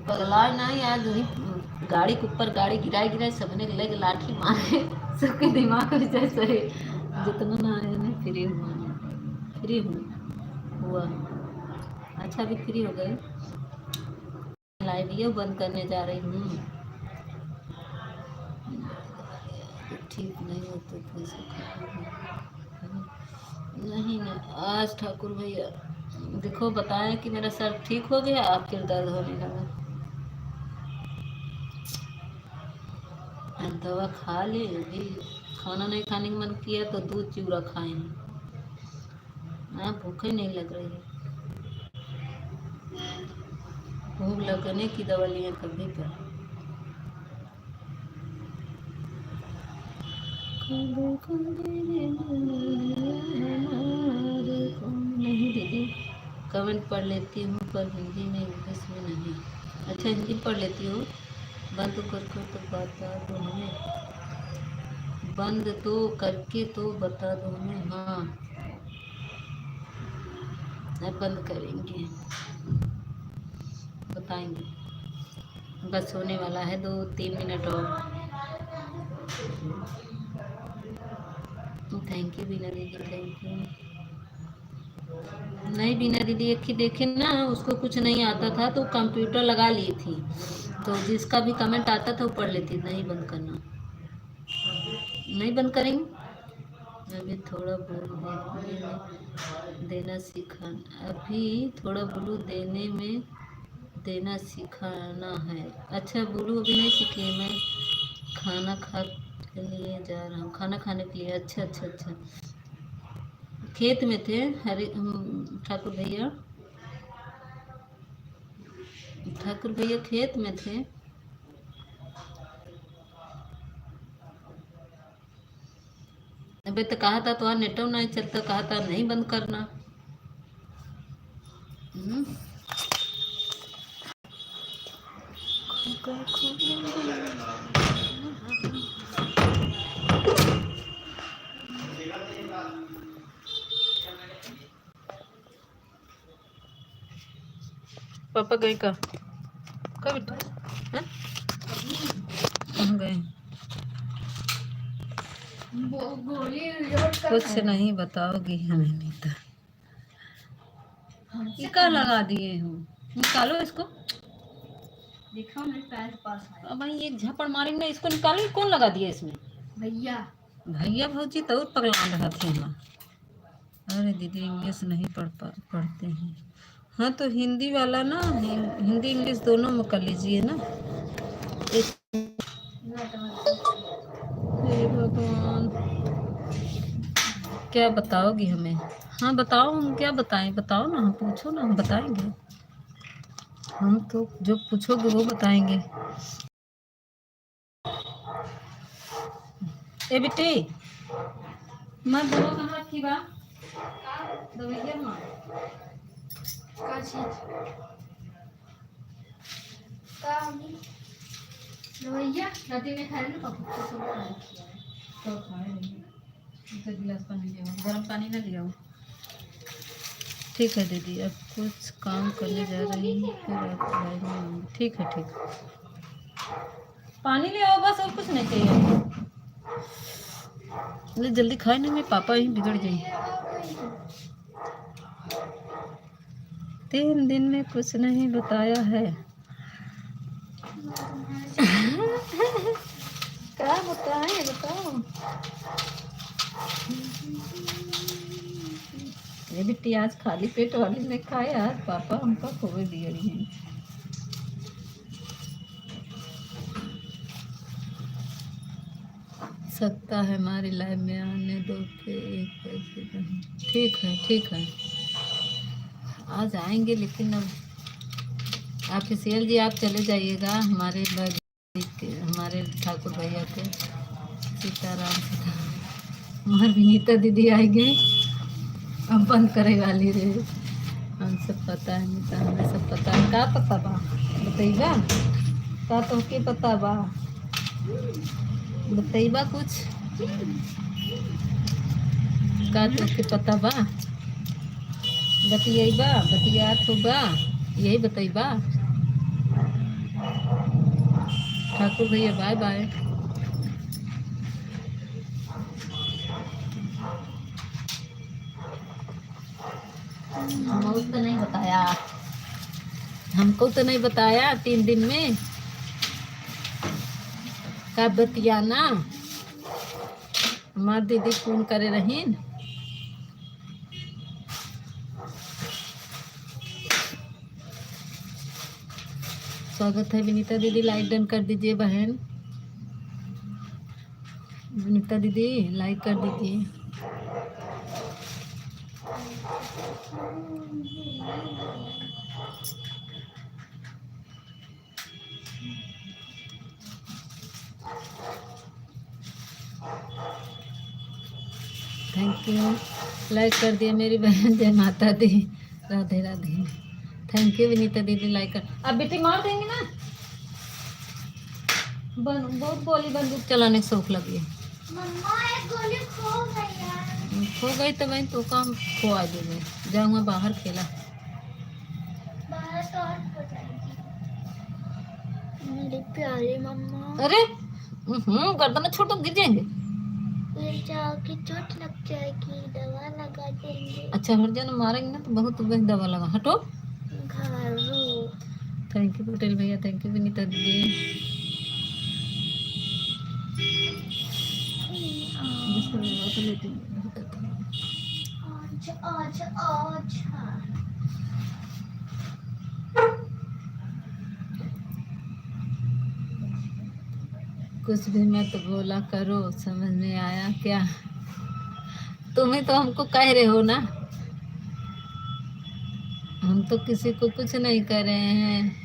पगला नहीं, आज वही गाड़ी के ऊपर गाड़ी गिराई गिराई, सबने लग लाठी मारे, सबके दिमाग में जैसे जितना ना आया नहीं, फ्री हुआ, फ्री हुआ। अच्छा अभी फ्री हो गए, लाइव ये बंद करने जा रही हूँ, ठीक नहीं हो तो कैसे नहीं ना। आज ठाकुर भैया देखो बताएं कि मेरा सर ठीक हो गया, आप फिर दर्द होने लगा, दवा खा ले, अभी खाना नहीं खाने का मन किया तो दूध चूरा खाए, भूख ही नहीं लग रही है, भूख लगने की दवा लिए कभी पर। नहीं दीदी, कमेंट पढ़ लेती हूँ पर हिंदी में, इंग्लिश में नहीं। अच्छा हिंदी पढ़ लेती हूँ, बंद करके तो बता दो हमें, बंद तो करके तो बता दो हमें। हाँ बंद करेंगे, बताएंगे, बस होने वाला है 2-3 मिनट और। थैंक यू बीना दीदी, थैंक यू। नहीं बीना दीदी एक ही देखे ना, उसको कुछ नहीं आता था तो कंप्यूटर लगा ली थी, तो जिसका भी कमेंट आता था वो पढ़ लेती। नहीं बंद करना, नहीं बंद करेंगे, अभी थोड़ा बोल देना सीखा, अभी थोड़ा ब्लू देने में देना सिखाना है। अच्छा ब्लू अभी नहीं सीखी, मैं खाना खा के लिए जा रहा हूँ, खाना खाने के लिए। अच्छा अच्छा अच्छा, खेत में थे हरी ठाकुर भैया, ठाकुर भैया खेत में थे। अबे तो कहा था तो नेटो नहीं चलता, कहा था नहीं बंद करना। पापा गए का बेटा, कहाँ गए? कुछ नहीं बताओगी हमें नीता, टीका लगा दिए हूँ, निकालो इसको, दिखाओ मेरे पैर पास है। अब भाई एक झपड़ मारेंगे ना, इसको निकालो, कौन लगा दिया इसमें? भैया भैया भौजी तो पगला रहा थे यहाँ। अरे दीदी इंग्लिश नहीं पढ़ते हैं, हाँ तो हिंदी वाला ना, हिंदी इंग्लिश दोनों में कर लीजिए ना। हे भगवान, क्या बताओगी हमें? हाँ बताओ, हम क्या बताएं, बताओ ना, हम पूछो ना, हम बताएंगे, हम तो जो पूछोगे वो बताएंगे। ए बेटी मैं दवा कहाँ रखी बा, दवाइया माँ का चीज का होगी भैया राती में खाए ना पापा तो सब खाए, तो खाए नहीं, तो गिलास पानी ले आओ, गर्म पानी ना ले आओ। ठीक है दीदी, अब कुछ काम करने जा रही हूँ, फिर आप लाइव में आऊँगी। ठीक है ठीक, पानी ले आओ बस, और कुछ नहीं चाहिए। ले जल्दी खाए ना, मेरे पापा ही बिगड़ गए। 3 दिन में कुछ नहीं बताया है। क्या बताएं, बताओ। ये बेटी आज खाली पेट वाली ने खाया, आज पापा हमको खोए दिए हैं। सकता है हमारी लाइव में आने दो फिर एक पैसे नहीं। ठीक है ठीक है, आ जाएंगे, लेकिन अब ऑफिशियल जी आप चले जाइएगा हमारे हमारे ठाकुर भैया के। सीताराम सीताराम। हमारी विनीता दीदी आएंगे, अब बंद करे वाली रे। हम सब पता है नीता, हमें सब पता है। का पता बा बताइबा, का तो के पता बा बताइबा कुछ, का तो के पता बा बतियाइबा बतियात होगा, यही बताइबा। ठाकुर भैया बाय बाय। हमको तो नहीं बताया, हमको तो नहीं बताया 3 दिन में का बतियाना। हमार दीदी फोन करे रहीन। स्वागत है विनीता दीदी, लाइक डन कर दीजिए बहन। विनीता दीदी लाइक कर दीजिए। थैंक यू, लाइक कर दिया मेरी बहन। जय माता दी, राधे राधे। थैंक यू विनीता दीदी, लाइक कर। अब बेटी मार देंगे ना, बहुत गोली बंदूक चलाने की शौक लगी है। मम्मा एक गोली खो गई है। खो गई तो भाई तो काम खो आ जाए, जाऊँगा बाहर खेला। बाहर तो और खो जाएगी मेरी प्यारी मम्मा। अरे गर्दन छोटो गिर जाएंगे। गिर जाओगी, चोट लग जाएगी, दवा लगा देंगे। अच्छा हर जन मारेंगे ना तो बहुत बड़ी दवा लगा, हटो। घारू। थैंक यू पटेल भैया, थैंक यू विनीता दीदी। आज आज आज कुछ भी मत बोला करो, समझ में आया क्या? तुम्हें तो हमको कह रहे हो ना, हम तो किसी को कुछ नहीं कर रहे हैं।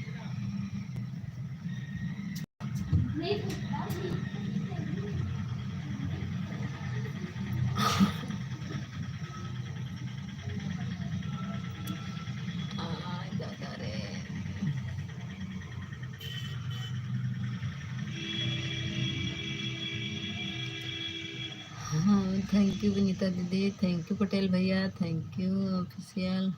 हाँ थैंक यू विनीता दीदी, थैंक यू पटेल भैया, थैंक यू ऑफिशियल।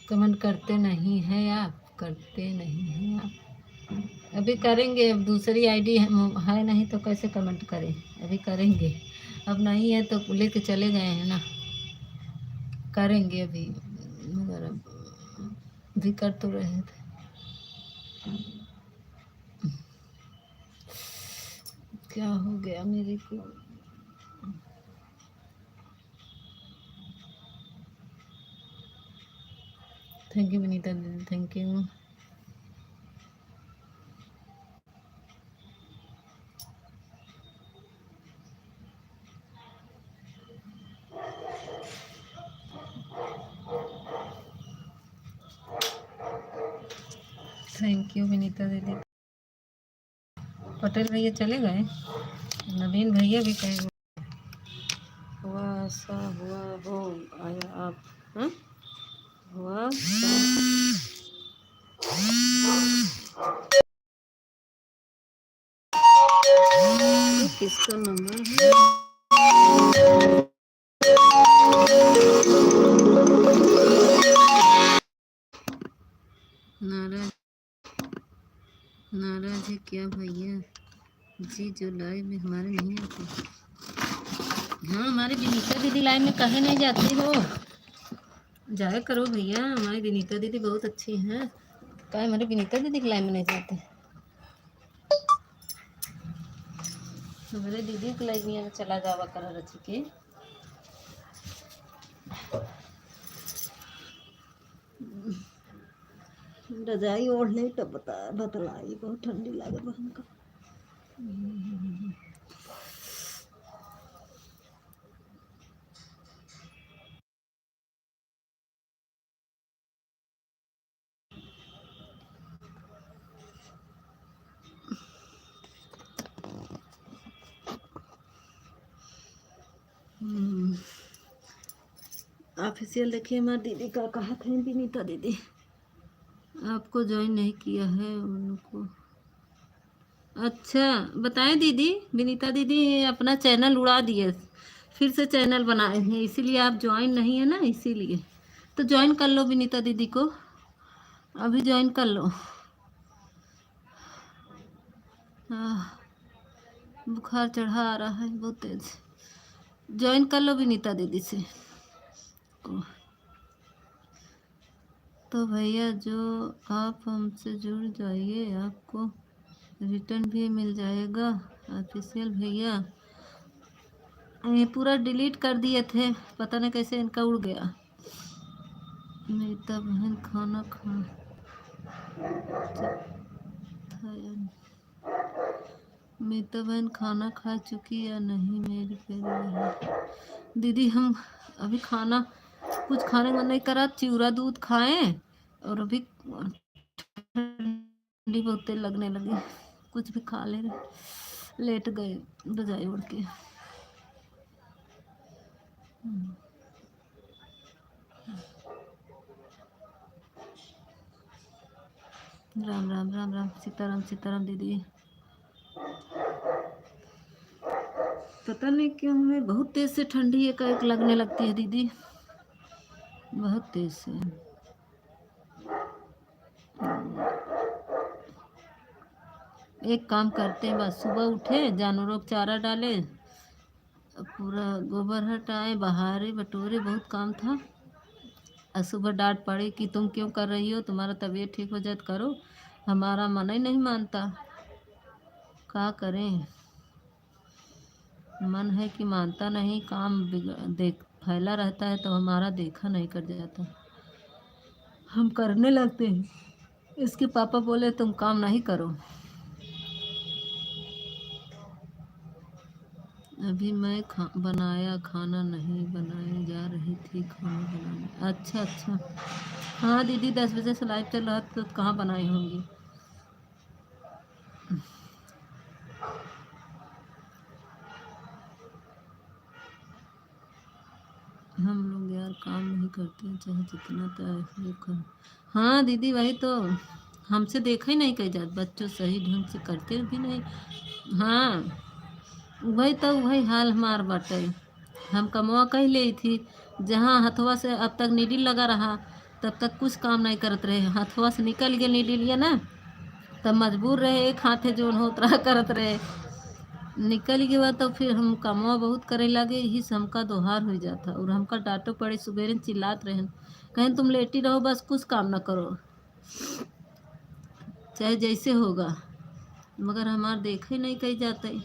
कमेंट करते नहीं हैं आप, करते नहीं हैं आप। अभी करेंगे, अब दूसरी आईडी है नहीं तो कैसे कमेंट करें, अभी करेंगे। अब नहीं है तो लेके चले गए हैं ना, करेंगे अभी, मगर अब भी कर तो रहे थे। क्या हो गया मेरे को? थैंक यू विनीता दीदी, thank you. Thank you Vinita दीदी। पटेल भैया चले गए, नवीन भैया भी कहे हुआ सा हुआ हो आया आप। हाँ हुआ किसका नंबर है? नाराज नाराज है क्या भैया जी, जो लाइव में हमारे नहीं आते? हाँ, हमारी विनीता दीदी लाइन में कहे नहीं जाती हो, जाया करो भैया, हमारी विनीता दीदी बहुत अच्छी हैं, क्या हमारी विनीता दीदी की लाइन में नहीं जाते? हमारे दीदी की लाइन में चला जावा कर रची के। रजाई ओढ़ ले तब बतलाई, बहुत ठंडी लगे हमको। ऑफिशियल देखिए हमारी दीदी का कहा थे, विनीता दीदी आपको ज्वाइन नहीं किया है उनको। अच्छा बताएं दीदी, विनीता दीदी अपना चैनल उड़ा दिए, फिर से चैनल बनाए हैं, इसीलिए आप ज्वाइन नहीं है ना, इसीलिए तो ज्वाइन कर लो विनीता दीदी को, अभी ज्वाइन कर लो। बुखार चढ़ा आ रहा है बहुत तेज, ज्वाइन कर लो विनीता दीदी से को। तो भैया जो आप हमसे जुड़ जाइए, आपको रिटर्न भी मिल जाएगा। ऑफिशियल भैया ये पूरा डिलीट कर दिए थे, पता नहीं कैसे इनका उड़ गया। मीता बहन खाना खा मीता बहन खाना खा चुकी या नहीं मेरी प्यारी बहन? दीदी हम अभी खाना कुछ खाने का नहीं करा, चिवड़ा दूध खाएं और अभी ठंडी बहुत तेज लगने लगी, कुछ भी खा ले रहे, लेट गए रजाई उड़ के। राम राम राम राम, सीताराम सीताराम दीदी। पता नहीं क्यों हमें बहुत तेज से ठंडी एक लगने लगती है दीदी, बहुत तेज से। एक काम करते हैं बस, सुबह उठे जानवरों को चारा डाले, पूरा गोबर हटाए, बहारे बटोरे, बहुत काम था। और सुबह डांट पड़ी कि तुम क्यों कर रही हो, तुम्हारा तबीयत ठीक हो जाए तो करो, हमारा मन ही नहीं मानता, क्या करें, मन है कि मानता नहीं, काम देख फैला रहता है तो हमारा देखा नहीं कर जाता, हम करने लगते हैं। इसके पापा बोले तुम काम नहीं करो। अभी मैं बनाया खाना नहीं, बनाने जा रही थी खाना बनाने। अच्छा अच्छा, हाँ दीदी 10 बजे से लाइव चल रहा तो कहाँ बनाई होंगी। हम लोग यार काम नहीं करते हैं, चाहे जितना तारीफ कर। हाँ दीदी वही तो, हमसे देखा ही नहीं कही जात, बच्चों सही ढंग से करते भी नहीं। हाँ वही तो, वही हाल हमार बाटे, हम कमवा कही ले थी, जहाँ हथवा से अब तक नीडिल लगा रहा तब तक कुछ काम नहीं करते रहे, हथवा से निकल गया नीडिलिया ना, तब मजबूर रहे एक हाथे जो होत रहा करत रहे, निकल के बाद तो फिर हम कमवा बहुत करे लगे, यही से हमका दोहार हो जाता, और हमका डांटो पड़े, सुबेरे चिल्लात रहे, कहें तुम लेटी रहो बस, कुछ काम ना करो चाहे जैसे होगा, मगर हमार देखे नहीं कही जाते।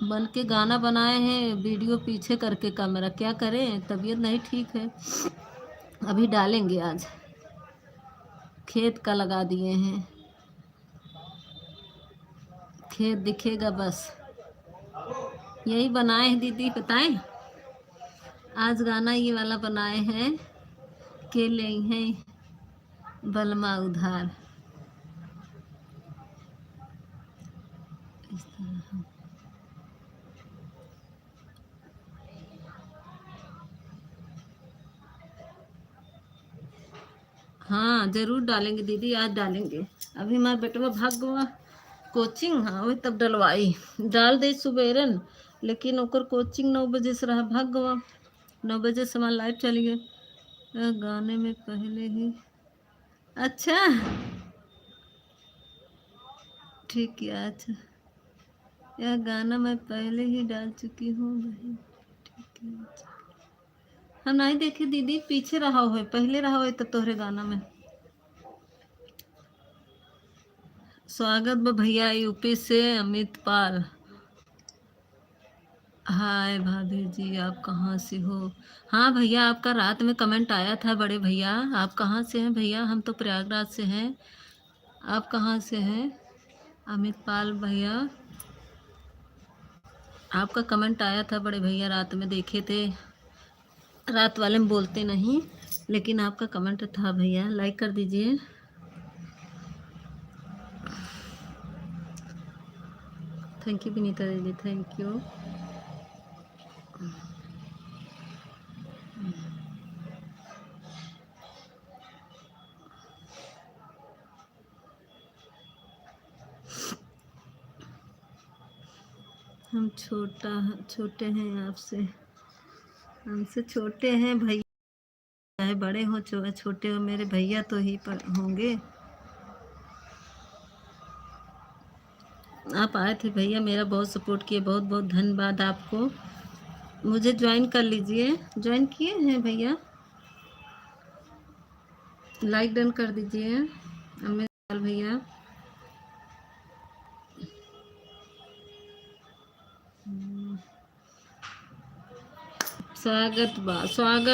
बन के गाना बनाए हैं, वीडियो पीछे करके कैमरा, क्या करें, तबीयत नहीं ठीक है, अभी डालेंगे आज, खेत का लगा दिए हैं, खेत दिखेगा बस, यही बनाए हैं दीदी, बताएं आज गाना ये वाला बनाए हैं, के ले हैं बलमा उधार, इस तरह। हाँ जरूर डालेंगे दीदी, आज डालेंगे। अभी हमारा बेटवा भाग गवा कोचिंग, हाँ वही तब डलवाई, डाल दे सुबेरन, लेकिन ओकर कोचिंग 9 बजे से रहा, भाग गवा 9 बजे से हमारा लाइव चली गई, गाने में पहले ही। अच्छा ठीक है, अच्छा यह गाना मैं पहले ही डाल चुकी हूँ भाई। ठीक है, हम नहीं देखे दीदी, पीछे रहा हो, पहले रहा हो तब तोहरे गाना में। स्वागत बा भैया यूपी से अमित पाल। हाय भाभी जी, आप कहाँ से हो? हाँ भैया, आपका रात में कमेंट आया था बड़े भैया। आप कहाँ से हैं भैया? हम तो प्रयागराज से हैं। आप कहाँ से हैं? अमित पाल भैया, आपका कमेंट आया था बड़े भैया, रात में देखे थे। रात वाले में बोलते नहीं, लेकिन आपका कमेंट था भैया, लाइक कर दीजिए। थैंक यू विनीता दीदी, थैंक यू। हम छोटे हैं आपसे, हमसे छोटे हैं भैया, चाहे बड़े हो छोटे हो, मेरे भैया तो ही होंगे। आप आए थे भैया, मेरा बहुत सपोर्ट किए, बहुत बहुत धन्यवाद आपको। मुझे ज्वाइन कर लीजिए। ज्वाइन किए हैं भैया, लाइक डन कर दीजिए अमित भैया। स्वागत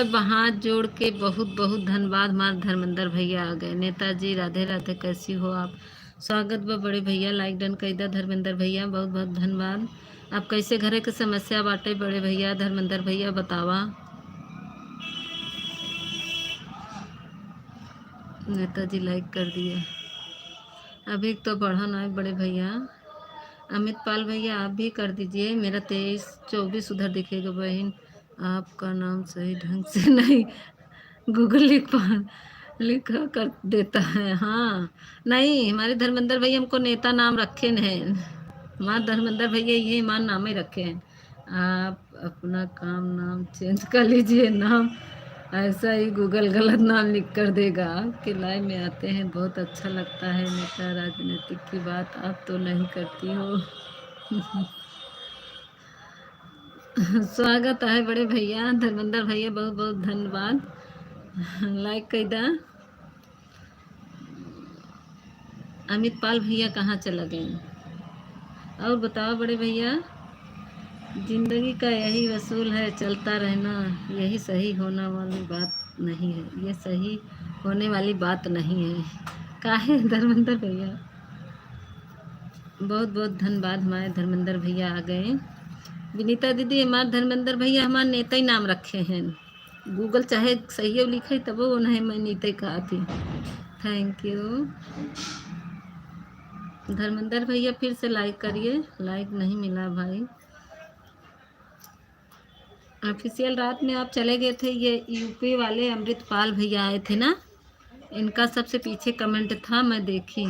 बा, हाथ जोड़ के बहुत बहुत धन्यवाद। हमारे धर्मेंद्र भैया आ गए। नेताजी राधे राधे, कैसी हो आप? स्वागत बा बड़े भैया, लाइक डन कर दिया धर्मेंद्र भैया, बहुत बहुत धन्यवाद। आप कैसे घरे के समस्या बाटे बड़े भैया? धर्मेंद्र भैया बतावा। नेताजी लाइक कर दिए। अभी तो बढ़ा ना है बड़े भैया। अमित पाल भैया आप भी कर दीजिए। मेरा 23-24 उधर दिखेगा बहन। आपका नाम सही ढंग से नहीं गूगल लिखा कर देता है। हाँ नहीं, हमारे धर्मेंद्र भैया हमको नेता नाम रखे हैं। हमारे धर्मेंद्र भैया ये मान नाम ही रखे हैं। आप अपना काम नाम चेंज कर लीजिए, नाम ऐसा ही गूगल गलत नाम लिख कर देगा। आपके लाइव में आते हैं, बहुत अच्छा लगता है। नेता राजनीतिक की बात आप तो नहीं करती हो। स्वागत है बड़े भैया, धर्मेंद्र भैया, बहुत बहुत धन्यवाद। लाइक कर दा। अमित पाल भैया कहाँ चला गए? और बताओ बड़े भैया। जिंदगी का यही वसूल है, चलता रहना, यही सही होने वाली बात नहीं है। ये सही होने वाली बात नहीं है। काहे धर्मेंद्र भैया, बहुत बहुत धन्यवाद। हमारे धर्मेंद्र भैया आ गए। विनीता दीदी, हमारे धर्मेंद्र भैया हमारे नेता ही नाम रखे हैं। गूगल चाहे सही लिखे तब वो नहीं, मैं नीते कहा थी। थैंक यू धर्मेंद्र भैया, फिर से लाइक करिए। लाइक नहीं मिला भाई। ऑफिशियल रात में आप चले गए थे। ये यूपी वाले अमृतपाल भैया आए थे ना, इनका सबसे पीछे कमेंट था, मैं देखी।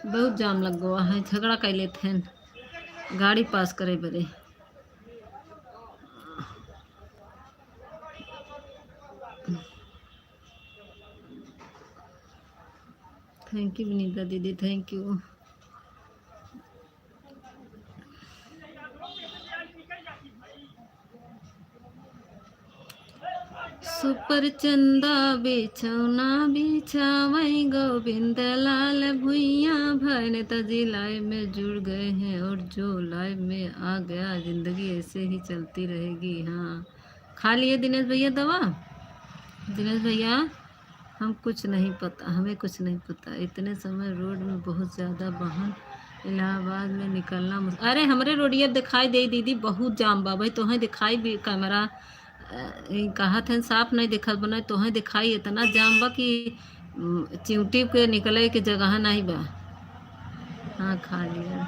बहुत जाम लग गया है, झगड़ा कर लेते हैं, गाड़ी पास करे बड़े। थैंक यू विनीता दीदी, थैंक यू। सुपर चंदा बिछौना बिछावई, गोविंद लाल भुइया भाई। नेताजी लाइव में जुड़ गए हैं, और जो लाइव में आ गया, जिंदगी ऐसे ही चलती रहेगी। हाँ, खा लिए दिनेश भैया दवा? दिनेश भैया, हम कुछ नहीं पता, हमें कुछ नहीं पता। इतने समय रोड में बहुत ज़्यादा वाहन, इलाहाबाद में निकलना अरे हमरे रोडिया दिखाई दे दीदी, बहुत जाम बा भाई। तोहें दिखाई भी कैमरा कहा था साफ नहीं दिखत बना, तोहें दिखाई इतना जाम बा कि चिंटी के निकले के जगह नहीं बा। हाँ खा लिया,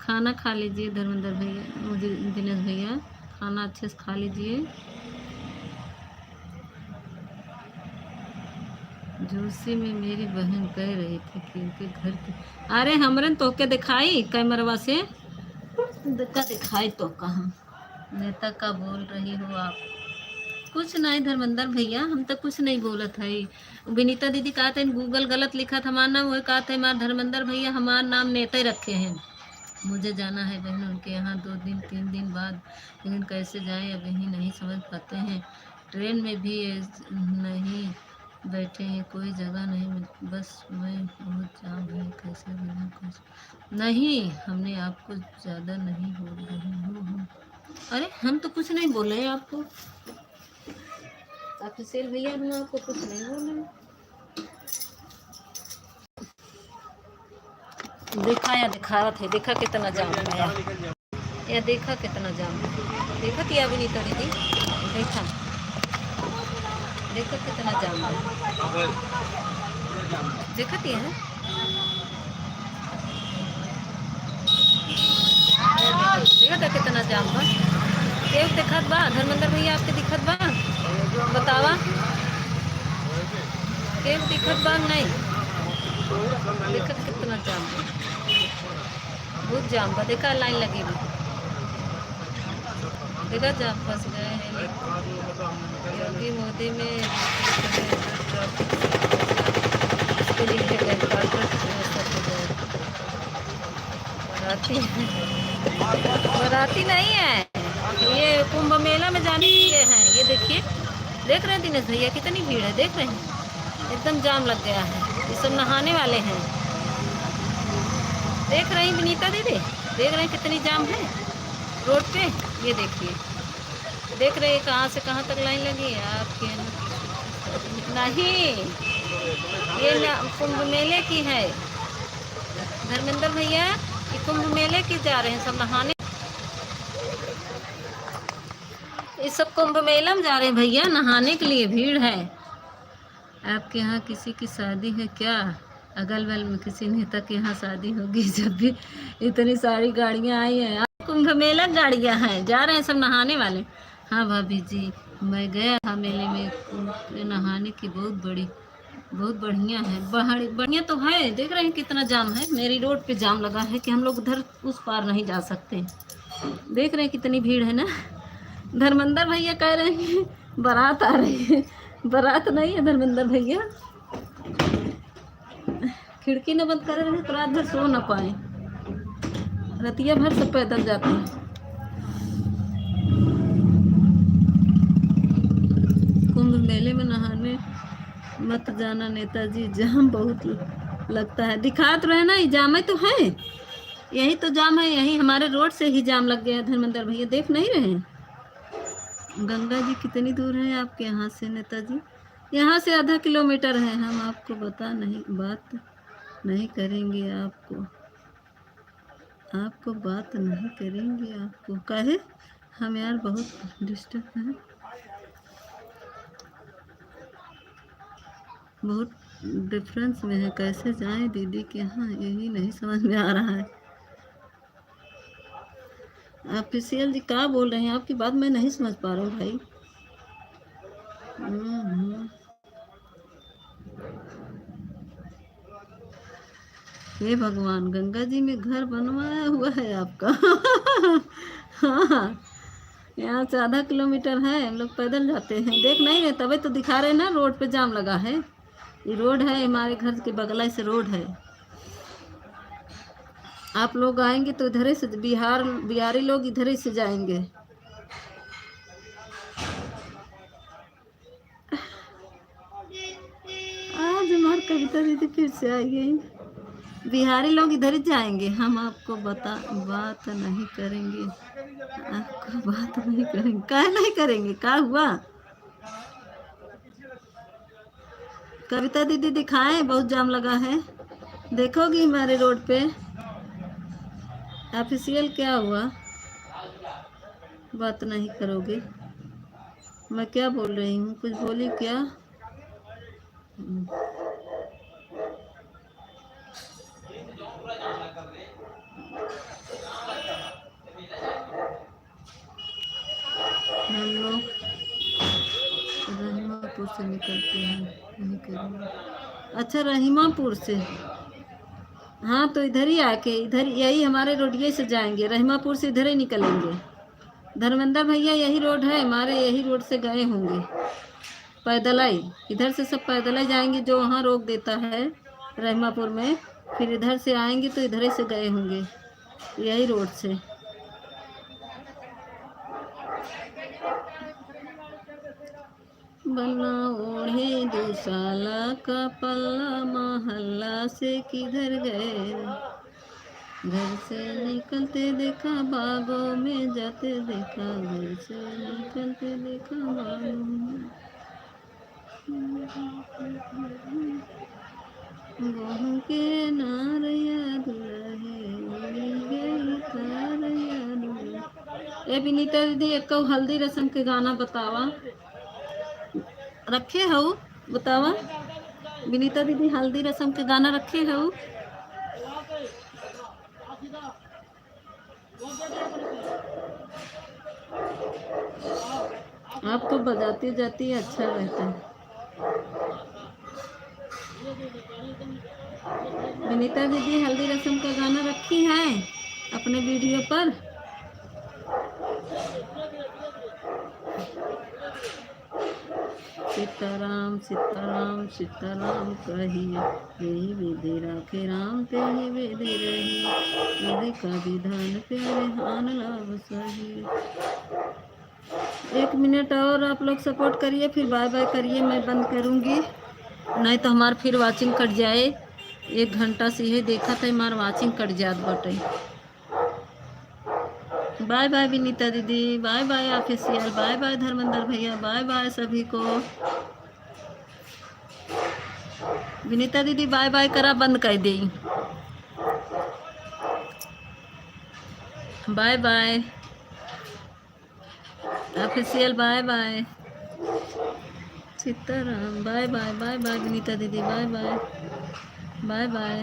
खाना खा लीजिए धर्मेंद्र भैया, मुझे दिनेश भैया, खाना अच्छे से खा लीजिए। जोशी में मेरी बहन कह रही थी कि उनके घर के, अरे हमरे तो के दिखाई कैमरवा से दिखाई तो कहाँ। नेता का बोल रही हो आप? कुछ नहीं धर्मेंद्र भैया, हम तो कुछ नहीं बोलत है। विनीता दीदी कहा था गूगल गलत लिखा था हमारा नाम, वही कहा था हमारे धर्मेंद्र भैया हमारा नाम नेता ही रखे हैं। मुझे जाना है बहन उनके यहाँ 2 दिन 3 दिन बाद, लेकिन कैसे जाएं अब यही नहीं समझ पाते हैं। ट्रेन में भी नहीं बैठे हैं, कोई जगह नहीं बस मैं बहुत जाम है, कैसे बिना कुछ नहीं। हमने आपको ज़्यादा नहीं बोल रहे हूँ हम। अरे हम तो कुछ नहीं बोले हैं आपको, ऑफिशियल भैया हम आपको कुछ नहीं बोले। दिखाया थे, देखा कितना जाम है या देखा कितना जाम है, देखा कि विनीता दीदी देखा कितना जाम है, देखा है देखा था कितना जाम बा। केव दिखत बा धर्मेंद्र भैया आपके दिखत बा, बतावा केव दिखत बा नहीं, देखा कितना जाम बा, बहुत जाम बा, देखा लाइन लगी हुई, देखा जाम फंस गए हैं। योगी मोदी में बराती नहीं है, ये कुंभ मेला में जाने के लिए है। ये देखिए, देख रहे हैं दिनेश भैया कितनी भीड़ है, देख रहे हैं एकदम जाम लग गया है। ये सब नहाने वाले हैं, देख रही विनीता दीदी, देख रहे हैं कितनी जाम है रोड पे। ये देखिए, देख रहे हैं कहाँ से कहाँ तक लाइन लगी है आपके। नहीं, ये कुंभ मेले की है धर्मेंद्र भैया, ये कुंभ मेले की जा रहे हैं सब नहाने, ये सब कुंभ मेला में जा रहे हैं भैया नहाने के लिए, भीड़ है। आपके यहाँ किसी की शादी है क्या? अगल बगल में किसी नेता के यहाँ शादी होगी, जब भी इतनी सारी गाड़ियाँ आई हैं, कुंभ मेला गाड़ियाँ हैं, जा रहे हैं सब नहाने वाले। हाँ भाभी जी, मैं गया था मेले में नहाने की, बहुत बढ़िया है, बढ़िया तो है। देख रहे हैं कितना जाम है, मेरी रोड पे जाम लगा है कि हम लोग उधर उस पार नहीं जा सकते। देख रहे हैं कितनी भीड़ है ना। धर्मेंद्र भैया कह रहे हैं बारात आ रही है, बारात नहीं है धर्मेंद्र भैया। खिड़की न बंद करे रहे तो रात भर सो न पाए, रतिया भर सब पैदल जाते हैं। कुंभ मेले में नहाने मत जाना नेताजी, जाम बहुत लगता है। दिखा तो रहे ना, ये जाम तो है, यही तो जाम है, यही हमारे रोड से ही जाम लग गया है धर्मेंद्र भैया, देख नहीं रहे। गंगा जी कितनी दूर है आपके यहाँ से नेताजी? यहाँ से आधा किलोमीटर है। हम आपको बात नहीं करेंगे, आपको बात नहीं करेंगे। आपको कहे हम यार बहुत डिस्टर्ब हैं, बहुत डिफरेंस में है, कैसे जाएं दीदी के यहाँ, यही नहीं समझ में आ रहा है। ऑफिशियल जी क्या बोल रहे हैं? आपकी बात मैं नहीं समझ पा रहा हूँ भाई। हे भगवान, गंगा जी में घर बनवाया हुआ है आपका। हाँ, यहाँ से आधा किलोमीटर है, हम लोग पैदल जाते हैं, देख नहीं रहे तभी तो दिखा रहे ना रोड पे जाम लगा है। ये रोड है, हमारे घर के बगल से रोड है। आप लोग आएंगे तो इधर से बिहारी लोग इधर ही से जाएंगे। आज हमारी कविता दीदी फिर से आई गई, बिहारी लोग इधर ही जाएंगे। हम आपको बात नहीं करेंगे, आपको बात नहीं करेंगे। काहे नहीं करेंगे? क्या हुआ? कविता दीदी दिखाएं, बहुत जाम लगा है, देखोगी हमारे रोड पे। ऑफिशियल क्या हुआ? बात नहीं करोगे? मैं क्या बोल रही हूँ, कुछ बोली क्या? हम लोग रहीमापुर से निकलते हैं, नहीं करेंगे। अच्छा, रहीमापुर से, हाँ तो इधर ही आके, इधर यही हमारे रोडिये से जाएंगे, रहीमापुर से इधर ही निकलेंगे। धर्मेंद्र भैया यही रोड है हमारे, यही रोड से गए होंगे पैदल ही। इधर से सब पैदल ही जाएंगे, जो वहाँ रोक देता है रहमापुर में, फिर इधर से आएंगे तो इधर ही से गए होंगे, यही रोड से। बना ओढ़े दुशाला का पल्ला, महल्ला से किधर गए, घर से निकलते देखा बागों में जाते देखा, घर से निकलते देखा बागों में। बहू के नार याद रहे, उड़ी गई तार याद रहे। ए विनीता दीदी एक हल्दी रस्म के गाना बतावा, रखे हो बतावा। विनीता दीदी हल्दी रस्म के गाना रखे हो? आप तो बजाती जाती है, अच्छा रहता है। विनीता दीदी हल्दी रस्म का गाना रखी है अपने वीडियो पर। सीताराम सीताराम सीताराम कहिए, यही विधि राखे राम तेही विधि रही, विधि का विधान प्यारे हान लाभ सही। 1 मिनट और आप लोग सपोर्ट करिए, फिर बाय बाय करिए, मैं बंद करूँगी, नहीं तो हमार फिर वाचिंग कट जाए। 1 घंटा से यही देखा था हमार वाचिंग कट जात बटे। बाय बाय विनीता दीदी, bye bye official, bye bye Dharmendra भैया, बाय बाय सभी को। विनीता दीदी बाय बाय करा, बंद कर दी। Bye bye official, bye bye Sitaram, bye bye bye bye Vinita दीदी, बाय बाय बाय बाय।